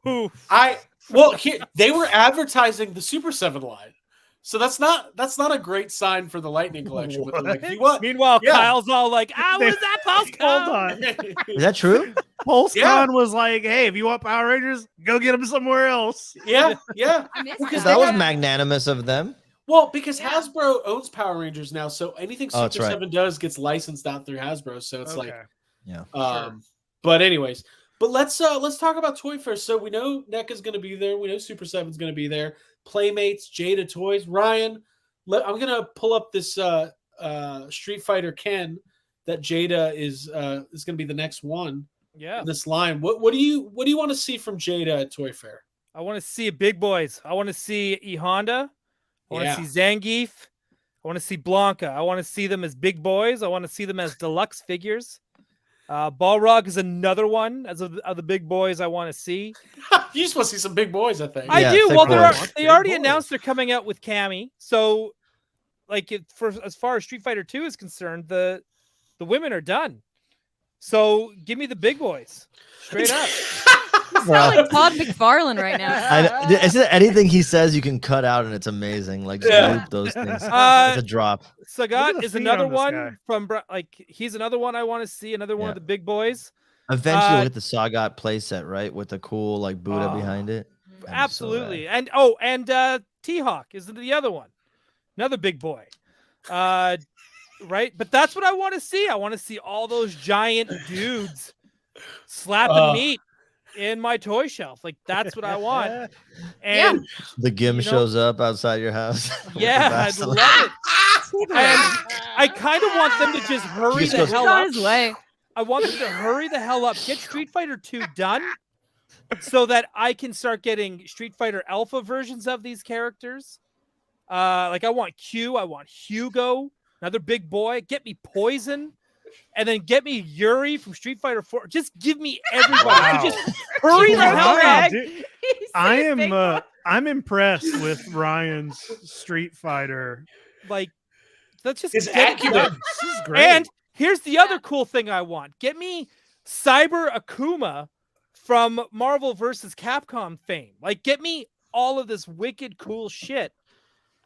Oof. Here they were advertising the Super 7 line, so that's not a great sign for the Lightning Collection. But they're like, if you want, Meanwhile, Yeah. Kyle's all like, "I They- was that post Hold on. Is that true? PulseCon Yeah. was like, hey, if you want Power Rangers, go get them somewhere else. yeah. I missed Because That was had- magnanimous of them. Well, because Yeah. Hasbro owns Power Rangers now, so anything Oh, that's Super right. 7 does gets licensed out through Hasbro. So it's like, Okay. But anyways, but let's talk about Toy Fair. So we know NECA's going to be there. We know Super 7's going to be there. Playmates, Jada Toys, Ryan. I'm going to pull up this Street Fighter Ken that Jada is going to be the next one. Yeah. In this line. What do you want to see from Jada at Toy Fair? I want to see big boys. I want to see E Honda. I want Yeah. to see Zangief. I want to see Blanca. I want to see them as big boys. I want to see them as deluxe figures. Balrog is another one as of the big boys I want to see. You just want to see some big boys, I think. I Yeah, do. thick Well, boys. they Big already boys. announced they're coming out with Cammy. So, like, for as far as Street Fighter 2 is concerned, the women are done. So give me the big boys, straight up. Sound like Todd McFarlane right now. Is there anything he says you can cut out and it's amazing? Like, just Yeah. loop those things. Uh, It's a drop. Look at Sagat the is feet another on this one guy. from he's another one I want to see. Another one Yeah. of the big boys. Eventually, uh, we'll get the Sagat playset, right? With the cool, like, Buddha Oh. behind it. That'd be so Absolutely. rad. And T-Hawk is the other one. Another big boy. Right? But that's what I want to see. I want to see all those giant dudes slapping meat in my toy shelf. Like, that's what I want. And The Gim You know- shows up outside your house. with the yeah, I'd Vaseline. love it. And I kind of want them to just hurry Just the goes- He's hell on up. his way. I want them to hurry the hell up. Get Street Fighter 2 done so that I can start getting Street Fighter Alpha versions of these characters. Like, I want Q, I want Hugo, another big boy. Get me Poison, and then get me Yuri from Street Fighter 4. Just give me everybody. Wow. Just hurry the hell Wow, up. dude. He's I such a big am boy. I'm impressed with Ryan's Street Fighter. Like, let's just It's get it accurate. done. This is great. And here's the other cool thing I want. Get me Cyber Akuma from Marvel vs. Capcom fame. Like, get me all of this wicked cool shit.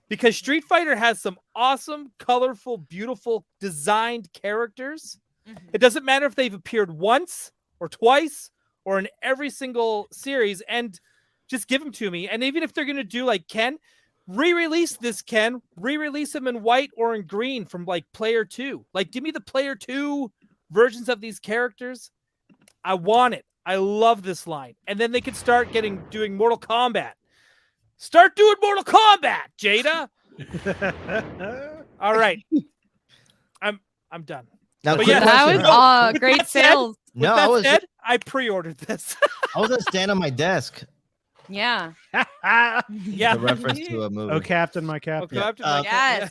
Because Street Fighter has some awesome, colorful, beautiful, designed characters. Mhm. It doesn't matter if they've appeared once or twice or in every single series, and just give them to me. And even if they're going to do like Ken, re-release this Ken, re-release him in white or in green from like Player 2. Like, give me the Player 2 versions of these characters. I want it. I love this line. And then they could start doing Mortal Kombat. Start doing Mortal Kombat, Jada. All right. I'm done. Now, But quick yeah, That question. was great That said- sales. With No, that I was said, I pre-ordered this. I was gonna stand on my desk. Yeah. Yeah. A reference to a movie. Oh, Captain, my Captain. Okay, I have to make-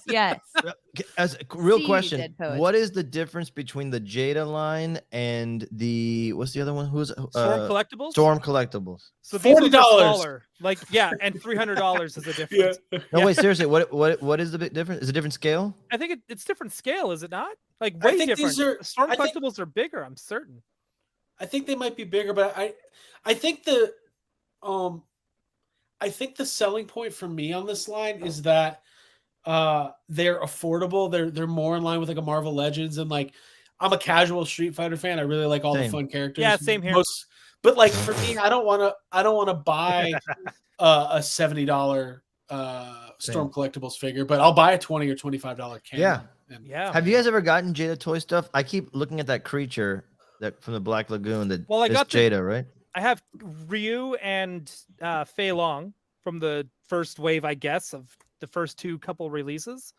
Yes. Yes. As a real See, question, Dead Poets. what is the difference between the Jada line and the what's the other one? Who's Storm Collectibles. Storm Collectibles? So these ones are $40. smaller. Like, yeah, and $300 is the difference. Yeah. No, wait, seriously, what is the big difference? Is it a different scale? I think it's different scale, is it not? Like, I way think different. these are- Storm I think- Collectibles are bigger. I'm certain. I think they might be bigger, but I think the selling point for me on this line is that they're affordable. They're more in line with like a Marvel Legends, and like I'm a casual Street Fighter fan. I really like all Same. the fun characters. Yeah, same here. But like for me, I don't want to buy a $70 Storm Collectibles figure, but I'll buy a $20 or $25 can. Yeah. And Yeah. Have you guys ever gotten Jada Toy stuff? I keep looking at that creature that from the Black Lagoon. That Well, I is got the- Jada, right? I have Ryu and Fei Long from the first wave, I guess, of the first two couple releases.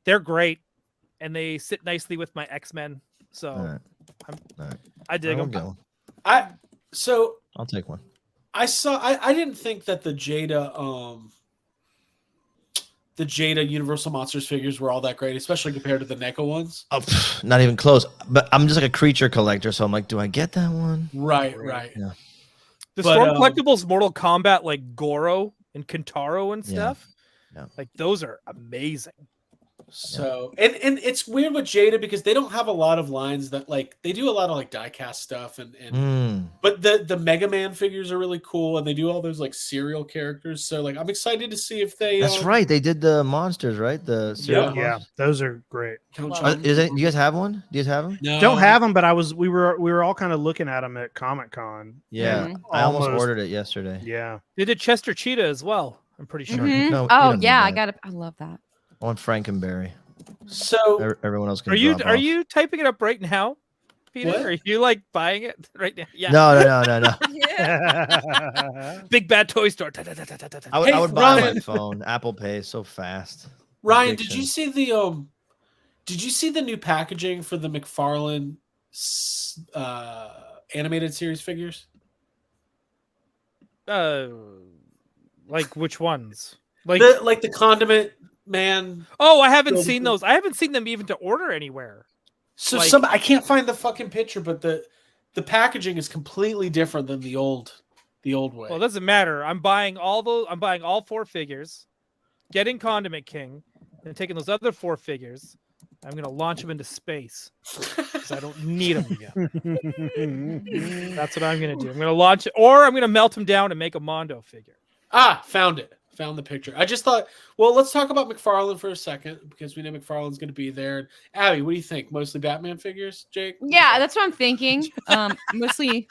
They're great, and they sit nicely with my X-Men. So All right. I dig them. Go. I'll take one. I didn't think that the Jada Universal Monsters figures were all that great, especially compared to the NECA ones. Oh, not even close. But I'm just like a creature collector, so I'm like, do I get that one? Right. Yeah. The But, Storm Collectibles Mortal Kombat, like Goro and Kintaro and Yeah. stuff, Yeah. like those are amazing. So and it's weird with Jada because they don't have a lot of lines that like they do a lot of like diecast stuff and but the Mega Man figures are really cool and they do all those like serial characters. So like I'm excited to see if they That's right. They did the monsters, right? The serial Yeah, monsters? those are great. Count Is it? Do you guys have one? Do you guys have them? No. Don't have them, but we were all kind of looking at them at Comic-Con. Yeah, and I almost ordered it yesterday. Yeah. They did Chester Cheetah as well. I'm pretty sure. Mhm. No, you Oh don't need yeah, I that. got it. I love that. I want Frankenberry. So Everyone else can. Are you drop are off. you typing it up right now, Peter? What? Are you like buying it right now? Yeah. No. Big Bad Toy Store. I would, Hey, I would buy it on Ryan. my phone. Apple Pay is so fast. Ryan, Addiction. did you see the new packaging for the McFarlane animated series figures? Like which ones? Like The Condiment Man. oh, I haven't Build- seen those. I haven't seen them even to order anywhere. So Like- I can't find the fucking picture, but the packaging is completely different than the old way. Well, it doesn't matter. I'm buying all those. I'm buying all 4 figures, getting Condiment King, and taking those other 4 figures. I'm gonna launch them into space because I don't need them again. That's what I'm gonna do. I'm gonna launch it, or I'm gonna melt them down and make a Mondo figure. Found it. Found the picture. I just thought, well, let's talk about McFarlane for a second because we know McFarlane's going to be there. Abby, what do you think? Mostly Batman figures, Jake? Yeah, that's what I'm thinking. Mostly,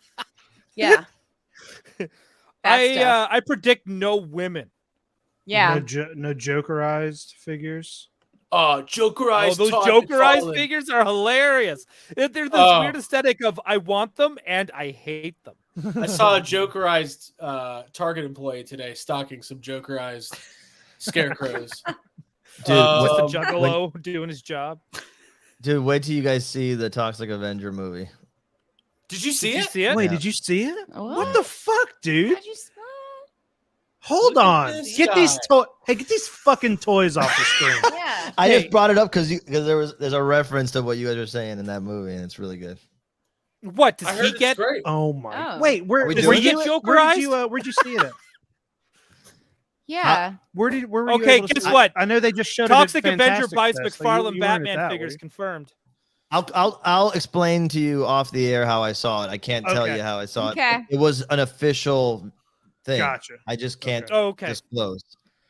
yeah. Bad stuff. I predict no women. Yeah. No Jokerized figures. Jokerized. Oh, those Todd Jokerized McFarlane. figures are hilarious. They're this Oh. weird aesthetic of I want them and I hate them. I saw a Jokerized Target employee today stocking some Jokerized scarecrows. Dude, Just a Um, juggalo doing his job. Dude, wait till you guys see the Toxic Avenger movie. Did you see Did you it? see it? Wait, Yeah. did you see it? What? What the fuck, dude? How'd you spell Hold Look at on. this Get these guy. get these fucking toys off the screen. it? Yeah. I Hey. just brought it up because there's a reference to what you guys were saying in that movie, and it's really good. What I does heard he it's get? great. Oh my. Oh. Wait, where Are we did doing you it? get Jokerized? where'd you see it at? Yeah. Where were you Okay, able to guess see it? what? I know they just showed Toxic it at Avenger Fantastic buys Fest, so McFarlane you weren't at Batman that, figures were you? confirmed. I'll explain to you off the air how I saw it. I can't tell Okay. you how I saw Okay. it. It was an official thing. Gotcha. I just can't Oh, okay. disclose.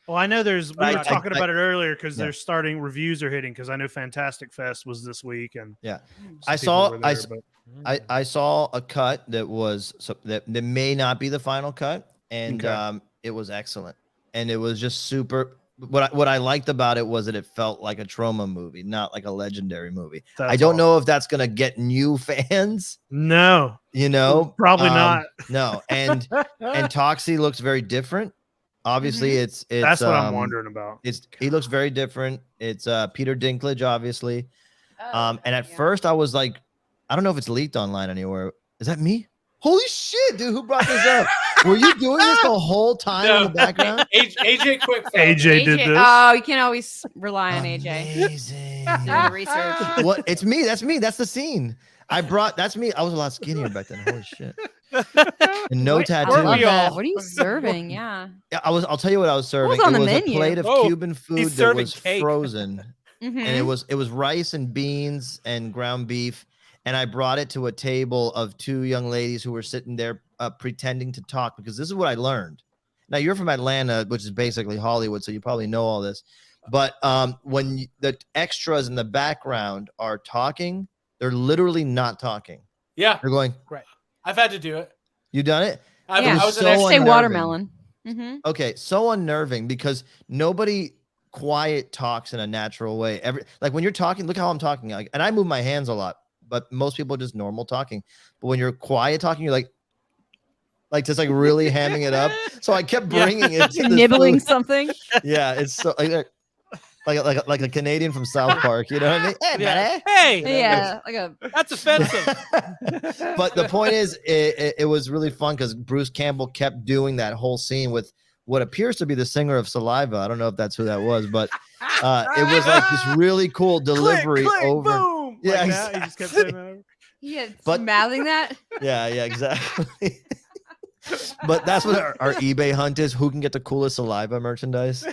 Well, I know we I- were talking I- about it earlier because Yeah. they're starting reviews are hitting because I know Fantastic Fest was this week and Yeah. some I people saw- were I there, s- but- I saw a cut that was that may not be the final cut, and Okay. it was excellent, and it was just super. What I liked about it was that it felt like a Troma movie, not like a Legendary movie. I That's don't awesome. know if that's gonna get new fans, No, you know, probably not. No, and Toxie looks very different. Obviously, it's That's what I'm wondering about. He looks very different. It's Peter Dinklage, obviously. Oh, And at yeah. first I was like, I don't know if it's leaked online anywhere. Is that me? Holy shit, dude! Who brought this up? Were you doing this the whole time in the background? AJ Quick. AJ did this. Oh, you can always rely on AJ. Amazing. Doing the research. What? It's me. That's me. That's the scene. That's me. I was a lot skinnier back then. Holy shit. And no I tattoo. love we that. all? What are you serving? Yeah. Yeah, I'll tell you what I was serving. on It the was menu? a plate of Oh, Cuban food that serving was cake. frozen. Mhm. And it was rice and beans and ground beef, and I brought it to a table of 2 young ladies who were sitting there pretending to talk, because this is what I learned. Now, you're from Atlanta, which is basically Hollywood, so you probably know all this, but when the extras in the background are talking, they're literally not talking. Yeah, They're going, I've had to do it. you done it? I Yeah. was so an Say extra. unnerving. watermelon. Mm-hmm. Okay, so unnerving because nobody quiet talks in a natural way. Like when you're talking, look how I'm talking. Like, and I move my hands a lot, but most people are just normal talking. But when you're quiet talking, you're like just like really hamming it up. So I kept bringing it to You're this nibbling food. something. Yeah, it's so like a Canadian from South Park. You know what I mean? Hey, Yeah. buddy. Hey, Yeah, like a that's offensive. But the point is, it was really fun because Bruce Campbell kept doing that whole scene with what appears to be the singer of Saliva. I don't know if that's who that was, but it was like this really cool delivery click, over. boom. Yeah, Like that. He just kept saying that. yeah, But- mouthing that. Yeah, exactly. But that's what our eBay hunt is. Who can get the coolest Saliva merchandise?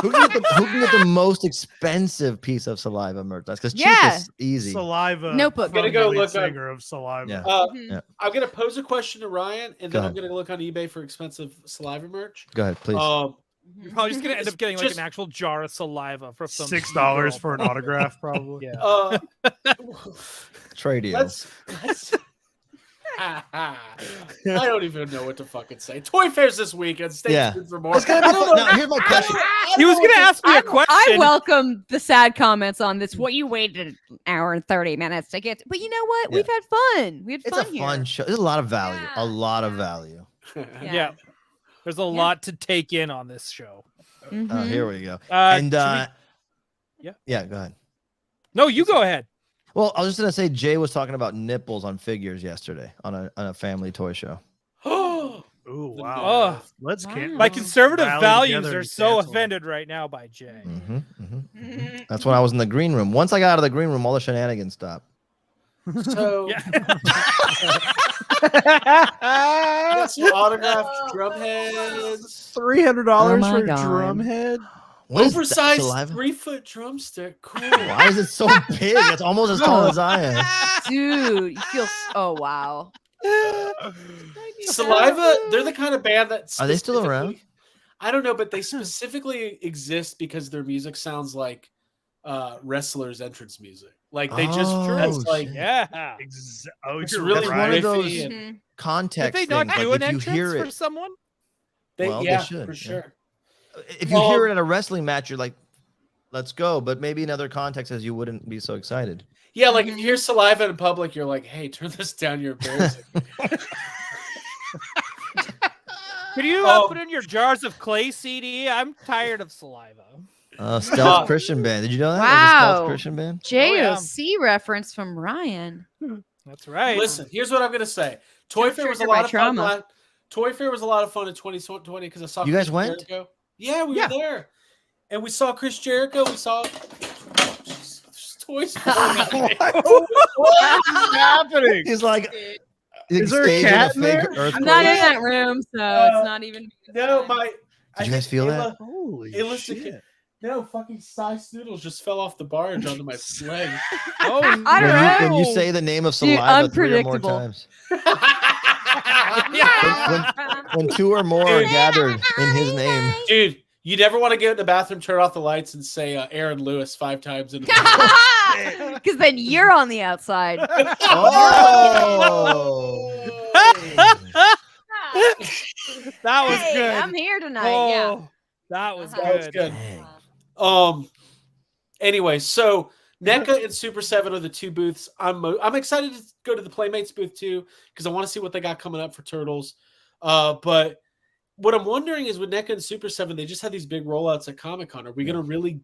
Who can get the most expensive piece of Saliva merchandise? Because cheap Yeah. is easy. Saliva. Notebook. From Gotta go the lead look up- singer of Saliva. Yeah. Mhm. Yeah. I'm gonna pose a question to Ryan, and Go then I'm ahead. gonna look on eBay for expensive saliva merch. Go ahead, please. You're probably just gonna end up getting like Just- an actual jar of saliva for some $6 girl. for an autograph, probably. Yeah. Trade deal. let's I don't even know what to fucking say. Toy fairs this weekend. Stay Yeah. tuned for more. It's gonna be fun. Now, here's my question. He was gonna ask me a question. I welcome the sad comments on this. What you waited an hour and 30 minutes to get, but you know what? Yeah. We've had fun. We had It's fun a here. fun show. There's a lot of value. Yeah. A lot of value. Yeah. There's a lot to take in on this show. Mhm. Here we go. And And yeah. go ahead. no, you go ahead. Well, I was just gonna say Jay was talking about nipples on figures yesterday on a family toy show. Ooh, wow. Oh, Let's Wow. can my conservative Rally values together are to so cancel. offended right now by Jay. That's when I was in the green room. Once I got out of the green room, all the shenanigans stopped. So Yeah. got some autographed drum heads. $300 Oh my for a God. drum head. What is that, Oversized Saliva? 3-foot drumstick. Cool. Why is it so big? It's almost as tall as I am. Dude, you feel. Oh wow. Saliva, they're the kind of band that Are they still around? specifically- I don't know, but they specifically exist because their music sounds like wrestlers' entrance music. Like they just Oh, that's like shit. Yeah. Oh, It's you're really That's right. one of riffy those and- Mhm. context Did they not things. do Like an if you hear entrance for it, someone? they, Well, they yeah, should, for yeah. sure. if you hear it at a wrestling match, you're like, let's go. But maybe in other contexts, you wouldn't be so excited. Yeah, like if you hear Saliva in public, you're like, hey, turn this down, you're embarrassing. Could you Oh. put in your jars of clay CD? I'm tired of saliva. Stealth Uh, Christian band. Did you know that? It was a Stealth Wow. Christian band. JOC reference from Ryan. That's right. Listen, here's what I'm gonna say. Toy Fair was a Triggered by lot of fun. trauma. Toy Fair was a lot of fun in 2020 because I saw You guys Chris went? Jericho. Yeah, we Yeah. were there, and we saw Chris Jericho. We saw there's toys. falling out. What is happening? He's like, Is there a staging cat in fake there? I'm earthquake. not in that room, so it's not even. No, my. Did you guys feel that? Holy Ayla shit. Saki- No, fucking Size Noodles just fell off the barge onto my leg. Oh, I don't know. When you say the name of Dude, Saliva 3 or more unpredictable. times, when 2 or more are Dude. gathered in his name. Dude, you never want to get in the bathroom, turn off the lights, and say Aaron Lewis 5 times in a Because then you're on the outside. Oh, that was Hey, good. I'm here tonight. Oh, Yeah. that was Uh-huh. That was good. good. dang. Anyway, so NECA and Super 7 are the 2 booths. I'm excited to go to the Playmates booth too because I want to see what they got coming up for Turtles. But what I'm wondering is with NECA and Super 7, they just had these big rollouts at Comic-Con. Are we going to really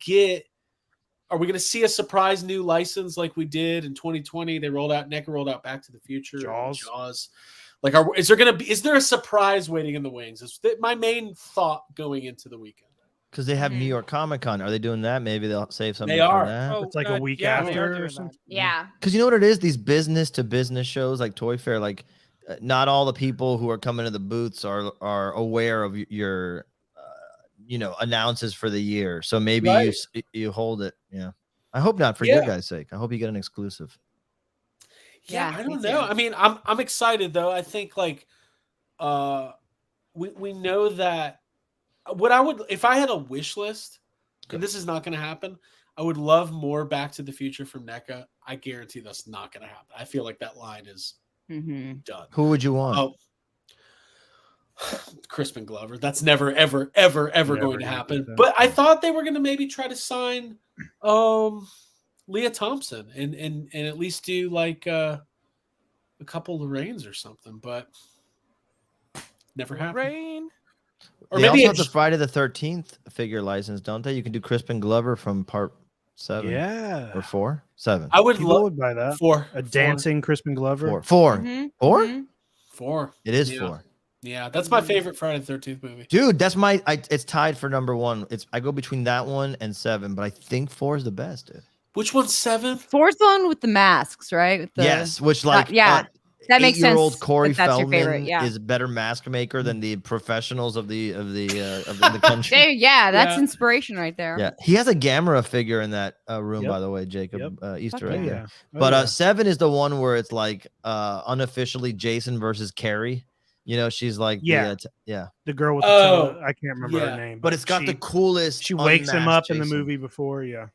are we going to see a surprise new license like we did in 2020? NECA rolled out Back to the Future, Jaws. Like, is there a surprise waiting in the wings? Is my main thought going into the weekend. Because they have New Mhm. York Comic Con. Are they doing that? Maybe they'll save something They for are. that. Oh, It's like a week yeah, they are after or doing something. Yeah. Because you know what it is? These business to business shows like Toy Fair, like not all the people who are coming to the booths are aware of your, announces for the year. So maybe Right. you hold it. Yeah. I hope not for your Yeah. guys' sake. I hope you get an exclusive. Yeah, Yeah, I me don't too. know. I mean, I'm excited though. I think like we know that what I would if I had a wish list, and this is not going to happen, I would love more Back to the Future from NECA. I guarantee that's not going to happen. I feel like that line is Mm-hmm. done. Who would you want? Oh, Crispin Glover. That's never, ever, ever, ever Never going to gonna happen. do that. But I thought they were going to maybe try to sign Leah Thompson and at least do like a couple Lorraines or something, but never happened. Rain. Or They maybe also have the it's Friday the 13th figure license, don't they? You can do Crispin Glover from part 7 Yeah. or 4, 7, I would People love would buy that. four. A dancing Crispin Glover. 4, 4, Mhm, 4. mhm. Four. It is Yeah. 4. Yeah, that's my favorite Friday the 13th movie. Dude, that's my. It's tied for number 1. I go between that one and 7, but I think 4 is the best, dude. Which one's 7? Fourth one with the masks, right? With the, Yes, which like yeah, that makes sense. 8-year-old Corey if that's your Feldman favorite, yeah. is a better mask maker than the professionals of the country. There, yeah, that's Yeah. inspiration right there. Yeah, he has a Gamera figure in that room, Yep. by the way, Jacob. Easter Fuck egg. yeah. there. Oh, But yeah. 7 is the one where it's like unofficially Jason versus Carrie. You know, she's like Yeah. yeah. The girl with the Oh, I can't remember yeah. her name. But it's got she, the coolest. She wakes him up unmasked in the Jason. movie before. Yeah.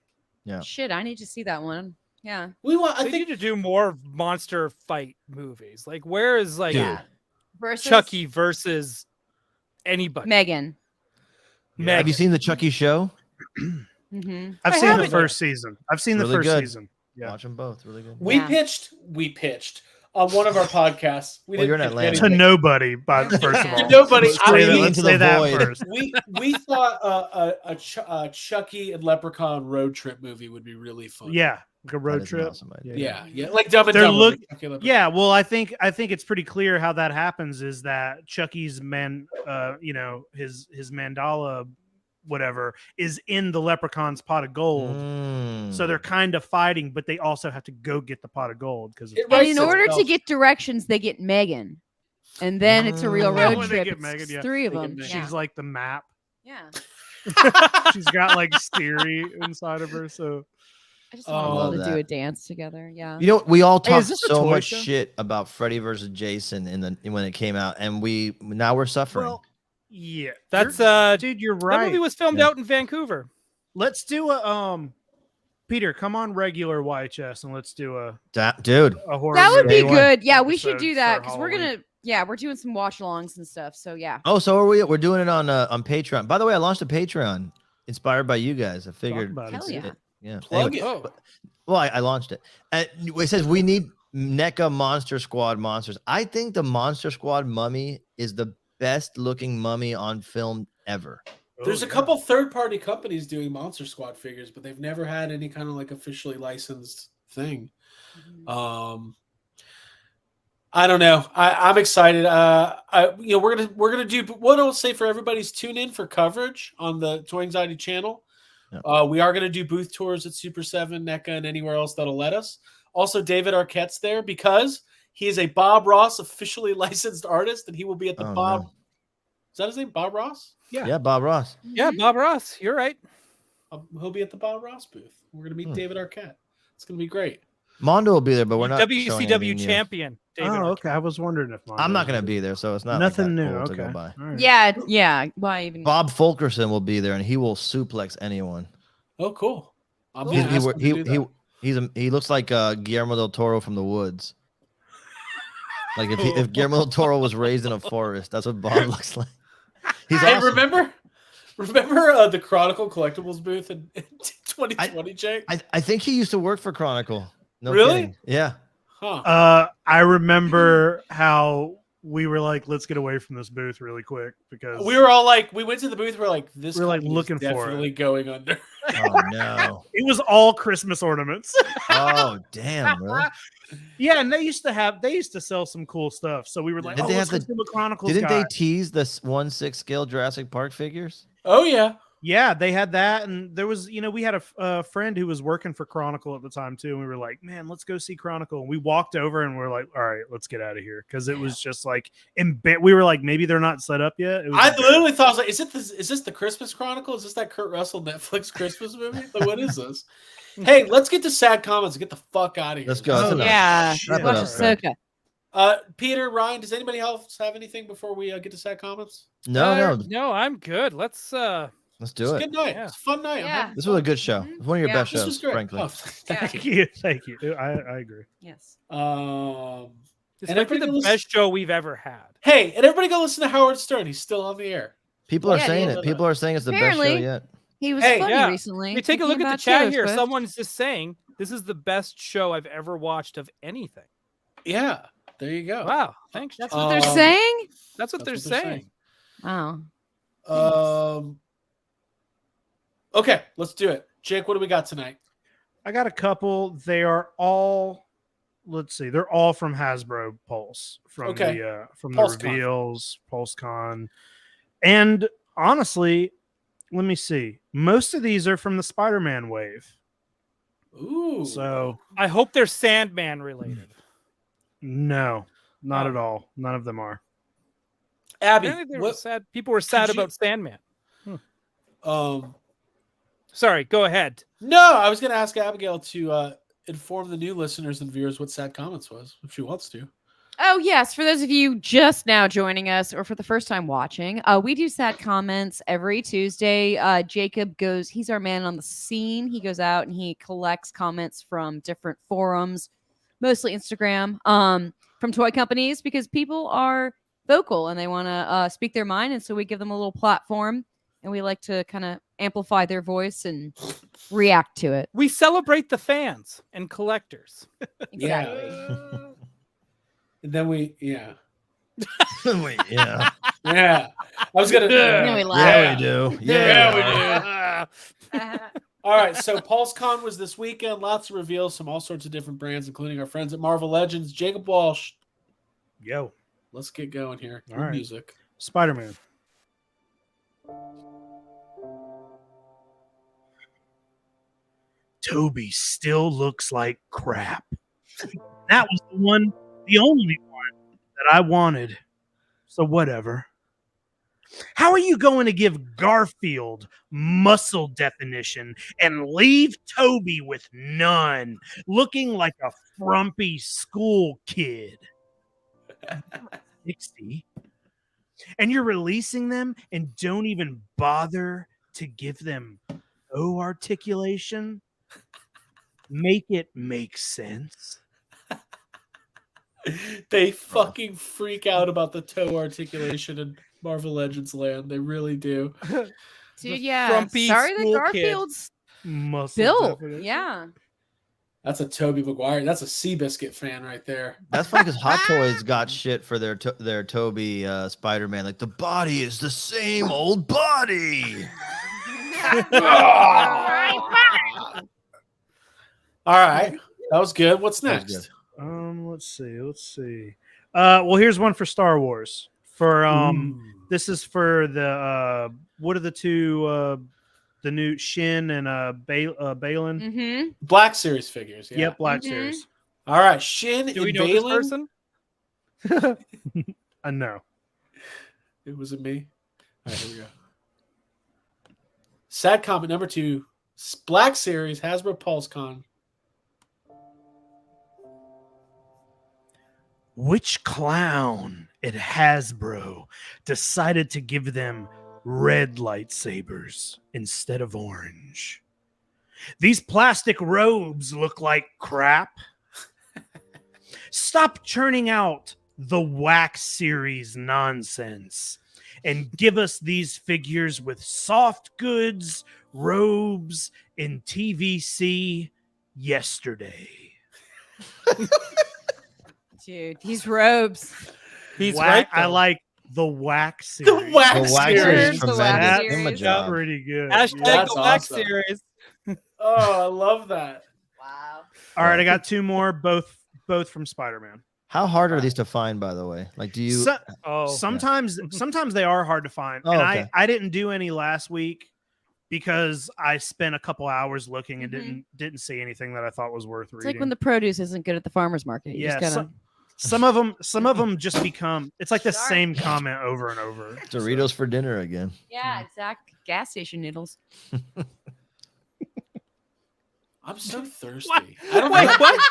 Yeah. Shit, I need to see that one. Yeah. We want. They I think need to do more monster fight movies. Like, where is like Dude. Yeah. Versus Chucky versus anybody? Megan. Yeah. Have you seen the Chucky show? Mm-hmm. I've I seen the haven't. first season. I've seen the Really first good. season. Yeah. Watch them both. Really good. we Yeah. pitched on one of our podcasts. We Well, you're in pitch Atlanta. To anything. nobody, but first of To all. nobody. Let's I say mean, that, into let's the say that void. first. We thought a Chucky and Leprechaun road trip movie would be really fun. Yeah. Like a That road is an trip. awesome idea. Yeah, like Dumb and They're Dumber. look- with Chucky and Leprechaun. Yeah, well, I think it's pretty clear how that happens is that Chucky's his mandala, whatever, is in the leprechaun's pot of gold. Mm. So they're kind of fighting, but they also have to go get the pot of gold because It And writes in order to itself. get directions, they get Megan. And then it's a real Mm. road When they trip. get It's Megan, yeah. 3 of They get them. Megan. Yeah. she's like the map. Yeah. She's got like Steery inside of her. So I just want Oh, them all to love do that. a dance together. Yeah. You know, we all Hey, talked is this a so toy much show? shit about Freddy versus Jason when it came out, and now we're suffering. well, yeah, That's dude, you're that right. movie was filmed Yeah. out in Vancouver. Let's do a Peter, come on regular YHS and let's do a Dude, horror. That would be movie good. Yeah, we should episode do that for because we're Halloween. we're doing some watch alongs and stuff. So yeah. oh, so are we? We're doing it on Patreon. By the way, I launched a Patreon inspired by you guys. I figured, about Hell it. yeah. yeah. Plug Anyway, it. Oh, well, I launched it. It says we need NECA Monster Squad monsters. I think the Monster Squad mummy is the best looking mummy on film ever. There's Oh, a yeah. couple third-party companies doing Monster Squad figures, but they've never had any kind of like officially licensed thing. I don't know. I'm excited. We're gonna do what I'll say for everybody's tune in for coverage on the Toy Anxiety channel. Yeah. We are gonna do booth tours at Super 7, NECA, and anywhere else that'll let us. Also, David Arquette's there because he is a Bob Ross officially licensed artist, and he will be at the Oh, Bob. no. Is that his name? Bob Ross? Yeah, Bob Ross. yeah, Bob Ross. You're right. He'll be at the Bob Ross booth. We're gonna meet David Arquette. It's gonna be great. Mondo will be there, but we're not. showing WCW anything new. champion. David Oh, Arquette. okay. I was wondering if I'm not going to be there, so it's not nothing like that new. cool Okay. to go by. All right. Yeah, yeah. Why even? Bob Fulkerson will be there, and he will suplex anyone. Oh, cool. I'm Cool. gonna ask him to do that. He looks like Guillermo del Toro from The Woods. Like if Guillermo del Toro was raised in a forest, that's what Bob looks like. He's Hey, awesome. remember the Chronicle Collectibles booth in 2020, Jake? I think he used to work for Chronicle. No Really? kidding. Yeah. Huh. I remember how we were like, let's get away from this booth really quick because We were all like, we went to the booth. We're like, this. We're, like, company's looking for it. definitely going under. Oh no. it was all Christmas ornaments. Oh damn, really? Yeah, and they used to sell some cool stuff. So we were like, Did oh, they let's have go see what Chronicles Didn't got. they tease the 1/6 scale Jurassic Park figures? Oh yeah. Yeah, they had that, and there was, we had a friend who was working for Chronicle at the time too, and we were like, man, let's go see Chronicle. And we walked over, and we're like, all right, let's get out of here because it was just like, we were like, maybe they're not set up yet. It was I literally thought, I was like, is this the Christmas Chronicle? Is this that Kurt Russell Netflix Christmas movie? Like, what is this? Hey, let's get to sad comments and get the fuck out of here. Let's go. That's Oh, enough. Yeah. shit. Wrap it Watch up, Ahsoka. Peter, Ryan, does anybody else have anything before we get to sad comments? No, No, I'm good. Let's let's It's do a it. good night. Yeah. It's a fun night. I'm Yeah. having This was a fun. good show. It's one of your Yeah. best This shows, was great. frankly. Oh, Yeah. thank you. Thank you. I agree. Um, This And might be everybody the listen- best show we've ever had. Hey, and everybody go listen to Howard Stern. He's still on the air. People are Yeah, saying dude. it. People are saying it's the best show Apparently. yet. He was Hey, funny yeah. recently. Hey, take a thinking look at the about chat Taylor here. Swift. Someone's just saying this is the best show I've ever watched of anything. Yeah, there you go. Wow. Thanks. That's Jake. what they're Um, saying. That's what they're that's what they're saying. Wow. Okay, let's do it. Jake, what do we got tonight? I got a couple. They are all, let's see, they're all from Hasbro Pulse from Okay. the PulseCon. reveals, PulseCon, and honestly, let me see. Most of these are from the Spider-Man wave. Ooh. So I hope they're Sandman related. no, not Oh. at all. None of them are. Abby, Apparently they were what? sad. People were sad Could you- about Sandman. Um, Sorry, go ahead. no, I was going to ask Abigail to inform the new listeners and viewers what Sad Comments was, if she wants to. Oh, yes. For those of you just now joining us or for the first time watching, we do sad comments every Tuesday. Jacob goes, he's our man on the scene. He goes out and he collects comments from different forums, mostly Instagram, from toy companies because people are vocal and they want to speak their mind. And so we give them a little platform and we like to kind of amplify their voice and react to it. We celebrate the fans and collectors. Exactly. And then we, yeah. Wait, yeah. Yeah. I was going to. Then we Yeah, laugh. we do. Yeah, we do. All right, so PulseCon was this weekend. Lots of reveals from all sorts of different brands, including our friends at Marvel Legends. Jacob Walsh, Yo, let's get going here. All Good right. music. Spider-Man. Toby still looks like crap. That was the only one that I wanted. So whatever. How are you going to give Garfield muscle definition and leave Toby with none, looking like a frumpy school kid? 60. And you're releasing them and don't even bother to give them O articulation? Make it make sense. They fucking freak out about the toe articulation in Marvel Legends land. They really do. Dude, yeah. frumpy Sorry that school kid. Garfield's Muscle built. definition. Yeah. That's a Toby Maguire. That's a Seabiscuit fan right there. That's funny because Hot Toys got shit for their Toby Spider-Man. Like the body is the same old body. All right. That was good. What's That was next? Let's see. Well, here's one for Star Wars. For this is for the what are the two the new Shin and Balin? Mm-hmm. Black Series figures. Yeah. Yep, Black Mhm. Series. All right. Shin Do we and know Balin. this person? No. It wasn't me. All right, here we go. Sad comment number 2. Black Series, Hasbro PulseCon. Which clown at Hasbro decided to give them red lightsabers instead of orange? These plastic robes look like crap. Stop churning out the wax series nonsense and give us these figures with soft goods, robes, and TVC yesterday. Dude, these robes. He's Whack- right. I though. like the wax series. The wax The wax series. series The tremendous. wax Give him a series. job. Pretty good. Hashtag That's the Wax awesome. series. Oh, I love that. Wow. All right, I got two more, both from Spider-Man. How hard are these to find, by the way? Like, do you? So- Oh, sometimes they are hard to find. Oh, And okay. I didn't do any last week because I spent a couple hours looking and Mhm. didn't see anything that I thought was worth It's reading. like when the produce isn't good at the farmer's market. You yeah, just gotta... some of them just become it's like the same comment over and over. Doritos for dinner again. Yeah, exact gas station noodles. I'm so thirsty. What? I don't Wait, have, what?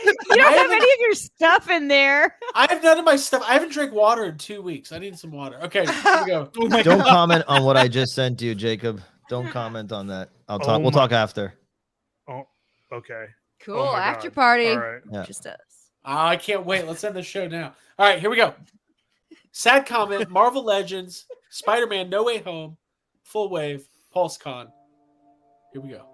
You don't I have haven't- any of your stuff in there. I have none of my stuff. I haven't drank water in 2 weeks. I need some water. Okay, here we go. Oh my Don't God. comment on what I just sent you, Jacob. Don't comment on that. I'll talk. We'll my- talk after. Oh, okay. Cool. Oh my After God. party. All right. Yeah. Just us. I can't wait. Let's end the show now. All right, here we go. Sad comment, Marvel Legends, Spider-Man No Way Home, Full Wave, PulseCon. Here we go.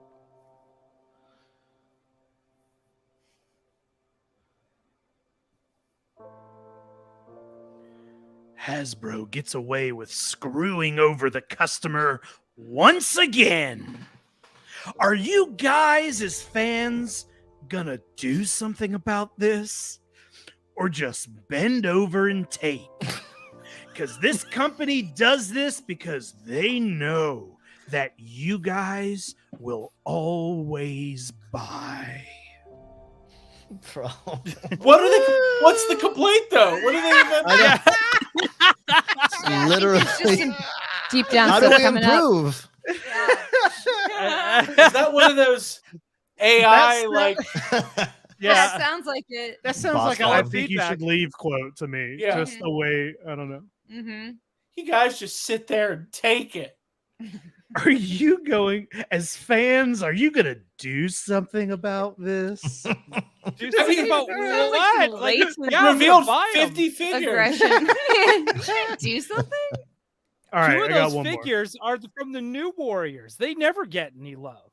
Hasbro gets away with screwing over the customer once again. Are you guys, as fans, gonna do something about this? Or just bend over and take? Because this company does this because they know that you guys will always buy. Bro. What are they? What's the complaint though? What are they even? It's literally. It's just some deep down How do stuff we coming up. improve? Is that one of those AI like? That sounds like it. That sounds Boss like a farm. I think you should leave quote to me. Yeah. Just the way, I don't know. Mm-hmm. You guys just sit there and take it. Are you going, as fans, are you going to do something about this? Do I mean, something about sounds what? like Like, blatant yeah, I'm gonna Revealed buy 'em. 50 figures. Aggression. Do something? All right, Two of I got those one figures are from the New Warriors. They never get any love.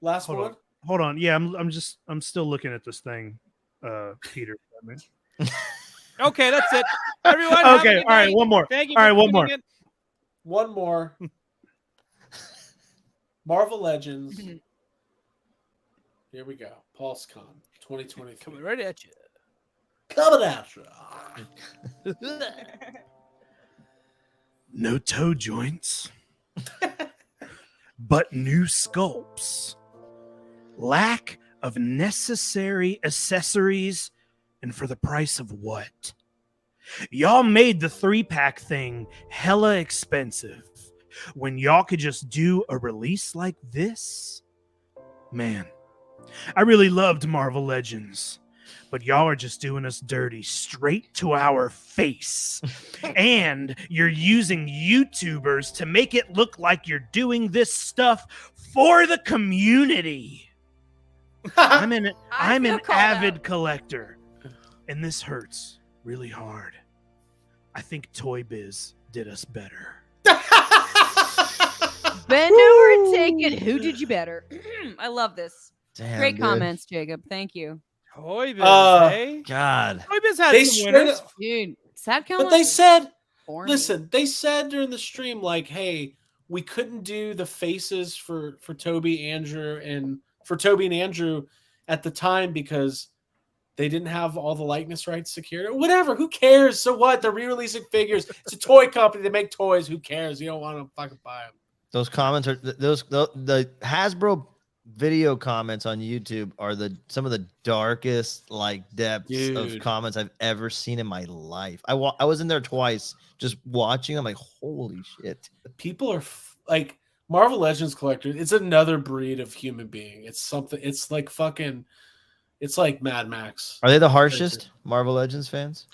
Last Hold one. on. Hold on. Yeah, I'm still looking at this thing, Peter. Okay, that's it. Everyone, have a Okay, good all right, night. one more. Thank you All for right, one tuning more. in. One more. Marvel Legends. Here we go. PulseCon 2023. Coming right at you. Coming at you. No toe joints, but new sculpts. Lack of necessary accessories, and for the price of what? Y'all made the 3-pack thing hella expensive when y'all could just do a release like this. Man, I really loved Marvel Legends, but y'all are just doing us dirty straight to our face. And you're using YouTubers to make it look like you're doing this stuff for the community. I'm an feel called avid out. collector, and this hurts really hard. I think Toy Biz did us better. Bend over and take it. Who did you better? I love this. Damn, Great dude. comments, Jacob. Thank you. Toy Biz, eh? God. Toy Biz had They some straight winners. up- Dude, sad But comments. they said, Boring. listen, they said during the stream, like, hey, we couldn't do the faces for Toby, Andrew, and Andrew at the time because they didn't have all the likeness rights secured. Whatever, who cares? So what? They're re-releasing figures. It's a toy company. They make toys. Who cares? You don't want to fucking buy them. Those comments are the Hasbro video comments on YouTube are some of the darkest depths of Dude. comments I've ever seen in my life. I was in there twice just watching. I'm like, holy shit. People are like Marvel Legends collectors. It's another breed of human being. It's something. It's like fucking. It's like Mad Max. Are they the harshest Marvel Legends fans?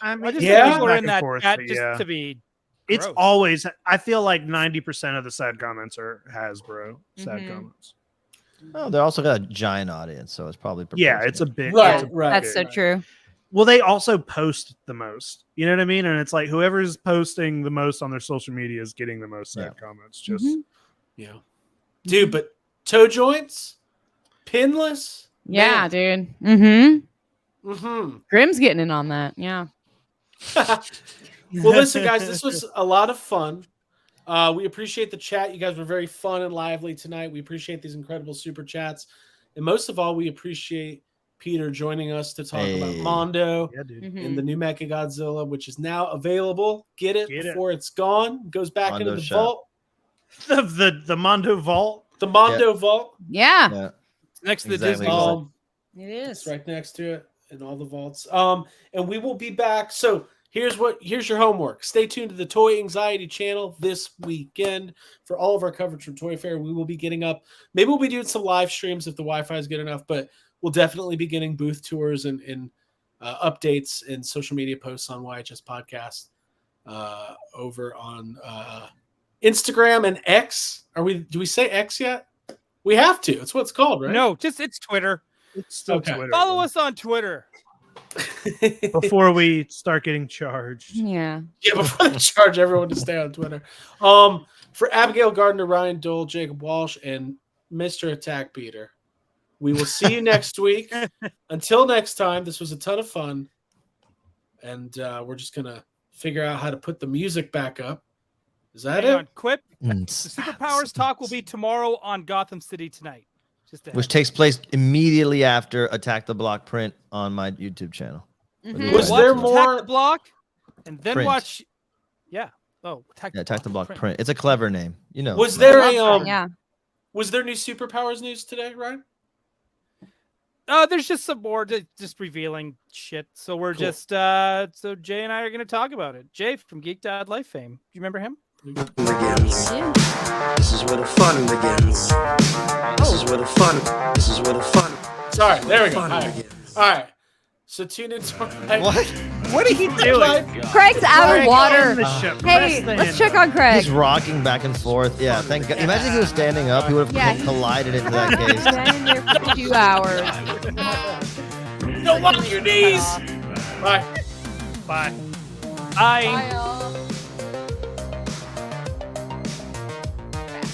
I I mean, just Yeah. think people are back in and that forth, chat but just yeah. to be. It's gross. always, I feel like 90% of the sad comments are Hasbro sad Mhm. comments. Oh, they also got a giant audience, so it's probably Yeah, it's a big. Right, it's a right. That's so big- true. Well, they also post the most. You know what I mean? And it's like whoever's posting the most on their social media is getting the most sad comments. Just Mhm. Yeah, dude. But toe joints, pinless. Yeah, dude. Mm-hmm. Mm-hmm. Grim's getting in on that. Yeah. Well, listen, guys, this was a lot of fun. We appreciate the chat. You guys were very fun and lively tonight. We appreciate these incredible super chats. And most of all, we appreciate Peter joining us to talk about Hey. Mondo yeah, dude. Mhm. and the new Mecha Godzilla, which is now available. Get it Get it. before it's gone. Goes back Mondo into the shop. vault. The Mondo Vault. The Mondo vault. Yeah, Yeah. Next to the Exactly. Disney. Vault. it It's is. right next to it in all the vaults. And we will be back. So here's your homework. Stay tuned to the Toy Anxiety channel this weekend for all of our coverage from Toy Fair. We will be getting up. Maybe we'll be doing some live streams if the Wi-Fi is good enough, but we'll definitely be getting booth tours and updates and social media posts on YHS Podcast over on Instagram and X. Do we say X yet? We have to. It's what it's called, right? No, just it's Twitter. It's still Okay. Twitter. Follow though. us on Twitter. Before we start getting charged. Yeah. Yeah, before they charge everyone to stay on Twitter. For Abigail Gardner, Ryan Dole, Jacob Walsh, and Mr. Attack Peter, we will see you next week. Until next time, this was a ton of fun. And we're just going to figure out how to put the music back up. Is that Hang it? on, Quip. The Mm, Superpowers talk will be tomorrow on Gotham City Tonight. Just a Which heads takes place immediately after Attack the Block print on my YouTube channel. Mhm. Was Watch there Attack more- the Block, and then Print. watch. Yeah. Oh, Attack Yeah, Attack the Block print. It's a clever name. You know. Was Matt. there a Yeah. was there new superpowers news today, Ryan? There's just some more just revealing shit. So we're Cool. just so Jay and I are going to talk about it. Jay from Geek Dad Life fame. Do you remember him? begins. Yeah. This is where the fun begins. This is where the fun. This is where the fun. Sorry, there we go. All Fun right. begins. All right. So tune in tomorrow. What? What are you doing? Craig's out of Craig, water. end the show. Hey, Press the let's hand check button. on Craig. He's rocking back and forth. Yeah, thank God. Imagine if he was standing up, he would have Yeah. collided into that case. Been in there for 2 hours. Don't walk on your knees. Bye. Bye. I. Bye, y'all.